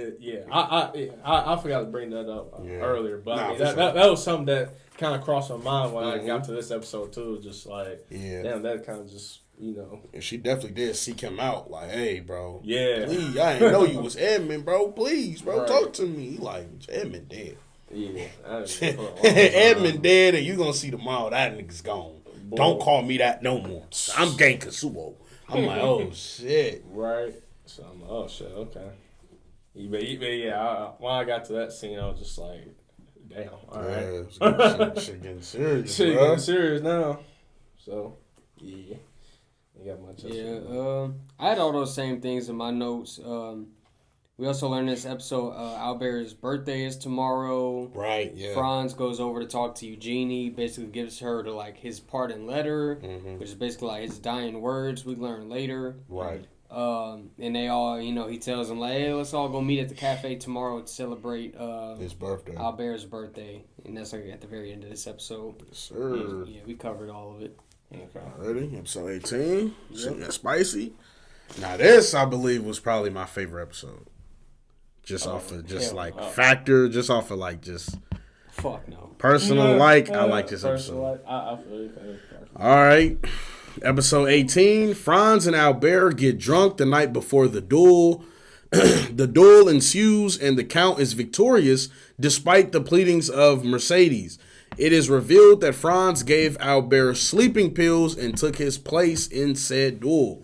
I forgot to bring that up earlier, but I mean, that was something that kind of crossed my mind when I got to this episode too. Just like, damn, that kind of just, you know. And she definitely did seek him out. Like, hey, bro, please, I didn't know you was Edmund, bro. Please, bro, talk to me. He like, Edmund dead. Yeah, Edmund dead, and you gonna see tomorrow that nigga's gone. Boy. Don't call me that no more. I'm Gankutsuou. I'm like, oh shit. Right. So I'm like, oh shit, okay. But when I got to that scene, I was just like, damn, all right. Shit getting serious. Shit getting serious now. So, yeah. You got much else? I had all those same things in my notes. We also learned this episode, Albert's birthday is tomorrow. Right, yeah. Franz goes over to talk to Eugenie, basically gives her his pardon letter, which is basically like his dying words we learn later. Right. And they all, he tells them, like, hey, let's all go meet at the cafe tomorrow to celebrate his birthday. Albert's birthday. And that's at the very end of this episode. Yes, sir. Yeah, we covered all of it. Okay. Ready? Episode 18. Shit got spicy. Now this, I believe, was probably my favorite episode. Just off of factor, just off of like just fuck no personal I like this episode. I feel you. All right, episode 18. Franz and Albert get drunk the night before the duel. The duel ensues, and the Count is victorious despite the pleadings of Mercedes. It is revealed that Franz gave Albert sleeping pills and took his place in said duel.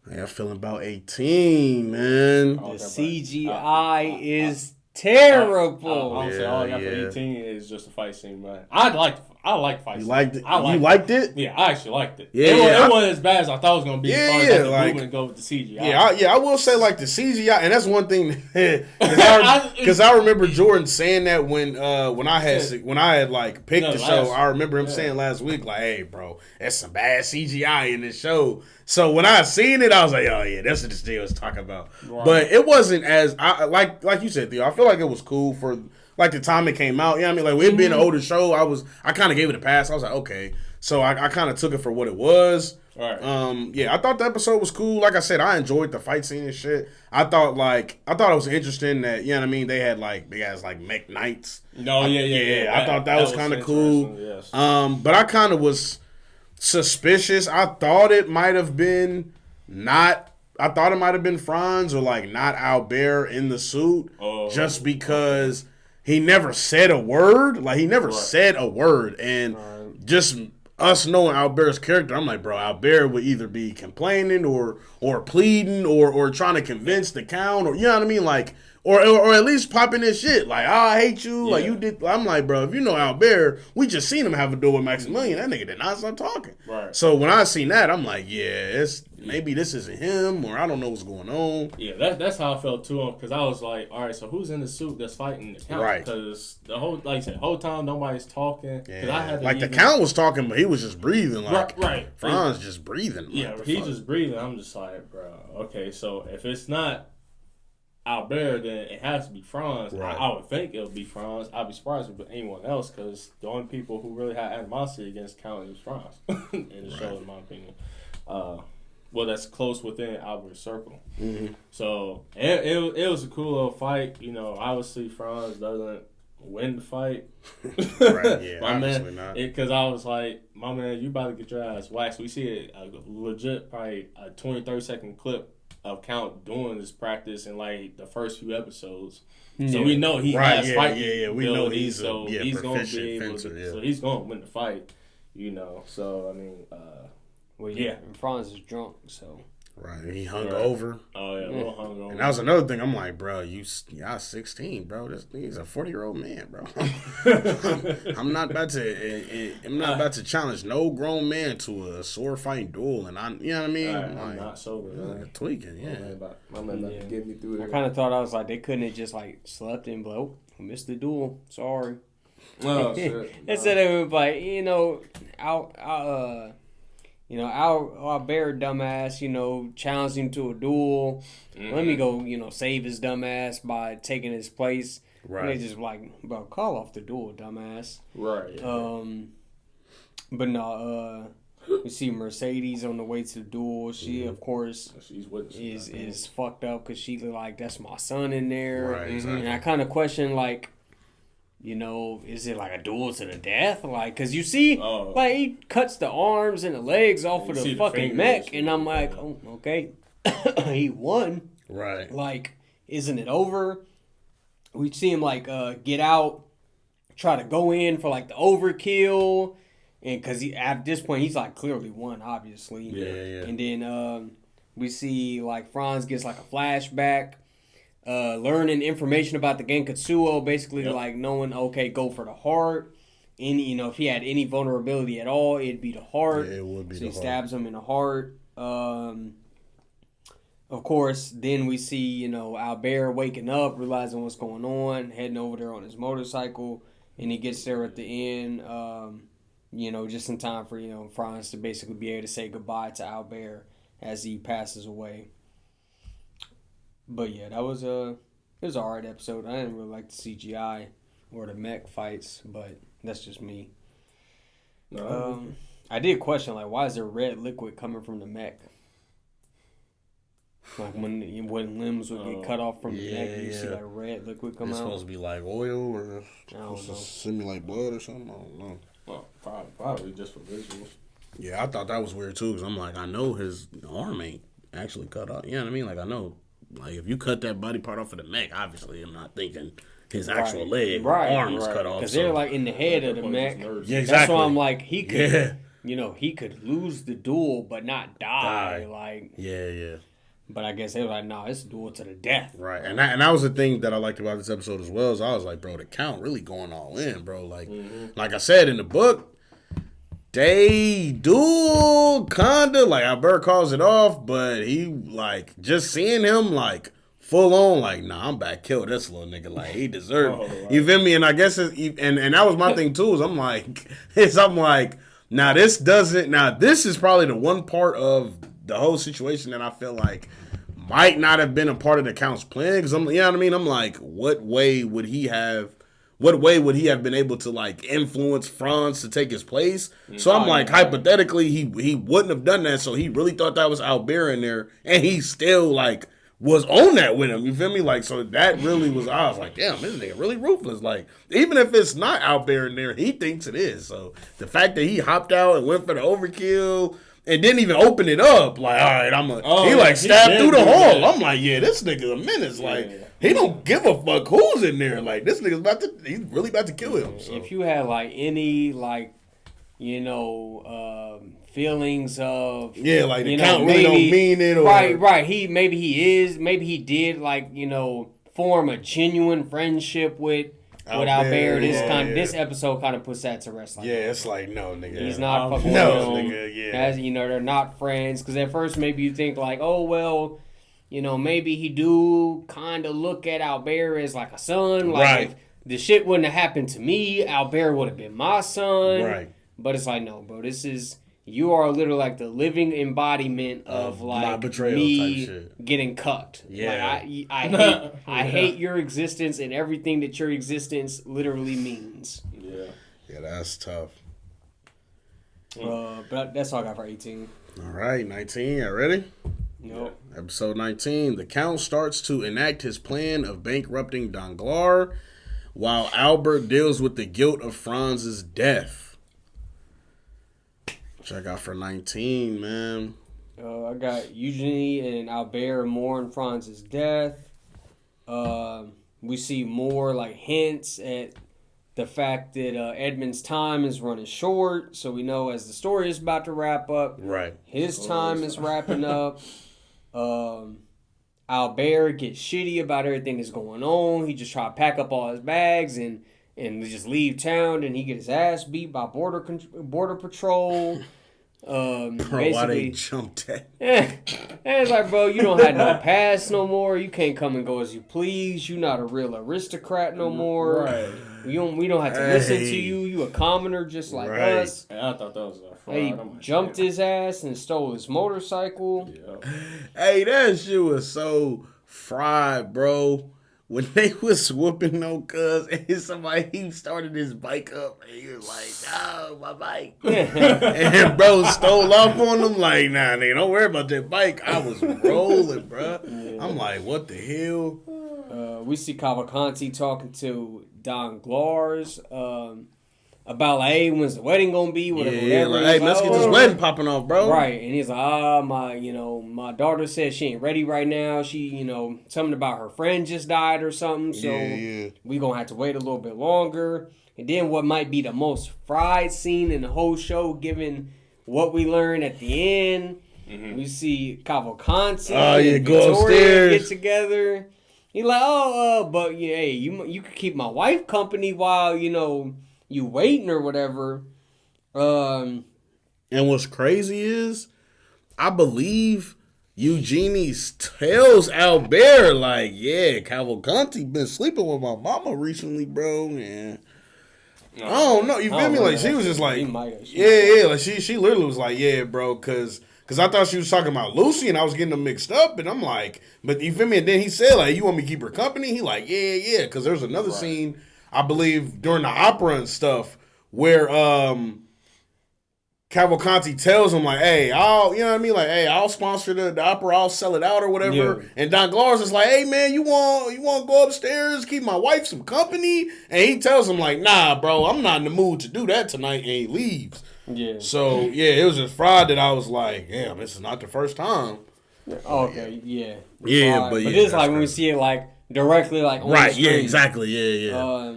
I'm feeling about 18, man. The CGI is terrible. I say all I got for 18 is just a fight scene, man. I like fight scenes. You liked it? You liked it? Yeah, I actually liked it. Yeah, it wasn't as bad as I thought it was going to be. And go with the CGI. Yeah, I will say like the CGI, and that's one thing because I remember Jordan saying that when I had like picked the show. I remember him saying last week like, "Hey, bro, that's some bad CGI in this show." So when I seen it, I was like, "Oh yeah, that's what this deal was talking about." Right. But it wasn't as like you said, Theo. I feel like it was cool for like the time it came out. You know what I mean? Like it being an older show, I kind of gave it a pass. I was like, okay. So I kind of took it for what it was. Right. I thought the episode was cool. Like I said, I enjoyed the fight scene and shit. I thought it was interesting that, you know what I mean, they had like mech knights. No, yeah. I thought that was kind of cool. Yes. But I kind of was suspicious. I thought it might have been Franz or like not Albert in the suit, just because he never said a word. Like he never said a word, and just us knowing Albert's character, I'm like, bro, Albert would either be complaining or pleading or trying to convince the Count, or you know what I mean, like. Or at least popping his shit. Like, I hate you. Yeah. Like, you did. I'm like, bro, if you know Albert, we just seen him have a duel with Maximilian. That nigga did not stop talking. Right. So when I seen that, I'm like, maybe this isn't him, or I don't know what's going on. Yeah, that's how I felt too. Because I was like, all right, so who's in the suit that's fighting the Count? Right. Because the whole time nobody's talking. Yeah. The Count was talking, but he was just breathing. Like, right. Franz just breathing. Yeah, he's just breathing. I'm just like, bro, okay, so if it's not Albert, then it has to be Franz. Right. I would think it would be Franz. I'd be surprised if it was anyone else, because the only people who really had animosity against Count was Franz in the show, in my opinion. Well, that's close within Albert's circle. Mm-hmm. So it was a cool little fight. You know, obviously Franz doesn't win the fight. Right, yeah, my obviously man, not. Because I was like, my man, you about to get your ass waxed. We see a legit, probably a 20, 30-second clip of Count doing this practice in like the first few episodes. So we know he has fight. Yeah. We know he's he's going to be able fencer, to, so he's going to win the fight, you know. So I mean, and Franz is drunk, so Right, he hung over. Oh yeah, a little hungover. And that was another thing. I'm like, bro, y'all 16, bro. This nigga's a 40-year-old man, bro. I'm not about to challenge no grown man to a sword fighting duel, and you know what I mean? I'm not sober. Man. Tweaking, yeah. My man about to get me through it. I kind of thought, I was like, they couldn't have just like slept and be like, oh, we missed the duel. Sorry. Oh shit. Instead of like, our bear dumbass, challenged him to a duel. Mm-hmm. Let me go, save his dumbass by taking his place. Right. And they just like, bro, call off the duel, dumbass. Right. But no, we see Mercedes on the way to the duel. She, of course, is fucked up because she like, that's my son in there. Right. Exactly. And I kind of question like, is it like a duel to the death? Like, cause you see, like he cuts the arms and the legs off of the fucking mech, and I'm like, oh, okay, he won. Right. Like, isn't it over? We see him like get out, try to go in for like the overkill, and cause at this point he's like clearly won, obviously. Yeah. And then we see like Franz gets like a flashback. Learning information about the Gankutsuou, basically like knowing, okay, go for the heart. Any, if he had any vulnerability at all, it'd be the heart. Yeah, it would be. So he stabs him in the heart. Of course, then we see, Albert waking up, realizing what's going on, heading over there on his motorcycle, and he gets there at the end, just in time for, Franz to basically be able to say goodbye to Albert as he passes away. But yeah, it was an alright episode. I didn't really like the CGI or the mech fights, but that's just me. No. I did question, like, why is there red liquid coming from the mech? Like when limbs would get cut off from the neck, you see like red liquid come out. It's supposed to be like oil or supposed to simulate blood or something. I don't know. Well, probably just for visuals. Yeah, I thought that was weird too because I'm like, I know his arm ain't actually cut off. You know what I mean? Like I know. Like, if you cut that body part off of the neck, obviously, I'm not thinking his actual leg or arms cut off. Because they're, like, in the head of the neck. Yeah, exactly. That's why I'm like, he could, he could lose the duel but not die. Like, yeah. But I guess they were like, no, it's a duel to the death. Right. And that was the thing that I liked about this episode as well. Is I was like, bro, the Count really going all in, bro. Like, like I said in the book, they do kinda like Albert calls it off, but he like just seeing him like full on like, nah, I'm back, kill this little nigga, like he deserved it. You feel me? And I guess and that was my thing too. Is I'm like this is probably the one part of the whole situation that I feel like might not have been a part of the Count's plan. Because you know what I mean? I'm like, what way would he have been able to like influence Franz to take his place? So I'm like, hypothetically, he wouldn't have done that. So he really thought that was Albert in there, and he still like was on that with him. You feel me? Like, so that really was. I was like, damn, this nigga really ruthless. Like, even if it's not Albert in there, he thinks it is. So the fact that he hopped out and went for the overkill and didn't even open it up, like, all right, he stabbed through the hole. I'm like, yeah, this nigga's a menace. Like. He don't give a fuck who's in there. Like, this nigga's he's really about to kill him. So. If you had, like, any, like, feelings of... Yeah, like, the Count really don't mean it. Or, right. Maybe he did, like, form a genuine friendship with Albert. This episode kind of puts that to rest. Like, it's like, no, nigga. He's not fucking with him. Nigga, As, they're not friends. Because at first, maybe you think, like, oh, well... maybe he do kind of look at Albert as like a son. Like, if the shit wouldn't have happened to me, Albert would have been my son. Right. But it's like, no, bro, you are literally like the living embodiment of like me type shit. Getting cut. Yeah. Like, I hate your existence and everything that your existence literally means. Yeah. Yeah, that's tough. But that's all I got for 18. All right, 19. You ready? Nope. Episode 19. The Count starts to enact his plan of bankrupting Danglars while Albert deals with the guilt of Franz's death. What I got for 19, man? I got Eugenie and Albert mourn Franz's death. We see more like hints at the fact that Edmund's time is running short. So we know as the story is about to wrap up, right, his time is wrapping up. Albert gets shitty about everything that's going on. He just try to pack up all his bags and just leave town. And he get his ass beat by border patrol. Bro, why they jumped that? And it's like, bro, you don't have no pass no more. You can't come and go as you please. You not a real aristocrat no more. Right. We don't have to listen to you. You a commoner just like us. And I thought that was a fraud. He jumped his ass and stole his motorcycle. Yeah. Hey, that shit was so fried, bro. When they was whooping no cuz and he started his bike up and he was like, "No, my bike." And bro stole off on him like, "Nah, nigga, don't worry about that bike." I was rolling, bro. Yeah. I'm like, what the hell? We see Cavalcanti talking to Don Glars about like, hey, when's the wedding gonna be? Whatever. Like, hey, let's get this wedding popping off, bro. Right, and he's like, my daughter says she ain't ready right now. She, something about her friend just died or something. So we gonna have to wait a little bit longer. And then what might be the most fried scene in the whole show, given what we learned at the end, we see Cavalcanti and go Victoria upstairs, get together. He's like, but hey, you could keep my wife company while you waiting or whatever. And what's crazy is, I believe Eugenie tells Albert, like, yeah, Cavalcanti been sleeping with my mama recently, bro. And I don't know. You feel me? Like, she was just like, yeah. Like, she literally was like, yeah, bro, because I thought she was talking about Lucy, and I was getting them mixed up, and I'm like, but you feel me? And then he said, like, you want me to keep her company? He like, yeah, because there's another scene, I believe, during the opera and stuff, where Cavalcanti tells him, like, hey, I'll sponsor the opera, I'll sell it out or whatever. Yeah. And Don Glars is like, hey, man, you want to go upstairs, keep my wife some company? And he tells him, like, nah, bro, I'm not in the mood to do that tonight, and he leaves. Yeah. So, yeah, it was just fried that I was like, damn, this is not the first time. Okay, yeah. Yeah, but it's like when we see it, like, directly, like, on the screen. Yeah, exactly, yeah.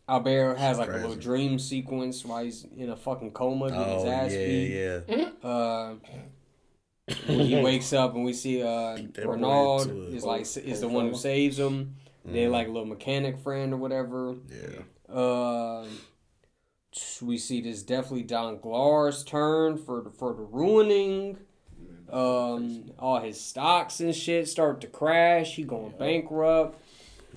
Albert has, like, a little dream sequence while he's in a fucking coma getting his ass beat. When he wakes up and we see Renaud is the one who saves him. They like a little mechanic friend or whatever. Yeah. We see this definitely Don Glars' turn for the ruining. All his stocks and shit start to crash. He going bankrupt.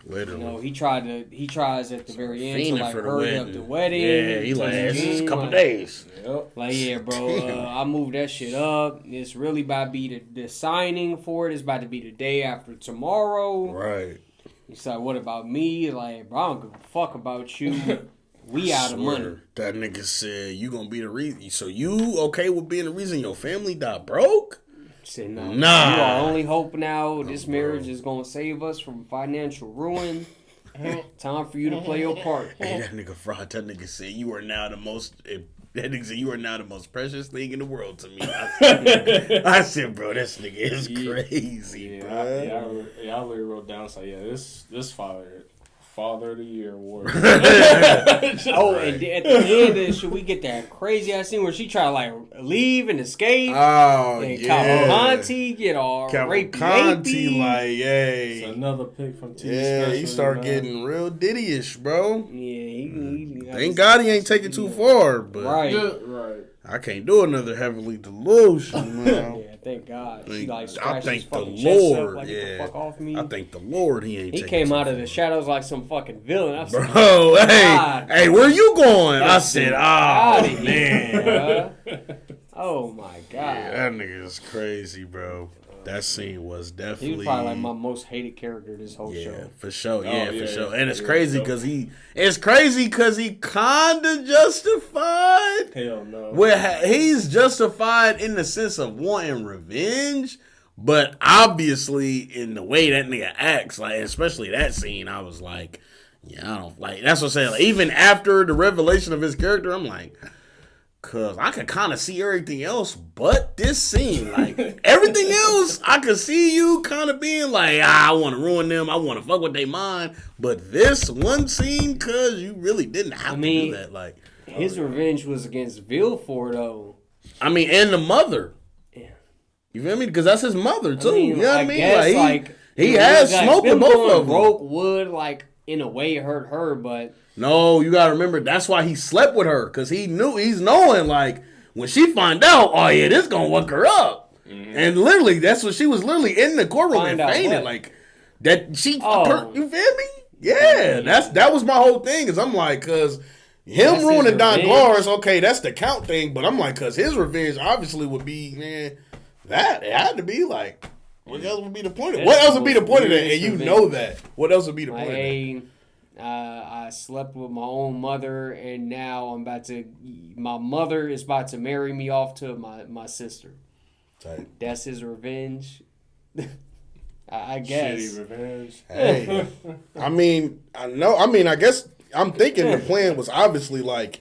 Literally. He tries at the very end to like hurry up the wedding. Yeah, he like, it's a couple days. Yep. Like, yeah, bro, I moved that shit up. It's really about to be the signing for it. It's about to be the day after tomorrow. Right. He's like, what about me? Like, bro, I don't give a fuck about you. We out of money. That nigga said, you gonna be the reason. So you okay with being the reason your family died broke? Said, nah. You are only hope now. This marriage is gonna save us from financial ruin. Time for you to play your part. Hey, that nigga fraud. That nigga said, you are now the most... That nigga said, you are now the most precious thing in the world to me. I said, bro, this nigga is crazy, bro. I really wrote down, so yeah, this Father of the Year award. And at the end, should we get that crazy ass scene where she try to like leave and escape? Oh, and yeah. Cavalcanti get all Cavalcanti, like, yay. It's another pick from TV Yeah, Special, he start getting real Diddy-ish, bro. Yeah, thank God he ain't taking too far, but right. I can't do another heavily delusional, man. Yeah, thank God. I thank the Lord. Like, yeah, the fuck off me. I thank the Lord he ain't. He came out of the shadows like some fucking villain. I said, bro, hey, where you going? I said, oh man. Oh my God. Yeah, that nigga is crazy, bro. That scene was definitely... He was probably like my most hated character this whole show. Yeah, for sure. For sure. And it's crazy because he kind of justified. Hell no. He's justified in the sense of wanting revenge, but obviously in the way that nigga acts, like especially that scene, I was like, yeah, I don't like. That's what I'm saying. Like, even after the revelation of his character, I'm like. Cause I could kind of see everything else, but this scene, like everything else, I could see you kind of being like, I want to ruin them, I want to fuck with their mind. But this one scene, cause you really didn't have to do that. Like his revenge was against Villefort, though. I mean, and the mother. Yeah. You feel me? Because that's his mother too. mean, you know what I mean? guess, He has smoke with both of them. Broke would in a way hurt her, but no, you gotta remember that's why he slept with her because he's knowing like when she find out, oh yeah, this gonna wake her up, and literally that's what she was literally in the courtroom and fainted like that. She her, you feel me? Yeah, that was my whole thing. Is I'm like, cause him ruining Don Glores, okay, that's the count thing, but I'm like, cause his revenge obviously would be, man, that it had to be like, what else would be the point of? What else would be the point of that? And you know that. What else would be the point of that? I slept with my own mother, and now my mother is about to marry me off to my sister. Tight. That's his revenge. I guess. Shitty revenge. Hey, I guess I'm thinking the plan was obviously like,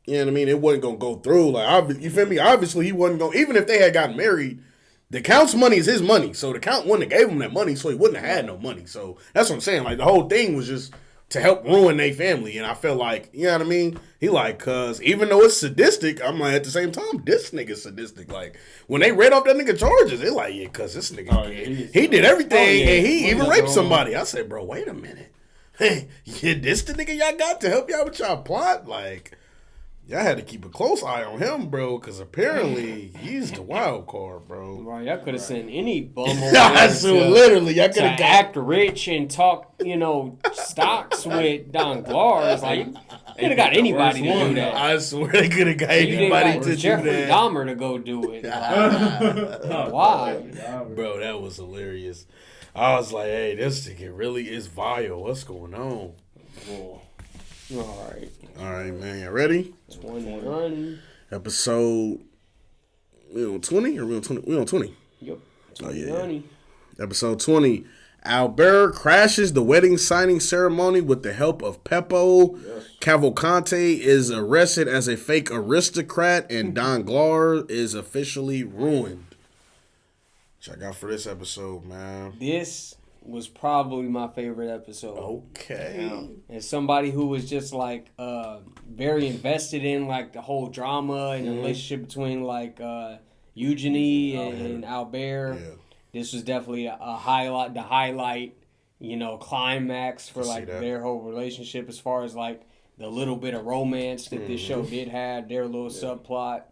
you know what I mean? It wasn't gonna go through. Like, you feel me? Obviously, he wasn't going. Even if they had gotten married, the count's money is his money. So the count wouldn't have gave him that money, so he wouldn't have had no money. So that's what I'm saying. Like the whole thing was just to help ruin their family, and I felt like, you know what I mean? He like, cause even though it's sadistic, I'm like at the same time, this nigga's sadistic. Like when they read off that nigga charges, they like, yeah, cause this nigga, he did everything, and he even raped somebody. I said, bro, wait a minute. Hey, yeah, this the nigga y'all got to help y'all with y'all plot? Like, y'all had to keep a close eye on him, bro, because apparently he's the wild card, bro. Right, y'all could have sent any bum over literally, y'all could have act rich and talk, stocks with Don Glores. Like, could have got anybody to do that. I swear they could have got anybody to Jeffrey do that. Dahmer to go do it. Like, why? Bro, that was hilarious. I was like, hey, this nigga really is vile. What's going on? All right, man. You ready? 21. Episode, we on 20 or we on 20? We on 20. Yep. 20. Oh, yeah. Episode 20. Albert crashes the wedding signing ceremony with the help of Peppo. Yes. Cavalcante is arrested as a fake aristocrat, and Don Glore is officially ruined. Check out for this episode, man. This was probably my favorite episode. Okay. As somebody who was just like very invested in like the whole drama and the relationship between like Eugenie and Albert. Yeah. This was definitely the highlight, climax for like their whole relationship as far as like the little bit of romance that this show did have, their little subplot.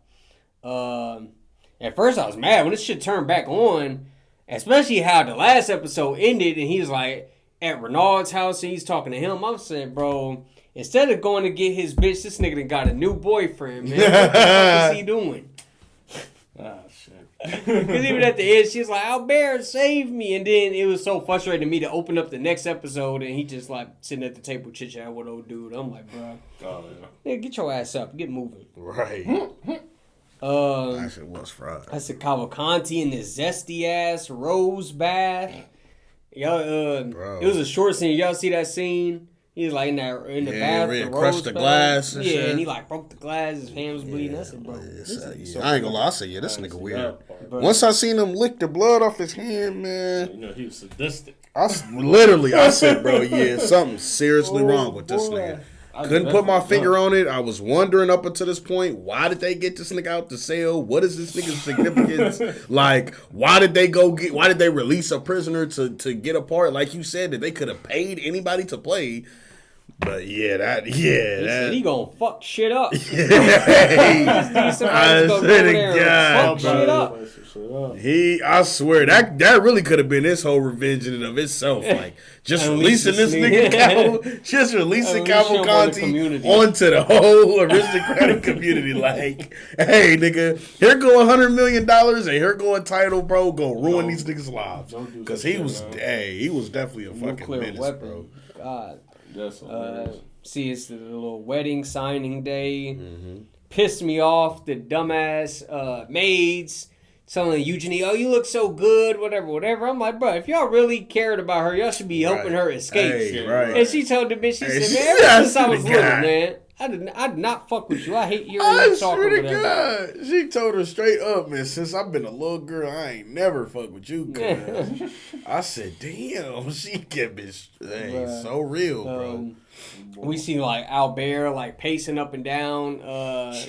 At first I was mad when this shit turned back on, especially how the last episode ended and he was like at Renaud's house and he's talking to him. I'm saying, bro, instead of going to get his bitch, this nigga done got a new boyfriend, man. What the fuck is he doing? Ah, shit. Because even at the end, she's like, Albert, save me. And then it was so frustrating to me to open up the next episode and he just like sitting at the table chit-chatting with old dude. I'm like, bro, get your ass up. Get moving. Right. Actually, it was fried. That's a Cavalcanti in this zesty ass rose bath. Y'all, it was a short scene. Y'all see that scene? He was like in the bath. Really crushed the glass. And shit. And he like broke the glass. His hand was bleeding. I said, bro, I ain't gonna lie. I said, yeah, this nigga weird. Once I seen him lick the blood off his hand, man. He was sadistic. I said, bro, yeah, something seriously wrong with this nigga. Couldn't put my finger on it. I was wondering up until this point, why did they get this nigga out to sale? What is this nigga's significance? Like, why did they release a prisoner to get a part? Like you said, that they could have paid anybody to play. But he said he gonna fuck shit up. I swear to God, fuck shit up. I swear that really could have been his whole revenge in and of itself. Like just releasing this nigga, just releasing Cavalcanti onto the whole aristocratic community. Like, hey nigga, here go $100 million and here go a title, bro. Go ruin these niggas' lives because he was definitely a fucking menace, bro. God. See, it's the little wedding signing day. Pissed me off. The dumbass maids telling Eugenie, "Oh, you look so good," whatever. I'm like, bro, if y'all really cared about her, y'all should be helping her escape. Hey, right. And she told the bitch, she said, "Man, ever since I was little, man, I did not fuck with you. I hate hearing you talk or whatever." God. She told her straight up, man, since I've been a little girl, I ain't never fuck with you, cuz. I said, damn, she kept it so real, bro. We see like Albert like pacing up and down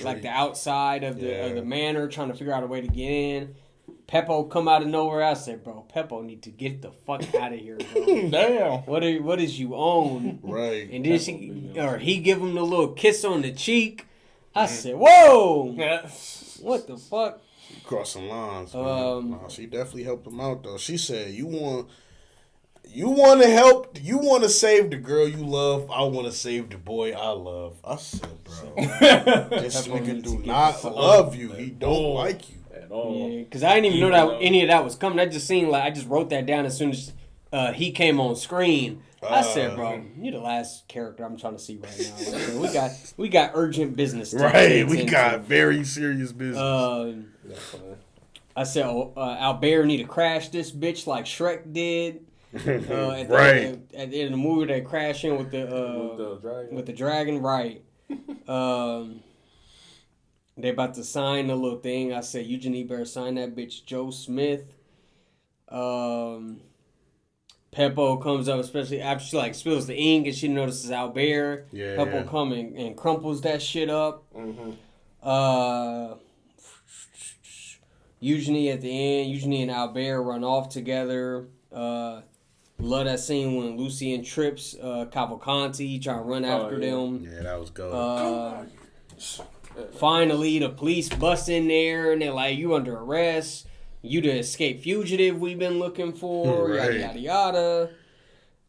like the outside of the manor, trying to figure out a way to get in. Peppo come out of nowhere. I said, bro, Peppo need to get the fuck out of here, bro. Damn. What is you own? Right. And then he give him the little kiss on the cheek. I said, whoa. What the fuck? Crossing lines, man. No, she definitely helped him out, though. She said, you want to help, you want to save the girl you love, I want to save the boy I love. I said, bro, this nigga do not love you. He don't like you. At all. Yeah, because I didn't even know that any of that was coming. I just seen, like, I just wrote that down as soon as he came on screen. I said, bro, you're the last character I'm trying to see right now. Like, we got urgent business. Right, we got very serious business. I said, Albert need to crash this bitch like Shrek did. At Right. At the end of the movie, they crash in with the dragon. Right. They about to sign the little thing. I said, Eugenie better sign that bitch, Joe Smith. Peppo comes up, especially after she like spills the ink and she notices Albert. Yeah. Peppo come and crumples that shit up. Eugenie at the end, Eugenie and Albert run off together. Love that scene when Lucien trips Cavalcanti, trying to run after them. Yeah, that was good. Finally, the police bust in there and they're like, you under arrest. You the escaped fugitive we've been looking for. Right. Yada, yada,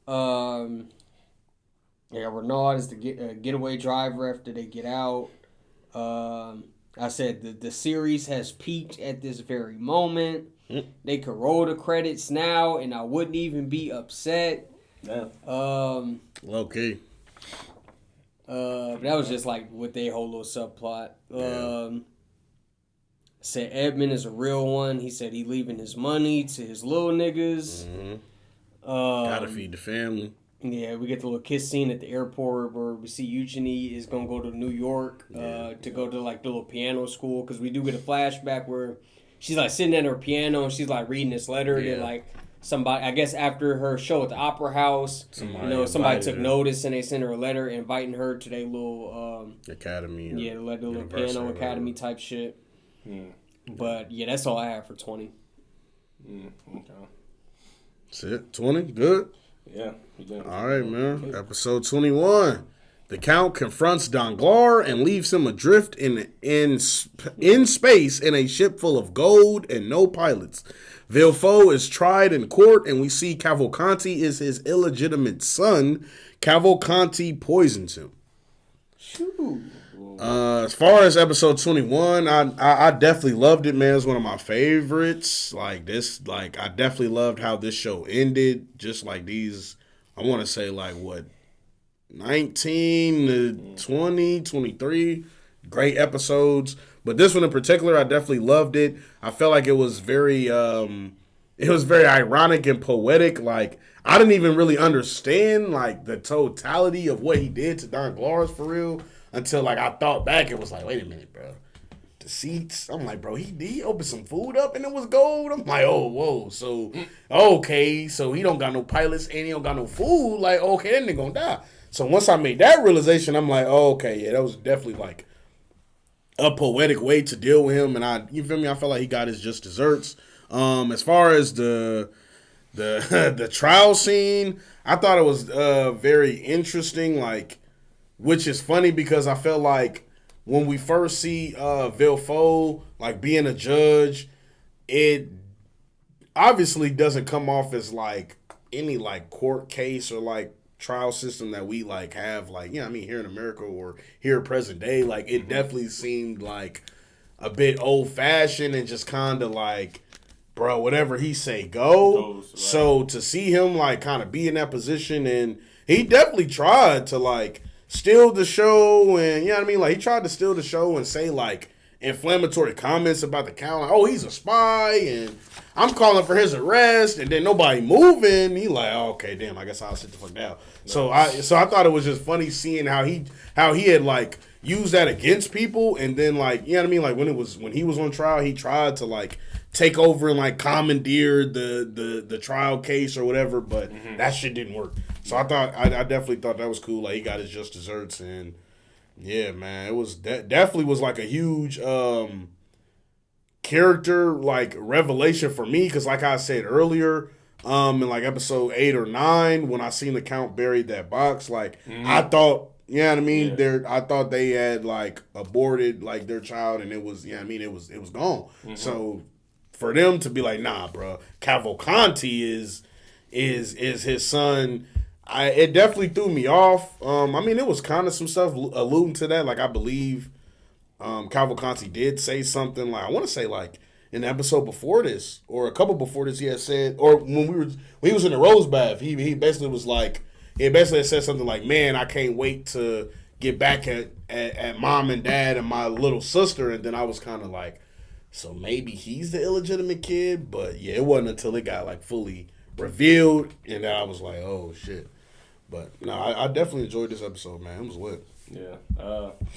yada. Renaud is the getaway driver after they get out. I said the series has peaked at this very moment. They could roll the credits now and I wouldn't even be upset. Yeah. Low key. That was just like with their whole little subplot. Said Edmund is a real one. He said he leaving his money to his little niggas. Gotta feed the family. Yeah, we get the little kiss scene at the airport where we see Eugenie is gonna go to New York to go to like the little piano school, because we do get a flashback where she's like sitting at her piano and she's like reading this letter that like somebody, I guess after her show at the Opera House, somebody took notice and they sent her a letter inviting her to their little academy. Yeah, the little piano academy type shit. But yeah, that's all I have for 20. Okay. That's it. 20? Good? Yeah. All right, man. Episode 21. The Count confronts Danglars and leaves him adrift in space in a ship full of gold and no pilots. Villefort is tried in court, and we see Cavalcanti is his illegitimate son. Cavalcanti poisons him. Shoot. As far as episode 21, I definitely loved it, man. It's one of my favorites. Like this, like I definitely loved how this show ended. Just like these, I want to say like what, 19 to 20, 23 great episodes. But this one in particular, I definitely loved it. I felt like it was very ironic and poetic. Like I didn't even really understand like the totality of what he did to Danglars for real. Until, like, I thought back, it was like, wait a minute, bro. The seats, I'm like, bro, he opened some food up and it was gold? I'm like, oh, whoa. So, okay, so he don't got no pilots and he don't got no food. Like, okay, that nigga gonna die. So once I made that realization, I'm like, oh, okay, yeah, that was definitely, like, a poetic way to deal with him. And you feel me? I felt like he got his just desserts. As far as the trial scene, I thought it was very interesting, like, which is funny because I felt like when we first see Villefort like being a judge, it obviously doesn't come off as like any like court case or like trial system that we like have like, you know what I mean, here in America or here present day. Like it definitely seemed like a bit old fashioned and just kind of like, bro, whatever he say go. Right. So to see him like kind of be in that position, and he definitely tried to like steal the show, and you know what I mean? Like, he tried to steal the show and say, like, inflammatory comments about the Count. Like, oh, he's a spy, and I'm calling for his arrest, and then nobody moving. He like, oh, okay, damn, I guess I'll sit the fuck down. So I thought it was just funny seeing how he had, like, used that against people, and then, like, you know what I mean? Like, when he was on trial, he tried to, like, take over and, like, commandeer the trial case or whatever, but that shit didn't work. So I definitely thought that was cool. Like, he got his just desserts, and yeah, man, it was definitely was like a huge character like revelation for me, because like I said earlier, in like episode 8 or 9, when I seen the Count buried that box, like I thought, you know what I mean? Yeah. I thought they had like aborted like their child, and it was, you know what I mean, it was gone. So for them to be like, nah, bro, Cavalcanti is his son. It definitely threw me off. I mean, it was kind of some stuff alluding to that. Like I believe Cavalcanti did say something, like I want to say like in the episode before this or a couple before this, he had said, or when he was in the rose bath, he basically was like, he basically said something like, man, I can't wait to get back at mom and dad and my little sister. And then I was kind of like, so maybe he's the illegitimate kid. But yeah, it wasn't until it got like fully revealed, and then I was like, oh shit. But no, I definitely enjoyed this episode, man. It was lit. Yeah.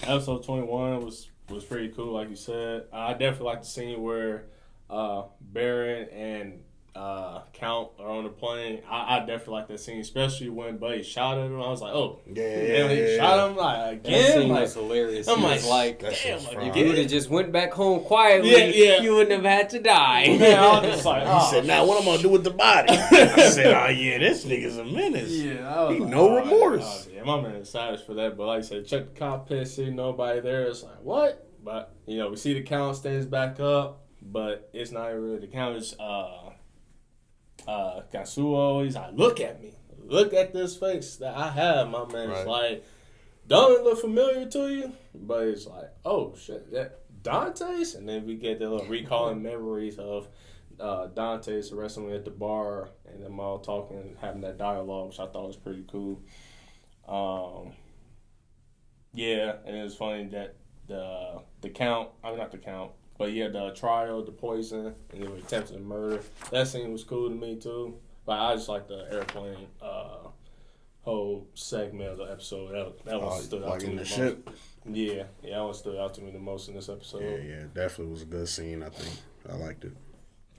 Episode 21 was pretty cool, like you said. I definitely like the scene where Baron and Count are on the plane. I definitely like that scene, especially when Buddy shot at him. I was like, oh, Yeah. he shot him like again. That scene like, was hilarious. I'm He like, was like, that shit was if fried. you would have just went back home quietly, Yeah. you wouldn't have had to die. man, I was just like, He oh, said, now what I'm gonna do with the body? I said, oh yeah, this nigga's a menace. yeah, I was He like, no oh, remorse. yeah, my man is savage for that. But like I said, check the cockpit, see nobody there. It's like, what? But you know, we see the Count stands back up, but it's not really the Count. It's Gankutsuou. He's like, look at me, look at this face that I have. My man is Right. like, don't it look familiar to you? But it's like, oh shit, that Dante's. And then we get the little recalling memories of Dante's wrestling at the bar and them all talking and having that dialogue, which I thought was pretty cool. Yeah, and it was funny that the Count, I mean not the Count, but yeah, the trial, the poison, and the attempted murder. That scene was cool to me too. But I just like the airplane whole segment of the episode. That one stood out like to in me the the ship. most. Yeah, that one stood out to me the most in this episode. Yeah, definitely was a good scene. I think I liked it.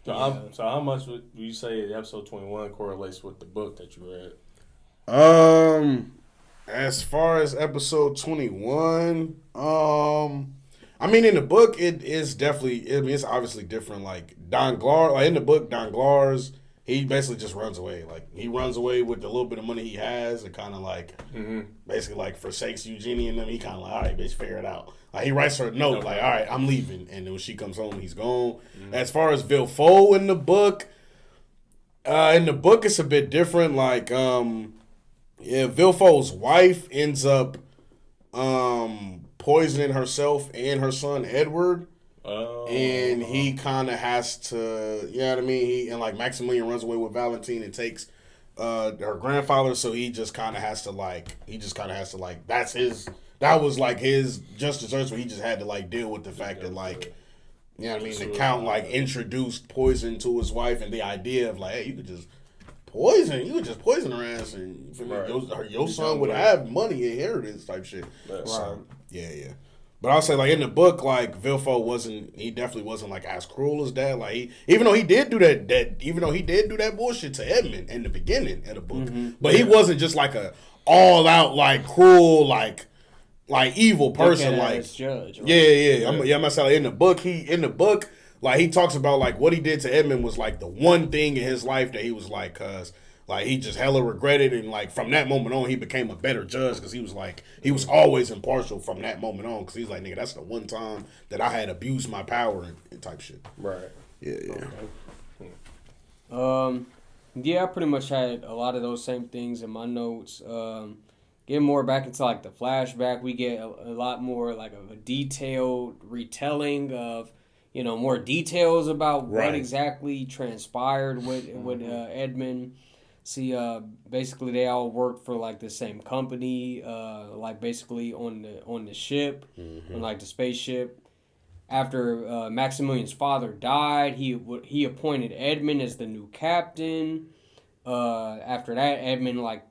So how much would you say episode 21 correlates with the book that you read? As far as episode 21, I mean, in the book, it is definitely, I mean, it's obviously different. Like, Don Glar, like in the book, Don Glars, he basically just runs away. Like, he runs away with the little bit of money he has and kind of like, basically like forsakes Eugenie and them. He kind of like, all right, bitch, figure it out. Like, he writes her a note, like, all right, I'm leaving. And then when she comes home, he's gone. As far as Villefort in the book, it's a bit different. Like, yeah, Villefort's wife ends up poisoning herself and her son Edward, and he kind of has to, you know what I mean? Like Maximilian runs away with Valentine and takes her grandfather, so he just kind of has to like, that was like his just desserts, where he just had to like deal with the fact that like, you know what I mean? The Count like introduced poison to his wife, and the idea of like, hey, you could just poison her ass, and your son would have money, inheritance type shit. Right. So, yeah. But I'll say, like, in the book, like, Villefort he definitely wasn't like as cruel as that. Like, even though he did do that bullshit to Edmund in the beginning of the book, but he wasn't just like a all out like cruel like evil person. Like, judge. Right? Yeah. I'm gonna say, like, in the book. Like, he talks about, like, what he did to Edmund was, like, the one thing in his life that he was, like, cause, like, he just hella regretted, and, like, from that moment on, he became a better judge, because he was, like, he was always impartial from that moment on, because he's like, nigga, that's the one time that I had abused my power and type shit. Right. Yeah. Yeah, I pretty much had a lot of those same things in my notes. Getting more back into, like, the flashback, we get a lot more, like, of a detailed retelling of, you know, more details about what exactly transpired with Edmund. See, basically they all worked for like the same company, like basically on the ship, on like the spaceship. After Maximilian's father died, he appointed Edmund as the new captain. After that, Edmund like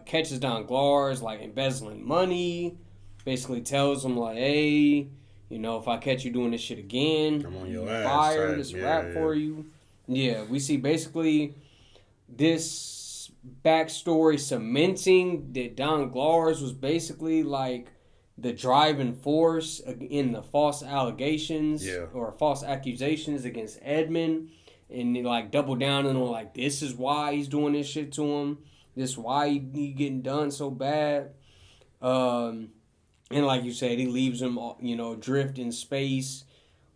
catches Don Glars like embezzling money. Basically tells him like, hey, you know, if I catch you doing this shit again, I'm on your ass. fired. It's a wrap for you. Yeah, we see basically this backstory cementing that Don Glars was basically like the driving force in the false allegations or false accusations against Edmund, and they, like, double down on, like, this is why he's doing this shit to him. This is why he getting done so bad. And like you said, he leaves him, you know, drift in space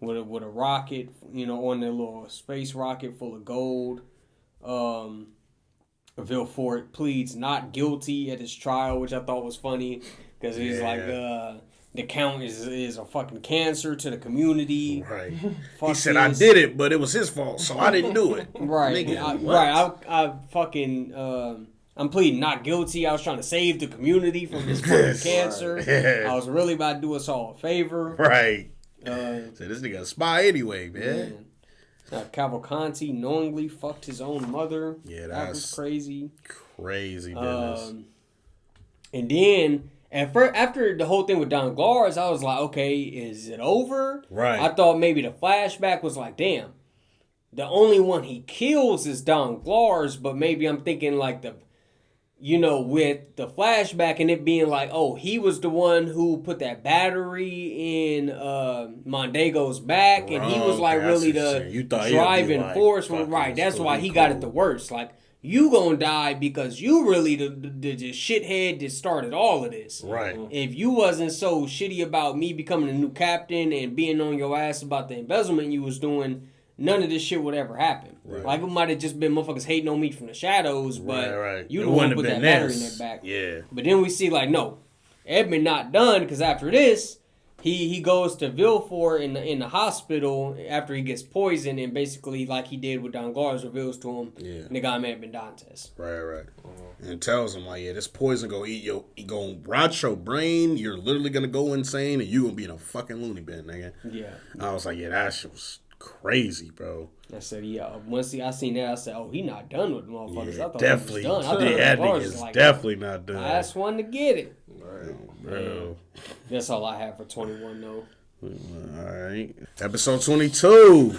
with a rocket, you know, on their little space rocket full of gold. Villefort pleads not guilty at his trial, which I thought was funny because he's like, the Count is a fucking cancer to the community. Right. He said, I did it, but it was his fault, so I didn't do it. Right. Nigga, I fucking... I'm pleading not guilty. I was trying to save the community from this fucking cancer. Yeah. I was really about to do us all a favor. Right. So this nigga a spy anyway, man. Cavalcanti knowingly fucked his own mother. Yeah, that was crazy. Crazy business. And then after the whole thing with Danglars, I was like, okay, is it over? Right. I thought maybe the flashback was like, damn, the only one he kills is Danglars, but maybe I'm thinking like with the flashback and it being like, oh, he was the one who put that battery in Mondego's back, and he was like really the driving force. Right, that's why he got it the worst. Like, you gonna die because you really the shithead that started all of this. Right. If you wasn't so shitty about me becoming a new captain and being on your ass about the embezzlement you was doing, none of this shit would ever happen. Right. Like, it might have just been motherfuckers hating on me from the shadows, but you don't want to put that battery in their back. Yeah. But then we see, like, no, Edmund not done, because after this, he goes to Villefort in the hospital after he gets poisoned, and basically, like he did with Danglars, reveals to him the guy Edmund Dantes. Right. And tells him, like, this poison gonna rot your brain, you're literally gonna go insane, and you gonna be in a fucking loony bin, nigga. Yeah. I was like, that shit was crazy, bro. I said, once I seen that, I said, oh, he not done with motherfuckers. Yeah, I thought definitely. he was done. That nigga's like, definitely not done. Last one to get it. Right, bro. That's all I have for 21, though. All right. Episode 22.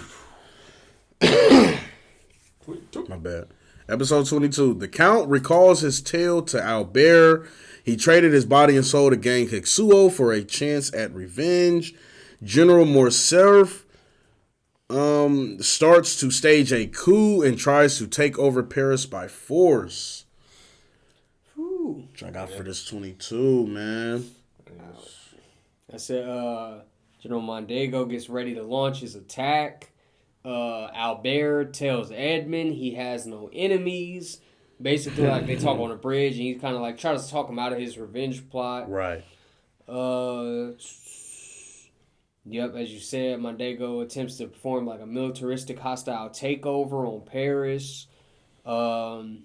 My bad. Episode 22. The Count recalls his tale to Albert. He traded his body and soul to Gankutsuou for a chance at revenge. General Morcerf starts to stage a coup and tries to take over Paris by force. Which I got for this 22, man. I said, General Mondego gets ready to launch his attack. Albert tells Edmund he has no enemies. Basically, like, they talk on a bridge, and he's kind of like trying to talk him out of his revenge plot. Right. Yep, as you said, Mondego attempts to perform like a militaristic hostile takeover on Paris. And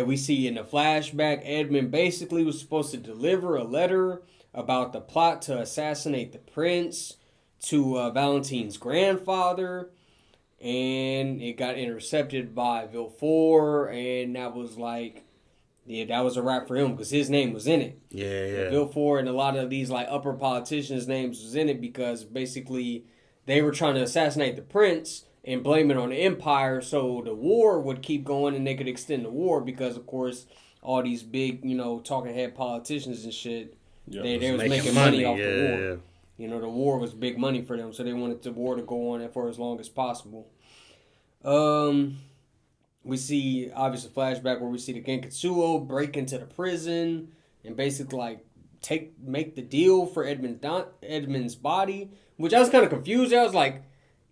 we see in the flashback, Edmund basically was supposed to deliver a letter about the plot to assassinate the prince to Valentine's grandfather. And it got intercepted by Villefort, and that was like... Yeah, that was a wrap for him because his name was in it. Yeah. Villefort and a lot of these like upper politicians' names was in it because basically they were trying to assassinate the prince and blame it on the empire so the war would keep going and they could extend the war because, of course, all these big, talking head politicians and shit, they was making money off the war. The war was big money for them, so they wanted the war to go on for as long as possible. We see, obviously, a flashback where we see the Gankutsuou break into the prison and basically, like, make the deal for Edmund's body, which I was kind of confused. I was like,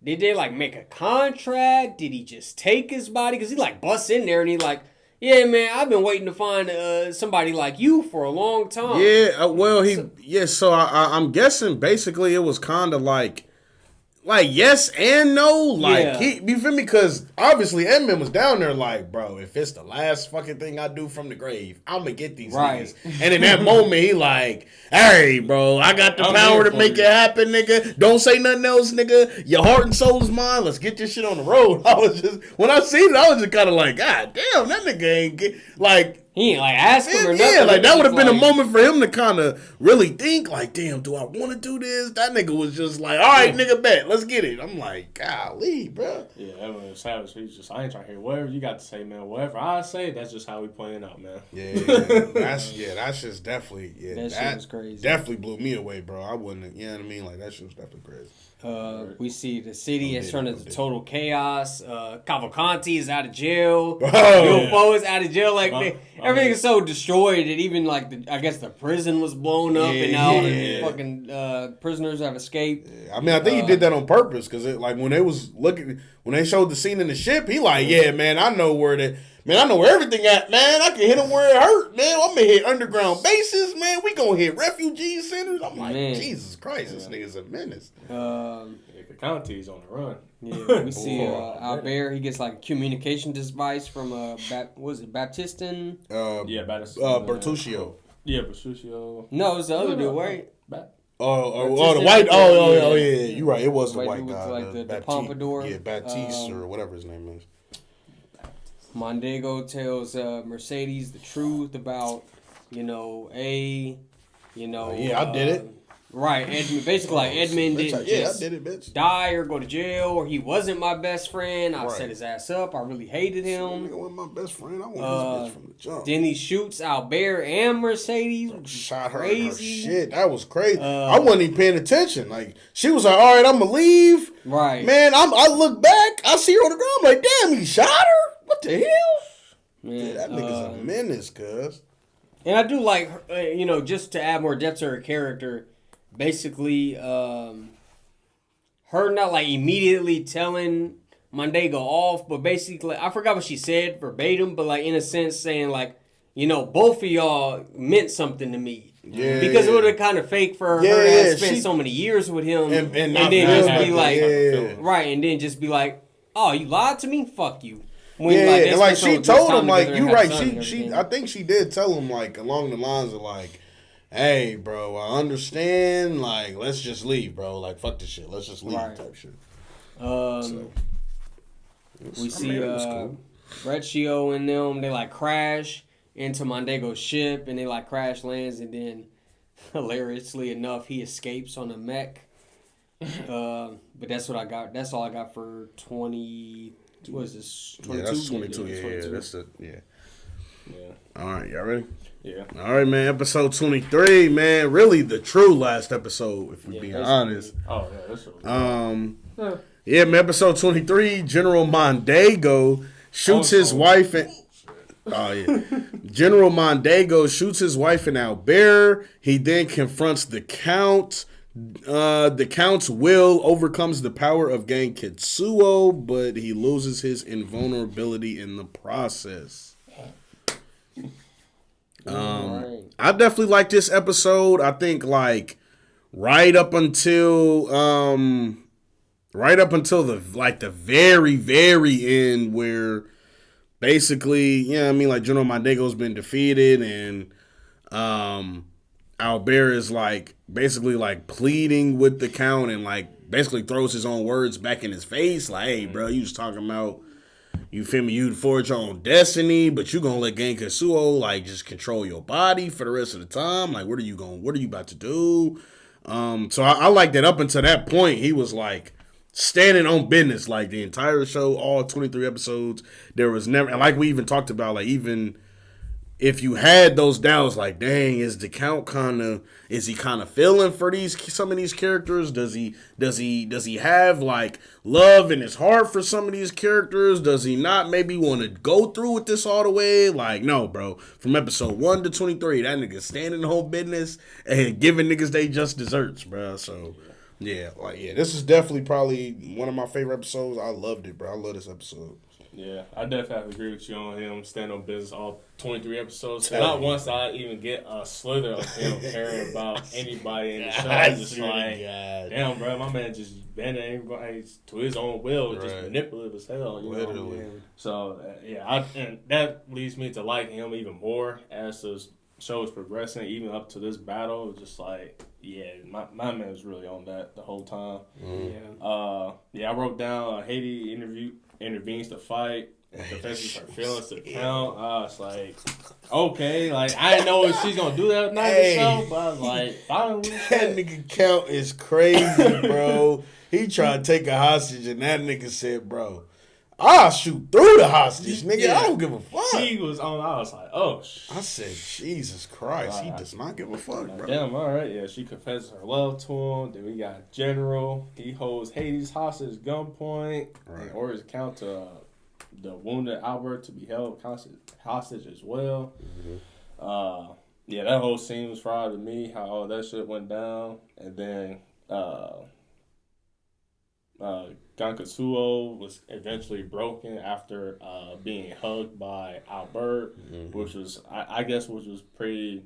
did they, like, make a contract? Did he just take his body? Because he, like, busts in there and he, like, yeah, man, I've been waiting to find somebody like you for a long time. Yeah, so I'm guessing basically it was kind of like yes and no, you feel me? Because obviously Edmund was down there like, bro, if it's the last fucking thing I do from the grave, I'm gonna get these niggas. And in that moment, he like, hey, bro, I got the power to make it happen, nigga. Don't say nothing else, nigga. Your heart and soul is mine. Let's get this shit on the road. When I seen it, I was just kind of like, God damn, that nigga ain't get like. He ain't like ask him or nothing. Yeah, like that would have been a like, moment for him to kind of really think, like, damn, do I want to do this? That nigga was just like, all right, nigga, bet, let's get it. I'm like, golly, bro. Yeah, that was Savage. He's just, I ain't trying to hear whatever you got to say, man. Whatever I say, that's just how we playing out, man. Yeah, that's just definitely, that shit was crazy. Definitely blew me away, bro. I wouldn't, you know what I mean? Like, that shit was definitely crazy. We see the city has turned into total chaos. Cavalcanti is out of jail. Oh, Foe is out of jail. Like everything is so destroyed that even like I guess the prison was blown up and now the fucking prisoners have escaped. I mean, I think he did that on purpose because like when they showed the scene in the ship, he like, yeah, man, I know where everything at, man. I can hit him where it hurt, man. I'm gonna hit underground bases, man. We gonna hit refugee centers. I'm like, man. Jesus Christ, this nigga's a menace. The county's on the run. Yeah, we see Albert. He gets like a communication device from Baptistin? Bertuccio. Yeah, Bertuccio. No, it's the other dude, right? The white. Oh, yeah. You're right. It was the white guy. Like the pompadour. Yeah, Baptiste or whatever his name is. Mondego tells Mercedes the truth about, I did it. Right, Edmund, basically like Edmund didn't I did it, bitch. Die or go to jail, or he wasn't my best friend. I set his ass up. I really hated him. Nigga wasn't my best friend. I wanted this bitch from the jump. Then he shoots Albert and Mercedes. Shot her in her shit. That was crazy. I wasn't even paying attention. Like, she was like, all right, I'm gonna leave. Right. Man, I look back, I see her on the ground, I'm like, damn, he shot her? What the hell? Man, that nigga's a menace, cuz. And I do like, just to add more depth to her character, basically, her not like immediately telling Mondego off, but basically, I forgot what she said verbatim, but like in a sense saying like, both of y'all meant something to me. Yeah. Because it would have kind of fake for her to spend so many years with him and then just be like, right, and then just be like, oh, you lied to me? Fuck you. When, and like she told him, like, you right, she I think she did tell him like along the lines of like, hey, bro, I understand. Like, let's just leave, bro. Like, fuck this shit. Let's just leave, type shit. We see Recchio and them. They like crash into Mondego's ship, and they like crash lands, and then hilariously enough, he escapes on a mech. But that's what I got. That's all I got for 20. What is this? 22? Yeah, that's 22. Yeah, that's it. Yeah. All right, y'all ready? Yeah. All right, man. Episode 23, man. Really the true last episode, if we're being honest. Oh, yeah. That's what yeah, man. Episode 23, General Mondego shoots his wife and... Oh, yeah. General Mondego shoots his wife and Albert. He then confronts the Count. The Count's will overcomes the power of Gankutsuou, but he loses his invulnerability in the process. I definitely like this episode. I think like right up until the very, very end where basically, like General Mondego's been defeated and Albert is like basically like pleading with the Count and like basically throws his own words back in his face. Like, hey, bro, you was talking about, you feel me, you'd forge your own destiny, but you gonna let Gankutsuou like just control your body for the rest of the time. Like, what are you about to do? So I like that up until that point, he was like standing on business, like the entire show, all 23 episodes. There was never, and like we even talked about, like even if you had those doubts, like, dang, is the Count is he kind of feeling for some of these characters? Does he have like love in his heart for some of these characters? Does he not maybe want to go through with this all the way? Like, no, bro. From episode 1 to 23, that nigga standing whole business and giving niggas they just desserts, bro. So yeah, this is definitely probably one of my favorite episodes. I loved it, bro. I love this episode. Yeah, I definitely have to agree with you on him stand on business all 23 episodes. Not once I even get a slither of him caring about anybody in the show. I'm just like, damn, bro, my man just bending everybody to his own will, just manipulative as hell. Literally. Know? So, and that leads me to like him even more as the show is progressing, even up to this battle. Just like, my man was really on that the whole time. I wrote down Haiti intervenes to fight. confesses her feelings to the count. I was like, okay, like I didn't know if she's gonna do that night or so, but I was like, fine. That nigga Count is crazy, bro. He tried to take a hostage, and that nigga said, bro, I'll shoot through the hostage, nigga. I don't give a fuck. She was on. I was like, oh. I said, Jesus Christ, he does not give a fuck, bro. Damn, all right, yeah. She confesses her love to him. Then we got General. He holds Hades hostage gunpoint and orders the Count to the wounded Albert to be held hostage as well. Mm-hmm. Yeah, that whole scene was fried to me. How all that shit went down, and then Gankutsuou was eventually broken after being hugged by Albert, which was I guess pretty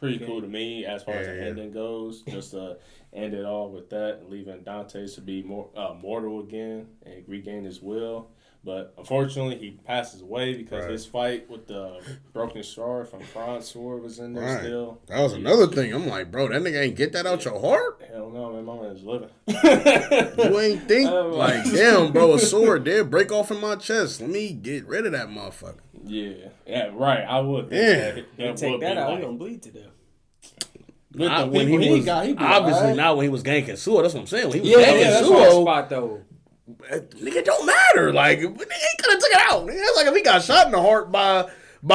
cool to me as far as the ending goes. Just to end it all with that, and leaving Dante to be mortal again and regain his will. But unfortunately, he passes away because his fight with the broken sword from Fran's sword was in there still. That was another thing. I'm like, bro, that nigga ain't get that out your heart? Hell no, man. My man is living. You ain't think, like, damn, bro, a sword did break off in my chest. Let me get rid of that motherfucker. Yeah, right. I would. That take that out, he gonna bleed to death. Not when he was, obviously not when he was Gankutsuou. That's what I'm saying. When he was that's my spot though. Nigga, it don't matter. Like, he could have took it out. Nigga, it's like if he got shot in the heart by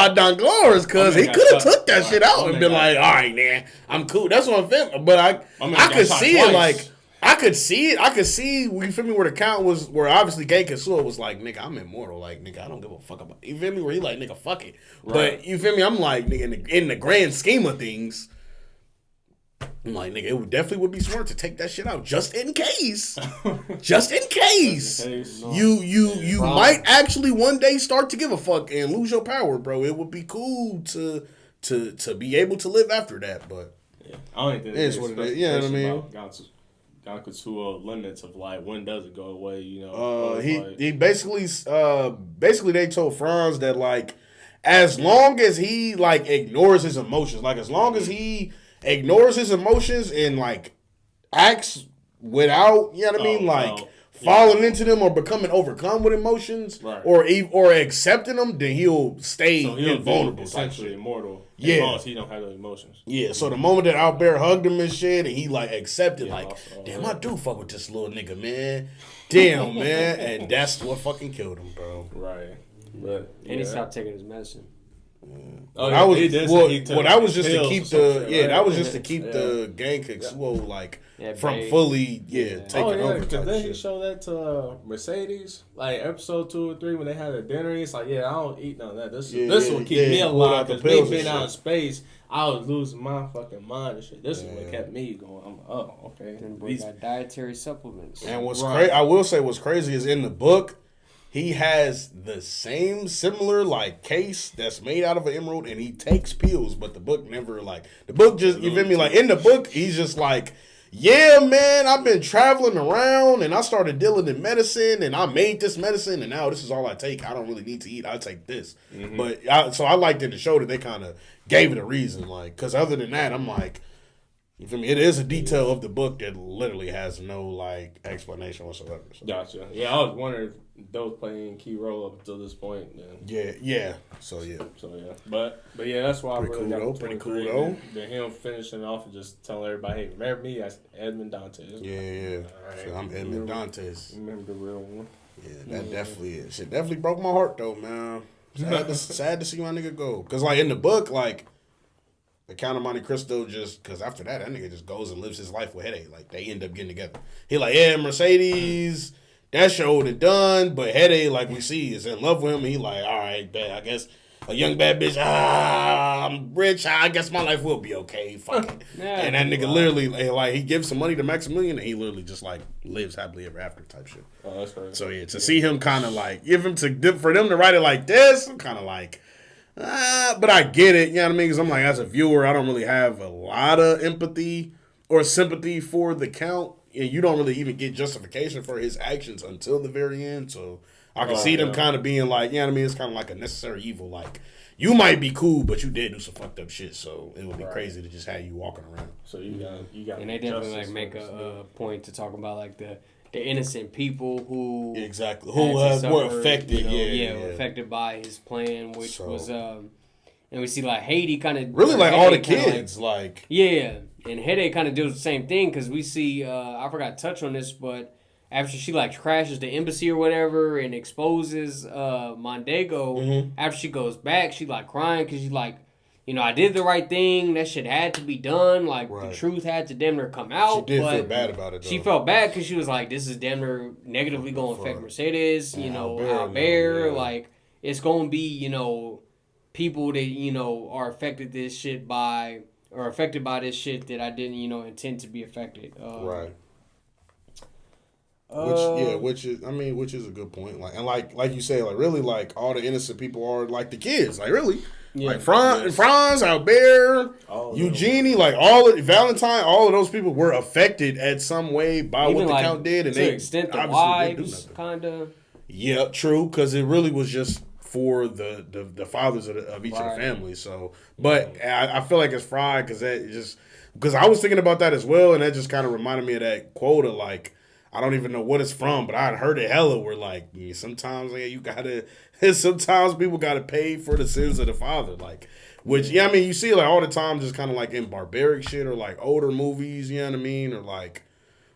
Danglars, cause he could have took that shit out and been like, all right, man, I'm cool. That's what I'm feeling. But I could see it. Like, I could see it. I could see, you feel me, where the count was, where obviously Gankutsuou was like, nigga, I'm immortal. Like, nigga, I don't give a fuck about it. You feel me? Where he like, nigga, fuck it. Right. But you feel me? I'm like, nigga, in the grand scheme of things, I'm like, nigga, it definitely would be smart to take that shit out just in case. Just in case. You might actually one day start to give a fuck and lose your power, bro. It would be cool to be able to live after that, but I don't think it's what it is. You know what I mean? Gankutsuou limits of like when does it go away? You know, he basically they told Franz that like as long as he like ignores his emotions, like as long as he ignores his emotions and like acts without, you know what I mean, like falling into them or becoming overcome with emotions, or accepting them, then he'll stay invulnerable, essentially immortal. As long as he don't have those emotions. Yeah. So the moment that Albert hugged him and shit, and he like accepted, like, damn, I do fuck with this little nigga, man. Damn, man, and that's what fucking killed him, bro. Right. But and he stopped taking his medicine. That was just to keep the Gankutsuou like from fully taking over. Because then he showed that to Mercedes, like episode 2 or 3 when they had a dinner. He's like, I don't eat none of that. This will keep me alive because me being out in space, I was losing my fucking mind and shit. This is what kept me going. I'm like, oh, okay. Then boy got dietary supplements. And what's crazy, I will say, what's crazy is in the book, he has the same similar like case that's made out of an emerald, and he takes pills, but the book never the book just, you feel me, like in the book he's just like, yeah, man, I've been traveling around and I started dealing in medicine and I made this medicine and now this is all I take. I don't really need to eat. I take this. Mm-hmm. But I liked in the show that they kind of gave it a reason, like, because other than that, I'm like, you feel me? It is a detail of the book that literally has no like explanation whatsoever. So. Gotcha. Yeah, I was wondering if those playing a key role up until this point. Then. Yeah. So yeah. But yeah, that's why pretty I really got pretty cool though. Then him finishing off and just telling everybody, hey, remember me? That's Edmond Dantes. Yeah. Right. So I'm Edmond Dantes. Remember the real one. Yeah, that definitely is. Shit definitely broke my heart though, man. Sad to see my nigga go. Cause like in the book, like. The Count of Monte Cristo just, because after that nigga just goes and lives his life with Headache. Like, they end up getting together. He like, yeah, Mercedes, that show and done, but Headache, like we see, is in love with him. And he like, all right, bet, I guess a young bad bitch, I'm rich, I guess my life will be okay, fuck it. And that nigga literally, like, he gives some money to Maximilian and he literally just, like, lives happily ever after type shit. Oh, that's crazy. So, yeah, to see him kind of, like, for them to write it like this, I'm kind of like, but I get it, you know what I mean? Because I'm like, as a viewer, I don't really have a lot of empathy or sympathy for the Count. And you don't really even get justification for his actions until the very end. So I can see them kind of being like, you know what I mean? It's kind of like a necessary evil. Like, you might be cool, but you did do some fucked up shit. So it would be crazy to just have you walking around. So you got, and they definitely like make a point to talk about like the the innocent people who exactly were affected. Affected by his plan, which was and we see like Haiti kind of really like all the kids, like and Hede kind of does the same thing because we see I forgot to touch on this, but after she like crashes the embassy or whatever and exposes Mondego, after she goes back, she like crying because she's like, you know, I did the right thing. That shit had to be done. Like the truth had to damn near come out. She did feel bad about it, though. She felt bad because she was like, this is damn near negatively going to affect Mercedes. You know, Albert. Like it's going to be, you know, people that, you know, are affected this shit by or affected by this shit that I didn't, you know, intend to be affected. Right. Which is a good point. Like, and like you say, like really, like all the innocent people are like the kids. Like really, like Franz, Albert, Eugenie, like all of Valentine, all of those people were affected at some way by what the Count did, and they extent the wives kind of. Yeah, true, because it really was just for the fathers of each of the families. So, but I feel like it's fried because I was thinking about that as well, and that just kind of reminded me of that quote of like. I don't even know what it's from, but I'd heard it hella where like sometimes sometimes people gotta pay for the sins of the father. Like which I mean you see like all the time just kinda like in barbaric shit or like older movies, you know what I mean? Or like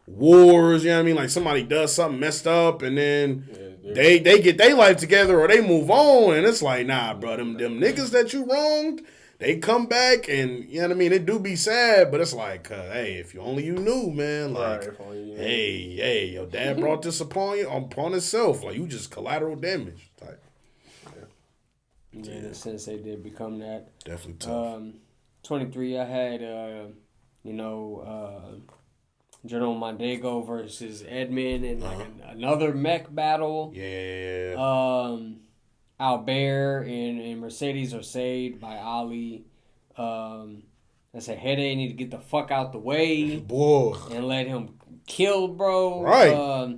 wars, you know what I mean? Like somebody does something messed up and then they get their life together or they move on and it's like, nah, bro, them niggas that you wronged, they come back and, you know what I mean, it do be sad, but it's like, hey, if you knew, man, like, hey, your dad brought this upon himself. Like, you just collateral damage. Type. Yeah, in a sense, they did become that. Definitely tough. 23, I had, General Mondego versus Edmund in like another mech battle. Yeah. Albert and Mercedes are saved by Ali. I said, Hede need to get the fuck out the way. Boy. And let him kill, bro. Right.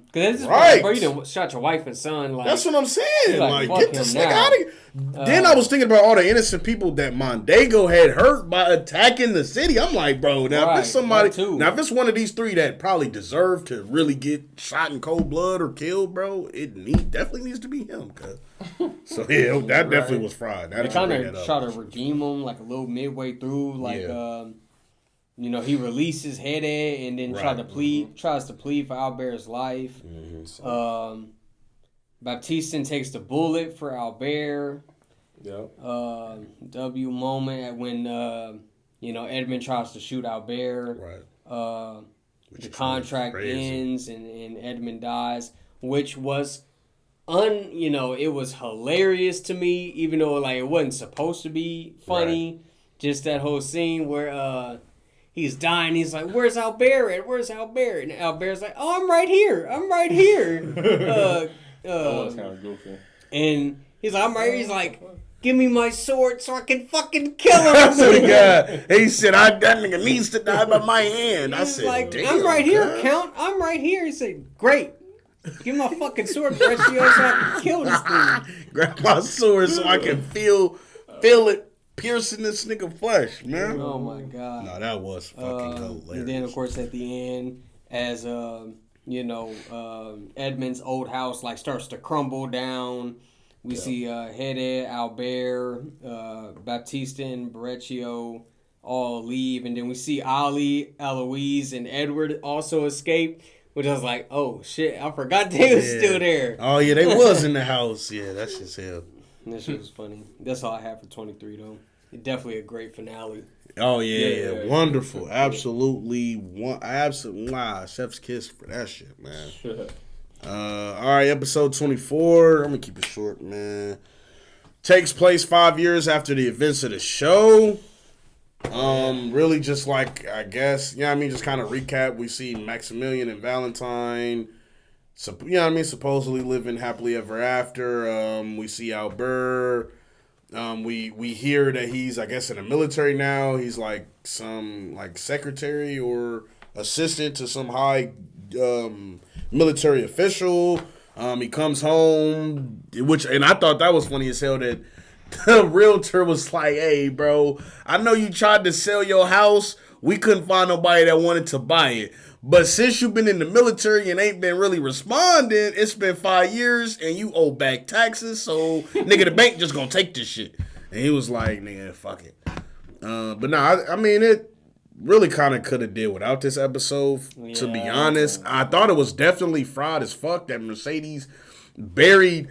Because this is bro, you done shot your wife and son. Like, that's what I'm saying. Like get this nigga now. out of here. Then I was thinking about all the innocent people that Mondego had hurt by attacking the city. I'm like, bro, now if it's somebody, if it's one of these three that probably deserve to really get shot in cold blood or killed, bro, definitely needs to be him. So yeah, that definitely was fried. They kind of try to redeem him like a little midway through, like he releases Hede and then tries to plead for Albert's life. Baptistin takes the bullet for Albert. W moment when Edmund tries to shoot Albert. The contract ends and Edmund dies, which was it was hilarious to me, even though like it wasn't supposed to be funny. Just that whole scene where he's dying. He's like, "Where's Albert at? Where's Albert?" And Albert's like, "Oh, I'm right here. I'm right here." That was kind of goofy. And he's like, "I'm right here." He's like, "Give me my sword so I can fucking kill him." That's what he got. He said, that nigga needs to die by my hand. I said, like, damn, "I'm right here, Count. I'm right here." He said, "Great. Give me my fucking sword, Brett, so I can kill this thing." Grab my sword so I can feel it piercing this nigga flesh, man. Oh my god. No, that was fucking hilarious. And then of course at the end, as Edmund's old house like starts to crumble down, we see Hede, Albert, Baptista, and Berreccio all leave, and then we see Ali, Eloise, and Edward also escape. Which I was like, oh shit, I forgot they was still there. Oh yeah, they was in the house. Yeah, that's just hell. That shit was funny. That's all I have for 23 though. Definitely a great finale. Oh yeah. Wonderful. Absolutely chef's kiss for that shit, man. All right, episode 24. I'm gonna keep it short, man. Takes place 5 years after the events of the show. Really just like, I guess, just kind of recap. We see Maximilian and Valentine, supposedly living happily ever after. We see Albert. We hear that he's, I guess, in the military now. He's like some like secretary or assistant to some high military official. He comes home, and I thought that was funny as hell that the realtor was like, hey, bro, I know you tried to sell your house. We couldn't find nobody that wanted to buy it. But since you've been in the military and ain't been really responding, it's been 5 years and you owe back taxes. So, nigga, the bank just gonna take this shit. And he was like, nigga, fuck it. But nah, I mean, it really kind of could have did without this episode, to be honest. I thought it was definitely fried as fuck that Mercedes buried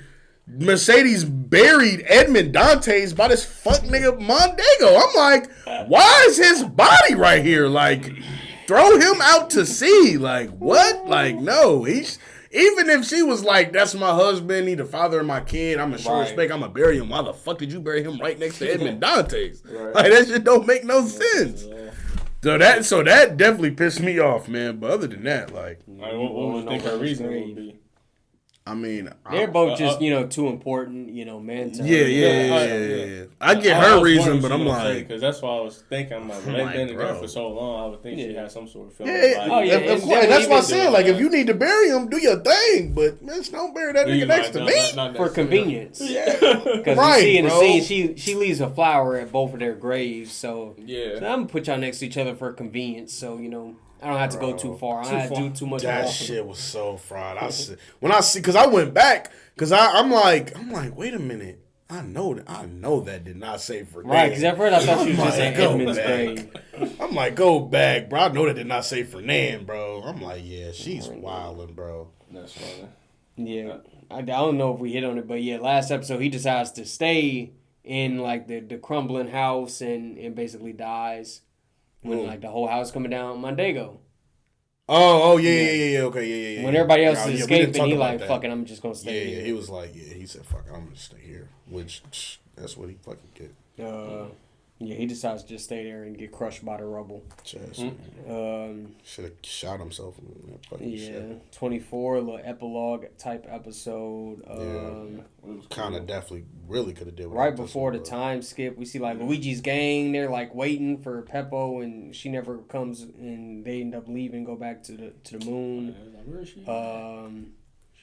Edmond Dantes by this fuck nigga Mondego. I'm like, why is his body right here? Like, throw him out to sea. Like, what? Like, no. Even if she was like, that's my husband, he the father of my kid, I'm going to show respect, I'm going to bury him. Why the fuck did you bury him right next to Edmond Dantes? Like, that shit don't make no sense. So that definitely pissed me off, man. But other than that, like, what would you think her reason would be? I mean, they're both just too important, man. Yeah. I get her reason, but I'm like, because that's what I was thinking. I'm like, they've been together for so long. I would think she had some sort of feeling. Of course. And that's why I said, like, if you need to bury him, do your thing, but man, don't bury that nigga next to me for convenience. Yeah, because you see in the scene, she leaves a flower at both of their graves. So I'm gonna put y'all next to each other for convenience. So I don't have to go too far. I don't have to do too much. That shit was so fried. Because I went back, because I'm like, wait a minute. I know that did not say Fernand. Right, because at first I thought she was just saying Edmund's grave. I'm like, go back, bro. I know that did not say Fernand, bro. I'm like, yeah, she's wilding, bro. That's funny. Yeah, I don't know if we hit on it, but yeah, last episode he decides to stay in like the crumbling house and basically dies. When like the whole house coming down Mondego. Oh yeah, okay, yeah. When everybody else is escaping, he like, fuck it, I'm just gonna stay here. Yeah, he was like, he said, fuck it, I'm gonna stay here. Which, that's what he fucking get. Yeah, he decides to just stay there and get crushed by the rubble. Should have shot himself in that fucking shit. 24, a little epilogue type episode. Kind of definitely really could have did right before the time skip. We see like Luigi's gang. They're like waiting for Peppo, and she never comes, and they end up leaving, go back to the moon. Where is she?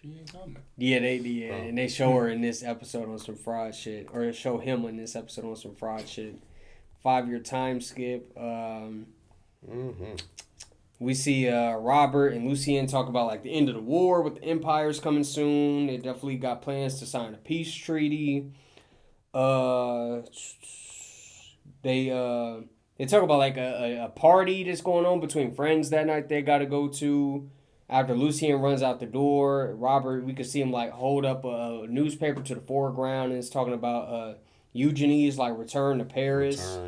She ain't coming. Yeah, and they show her in this episode on some fraud shit, or show him in this episode on some fraud shit. 5-year time skip. We see Robert and Lucien talk about like the end of the war with the empires coming soon. They definitely got plans to sign a peace treaty. They talk about like a party that's going on between friends that night they got to go to. After Lucien runs out the door, Robert, we could see him like hold up a newspaper to the foreground, and it's talking about Eugenie's like return to Paris.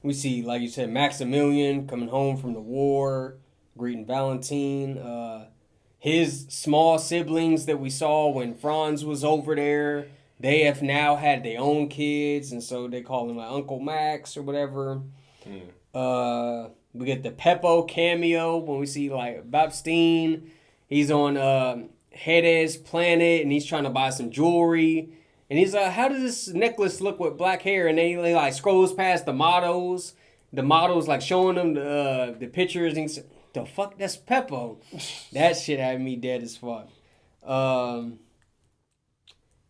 We see, like you said, Maximilian coming home from the war, greeting Valentine. His small siblings that we saw when Franz was over there, they have now had their own kids, and so they call him like Uncle Max or whatever. We get the Peppo cameo when we see like Babstein. He's on Hedes planet, and he's trying to buy some jewelry. And he's like, how does this necklace look with black hair? And then he like scrolls past the models. The models like showing him the pictures. And he's, the fuck, that's Peppo. That shit had me dead as fuck.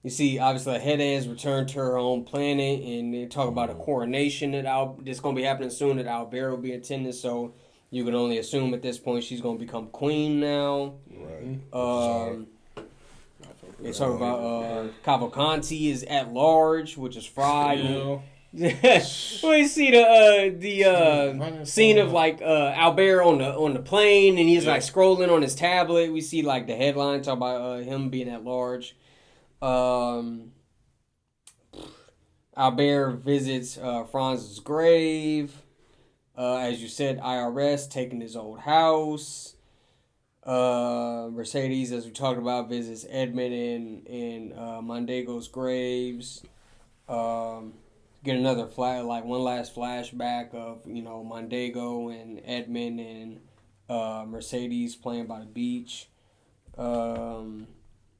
You see, obviously, Hedes returned to her own planet. And they talk about a coronation that's going to be happening soon that Albert will be attending. So you can only assume at this point she's going to become queen now. Right. They talk about Cavalcanti is at large, which is fried. We see the scene of like Albert on the plane, and he's like scrolling on his tablet. We see like the headline talk about him being at large. Albert visits Franz's grave. As you said, IRS taking his old house. Mercedes, as we talked about, visits Edmund and Mondego's graves. Get another one last flashback of Mondego and Edmund and Mercedes playing by the beach.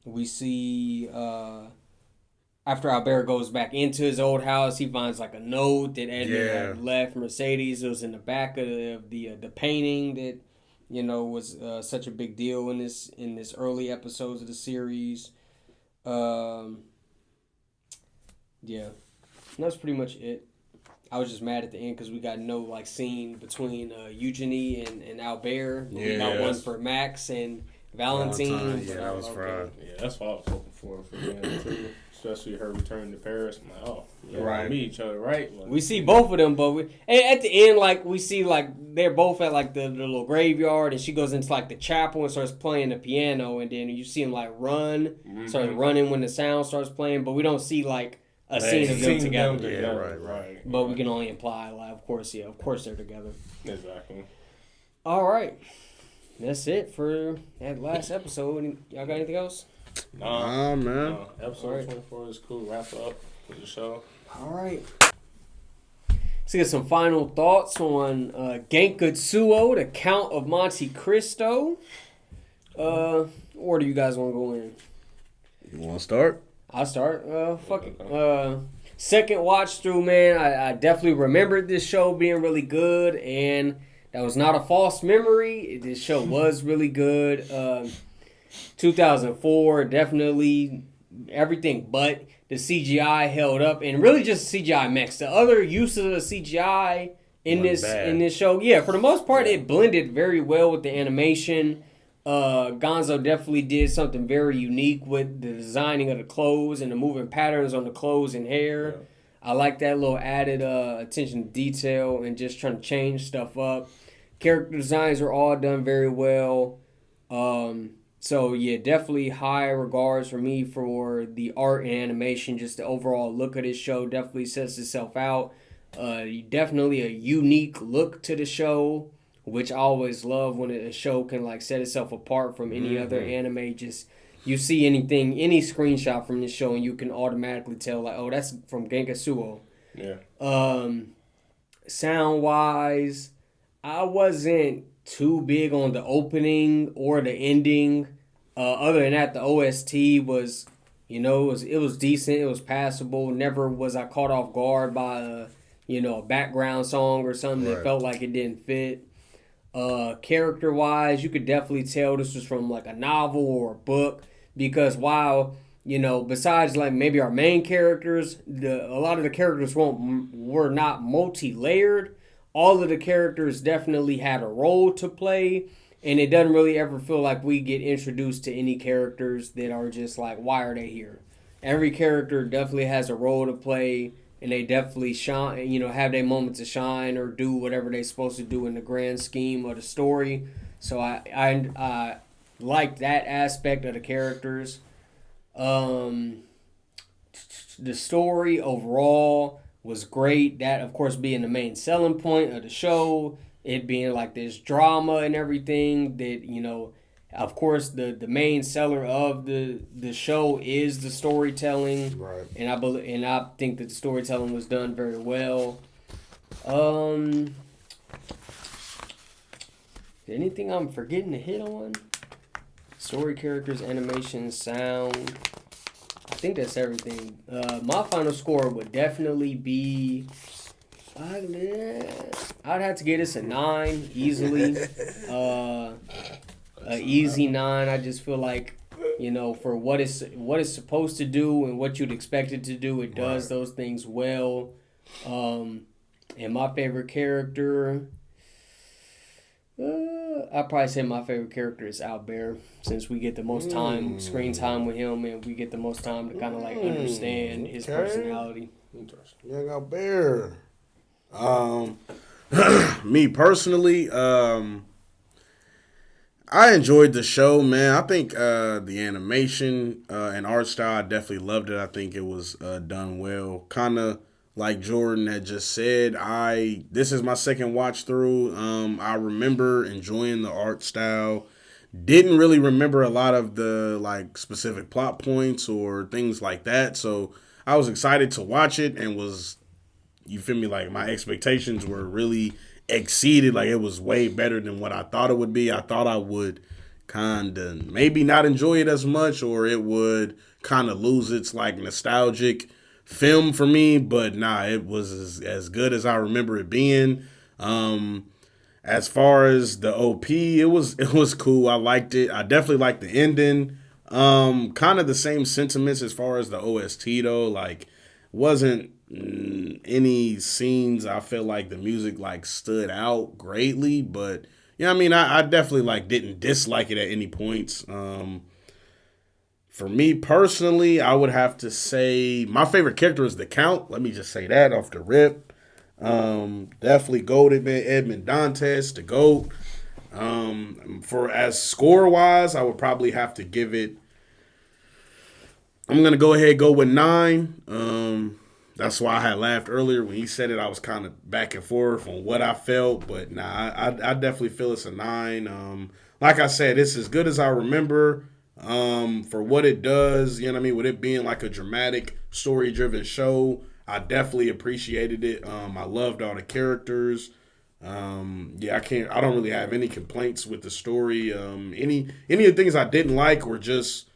We see after Albert goes back into his old house, he finds like a note that Edmund had left Mercedes. It was in the back of the painting that was such a big deal in this early episodes of the series. Yeah, that's pretty much it. I was just mad at the end because we got no like scene between Eugenie and Albert. Yeah, we got one for Max and Valentine. Yeah, that was fried. Yeah, that's what I was looking for the end too. Especially her returning to Paris. I'm like, oh, yeah, right. Meet each other, right? Like, we see both of them, but at the end, like we see like they're both at like the little graveyard, and she goes into like the chapel and starts playing the piano, and then you see him like run, starts running when the sound starts playing, but we don't see like a scene of them together. Yeah, right. But we can only imply, like, of course they're together. Exactly. All right, that's it for that last episode. Y'all got anything else? Nah, man. Episode 24 is cool. Wrap up for the show. All right. Let's get some final thoughts on Gankutsuou, the Count of Monte Cristo. Where do you guys want to go in? You want to start? I'll start. Fuck it. Second watch through, man. I definitely remembered this show being really good, and that was not a false memory. This show was really good. 2004, definitely everything but the CGI held up, and really just CGI mix. The other uses of CGI in this show, yeah, for the most part, it blended very well with the animation. Gonzo definitely did something very unique with the designing of the clothes and the moving patterns on the clothes and hair. Yeah. I like that little added attention to detail and just trying to change stuff up. Character designs are all done very well. So, yeah, definitely high regards for me for the art and animation. Just the overall look of this show definitely sets itself out. Definitely a unique look to the show, which I always love when a show can like set itself apart from any other anime. Just you see anything, any screenshot from this show, and you can automatically tell like, oh, that's from Gankutsuou. Yeah. Sound wise, I wasn't too big on the opening or the ending. Other than that, the OST was, it was decent. It was passable. Never was I caught off guard by a background song or something that felt like it didn't fit. Character wise, you could definitely tell this was from like a novel or a book, because while besides like maybe our main characters, a lot of the characters were not multi-layered. All of the characters definitely had a role to play, and it doesn't really ever feel like we get introduced to any characters that are just like, why are they here? Every character definitely has a role to play, and they definitely shine, have their moments to shine or do whatever they're supposed to do in the grand scheme of the story. So I like that aspect of the characters. The story overall was great. That, of course, being the main selling point of the show, it being like this drama and everything that, of course, the main seller of the show is the storytelling. Right. And I think that the storytelling was done very well. Anything I'm forgetting to hit on? Story, characters, animation, sound. I think that's everything. My final score would definitely be... I'd have to get this a 9 easily. An easy 9. I just feel like, for what it's supposed to do and what you'd expect it to do, it does those things well. And my favorite character... I'd probably say my favorite character is Albert, since we get the most screen time with him, and we get the most time to kind of like understand his personality. Interesting. Young Albert. Me personally, I enjoyed the show, man. I think the animation and art style, I definitely loved it. I think it was done well. Kind of like Jordan had just said, this is my second watch through. I remember enjoying the art style. Didn't really remember a lot of the like specific plot points or things like that. So I was excited to watch it and was, you feel me, like my expectations were really exceeded. Like it was way better than what I thought it would be. I thought I would kind of maybe not enjoy it as much, or it would kind of lose its like nostalgic film for me, but nah, it was as good as I remember it being. As far as the OP, it was cool. I liked it. I definitely liked the ending. Kind of the same sentiments as far as the OST though. Like wasn't any scenes I felt like the music like stood out greatly, but yeah, I mean, I definitely like didn't dislike it at any points. For me personally, I would have to say my favorite character is the Count. Let me just say that off the rip. Definitely goated, man. Edmond Dantes, the GOAT. For as score wise, I would probably have to give it. I'm gonna go ahead and go with 9. That's why I had laughed earlier when he said it. I was kind of back and forth on what I felt, but nah, I definitely feel it's a 9. Like I said, it's as good as I remember. For what it does, you know what I mean, with it being like a dramatic, story-driven show, I definitely appreciated it. I loved all the characters. Yeah, I don't really have any complaints with the story. Any of the things I didn't like were just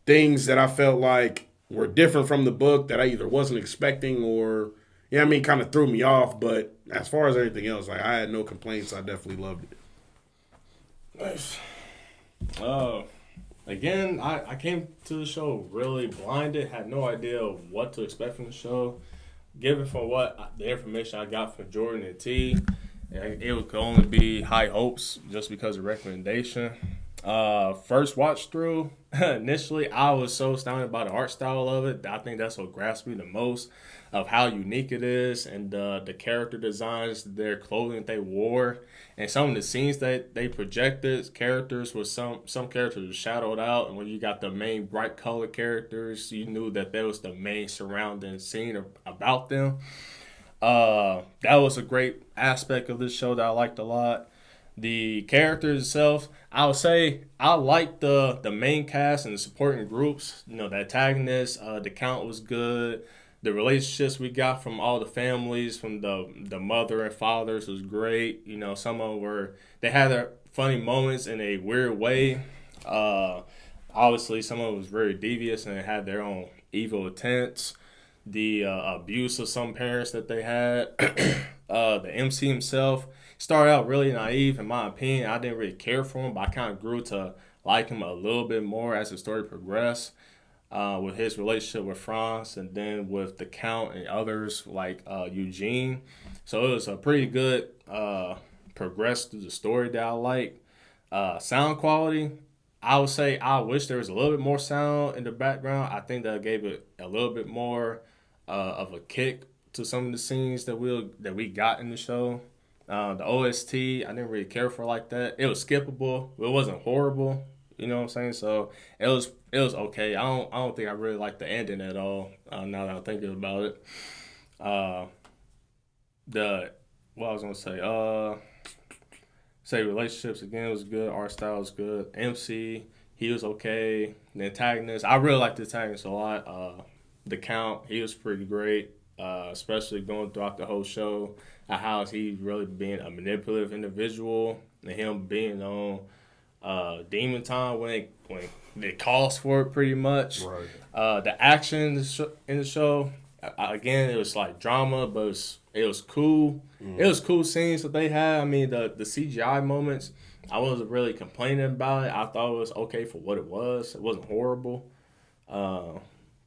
things that I felt like were different from the book that I either wasn't expecting or, yeah, I mean, kind of threw me off. But as far as everything else, like I had no complaints. I definitely loved it. Nice. Again, I came to the show really blinded, had no idea what to expect from the show. Given from the information I got from Jordan and T, it could only be high hopes just because of recommendation. First watch through, initially I was so astounded by the art style of it. I think that's what grasped me the most, of how unique it is, and the character designs, their clothing that they wore, and some of the scenes that they projected. Characters with some characters were shadowed out, and when you got the main bright color characters, you knew that there was the main surrounding scene about them. That was a great aspect of this show that I liked a lot. The characters itself, I would say I liked the main cast and the supporting groups. You know, the antagonist, the Count was good. The relationships we got from all the families, from the mother and fathers, was great. You know, some of them they had their funny moments in a weird way. Obviously, some of them was very devious and they had their own evil intents. The abuse of some parents that they had. The MC himself started out really naive, in my opinion. I didn't really care for him, but I kind of grew to like him a little bit more as the story progressed. With his relationship with Franz, and then with the Count and others like Eugene. So it was a pretty good progress through the story that I like. Sound quality, I would say I wish there was a little bit more sound in the background. I think that gave it a little bit more of a kick to some of the scenes that we got in the show. The OST, I didn't really care for like that. It was skippable. It wasn't horrible. You know what I'm saying? So it was okay. I don't think I really liked the ending at all. Now that I'm thinking about it, what I was gonna say relationships again was good. Art style was good. MC, he was okay. The antagonist, I really liked the antagonist a lot. The Count, he was pretty great. Especially going throughout the whole show, how he's really being a manipulative individual, and him being on demon time when it calls for it pretty much. Right. The action in the show, again, it was like drama, but it was cool. It was cool scenes that they had. I mean, the CGI moments, I wasn't really complaining about it. I thought it was okay for what it was. It wasn't horrible.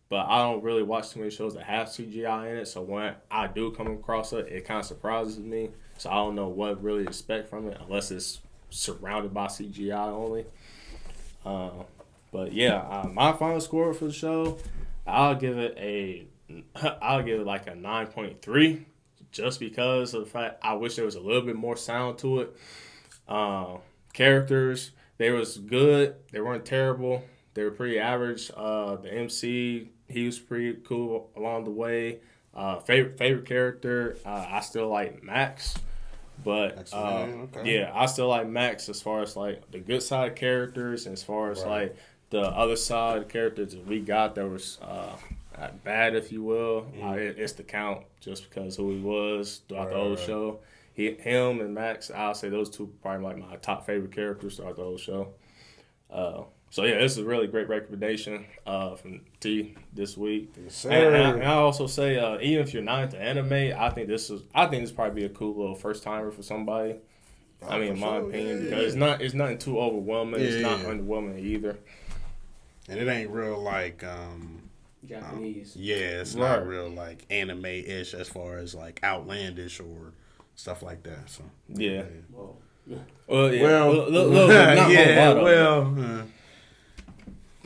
But I don't really watch too many shows that have CGI in it, so when I do come across it, it kind of surprises me. So I don't know what really to expect from it unless it's surrounded by CGI only. But yeah, my final score for the show, I'll give it like a 9.3, just because of the fact I wish there was a little bit more sound to it. Characters, they was good. They weren't terrible. They were pretty average. The MC, he was pretty cool along the way. Favorite character, I still like Max. But yeah, I still like Max as far as like the good side characters, and as far as like the other side of characters that we got that was bad, if you will. It's the Count, just because who he was throughout the whole show. Him and Max, I'll say those two probably like my top favorite characters throughout the whole show. So yeah, this is a really great recommendation from T this week. Yes, and I also say even if you're not into anime, I think this probably be a cool little first timer for somebody. I mean, in my opinion, because it's nothing too overwhelming. It's not underwhelming either. And it ain't real like Japanese. Yeah, it's not real like anime-ish as far as like outlandish or stuff like that. So Yeah. Well, Well, yeah. Well, Not yeah, a lot of it.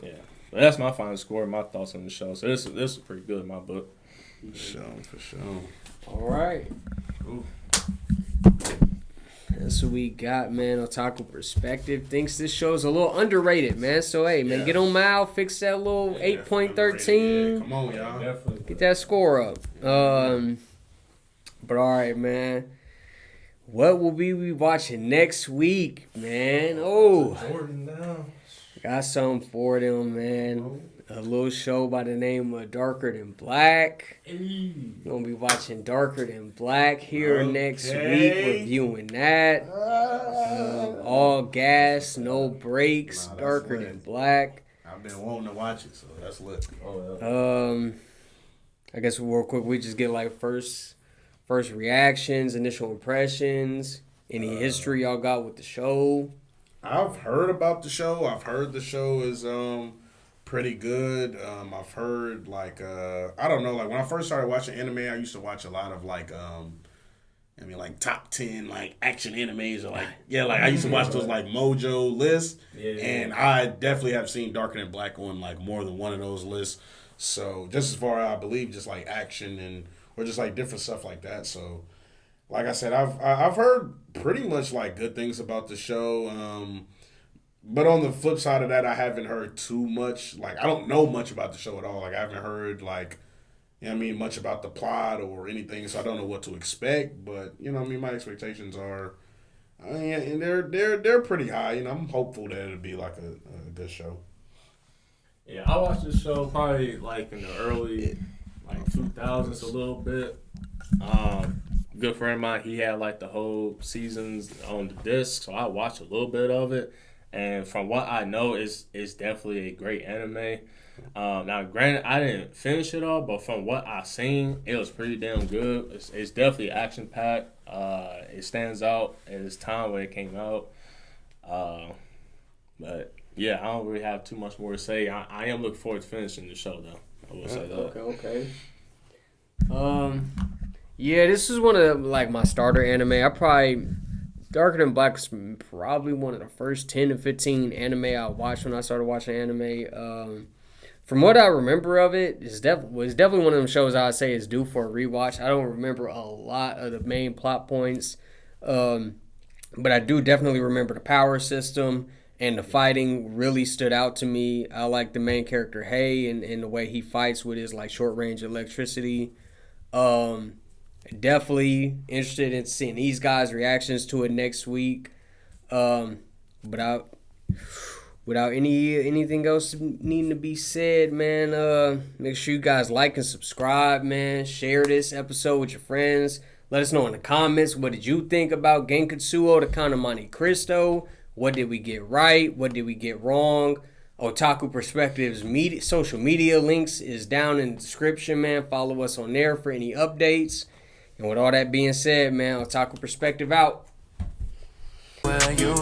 Yeah. But that's my final score, my thoughts on the show. So this was pretty good in my book. For sure. all right. Ooh. That's what we got, man. Otaku Perspective thinks this show's a little underrated, man. So, hey, man, get on Mal, fix that little 8.13. Yeah, come on, y'all. Definitely. Get that score up. But all right, man. What will we be watching next week, man? Oh, Jordan now. got something for them, man. A little show by the name of Darker Than Black. We're going to be watching Darker Than Black here next week, reviewing that. All gas, no breaks, Darker Than Black. I've been wanting to watch it, so that's lit. I guess real quick, we just get like first reactions, initial impressions, any history y'all got with the show. I've heard about the show. I've heard the show is pretty good. I've heard like I don't know, like when I first started watching anime, I used to watch a lot of like like top 10 like action animes or like I used to watch those like Mojo lists. And I definitely have seen Darker Than Black on like more than one of those lists. So just as far as I believe just like action and or just like different stuff like that. So like I said, I've heard pretty much like good things about the show. But on the flip side of that, I haven't heard too much. Like, I don't know much about the show at all. Like, I haven't heard, like, much about the plot or anything, so I don't know what to expect. But, my expectations are, and they're pretty high. I'm hopeful that it'll be, like, a good show. Yeah, I watched this show probably, like, in the early, 2000s a little bit. Good friend of mine, he had, like, the whole seasons on the disc, so I watched a little bit of it. And from what I know, it's definitely a great anime. Now, granted, I didn't finish it all, but from what I seen, it was pretty damn good. It's definitely action-packed. It stands out at its time when it came out. But, yeah, I don't really have too much more to say. I am looking forward to finishing the show, though. I will say that. Okay. Yeah, this is one of, like, my starter anime. Darker Than Black was probably one of the first 10 to 15 anime I watched when I started watching anime. From what I remember of it, was definitely one of them shows I would say is due for a rewatch. I don't remember a lot of the main plot points, but I do definitely remember the power system and the fighting really stood out to me. I like the main character, Hey, and the way he fights with his like short-range electricity. Definitely interested in seeing these guys' reactions to it next week. Without anything else needing to be said, man, make sure you guys like and subscribe, man. Share this episode with your friends. Let us know in the comments, what did you think about Gankutsuou, the kind of Monte Cristo? What did we get right? What did we get wrong? Otaku Perspectives social media links is down in the description, man. Follow us on there for any updates. And with all that being said, man, Otaku Perspective out. Well, you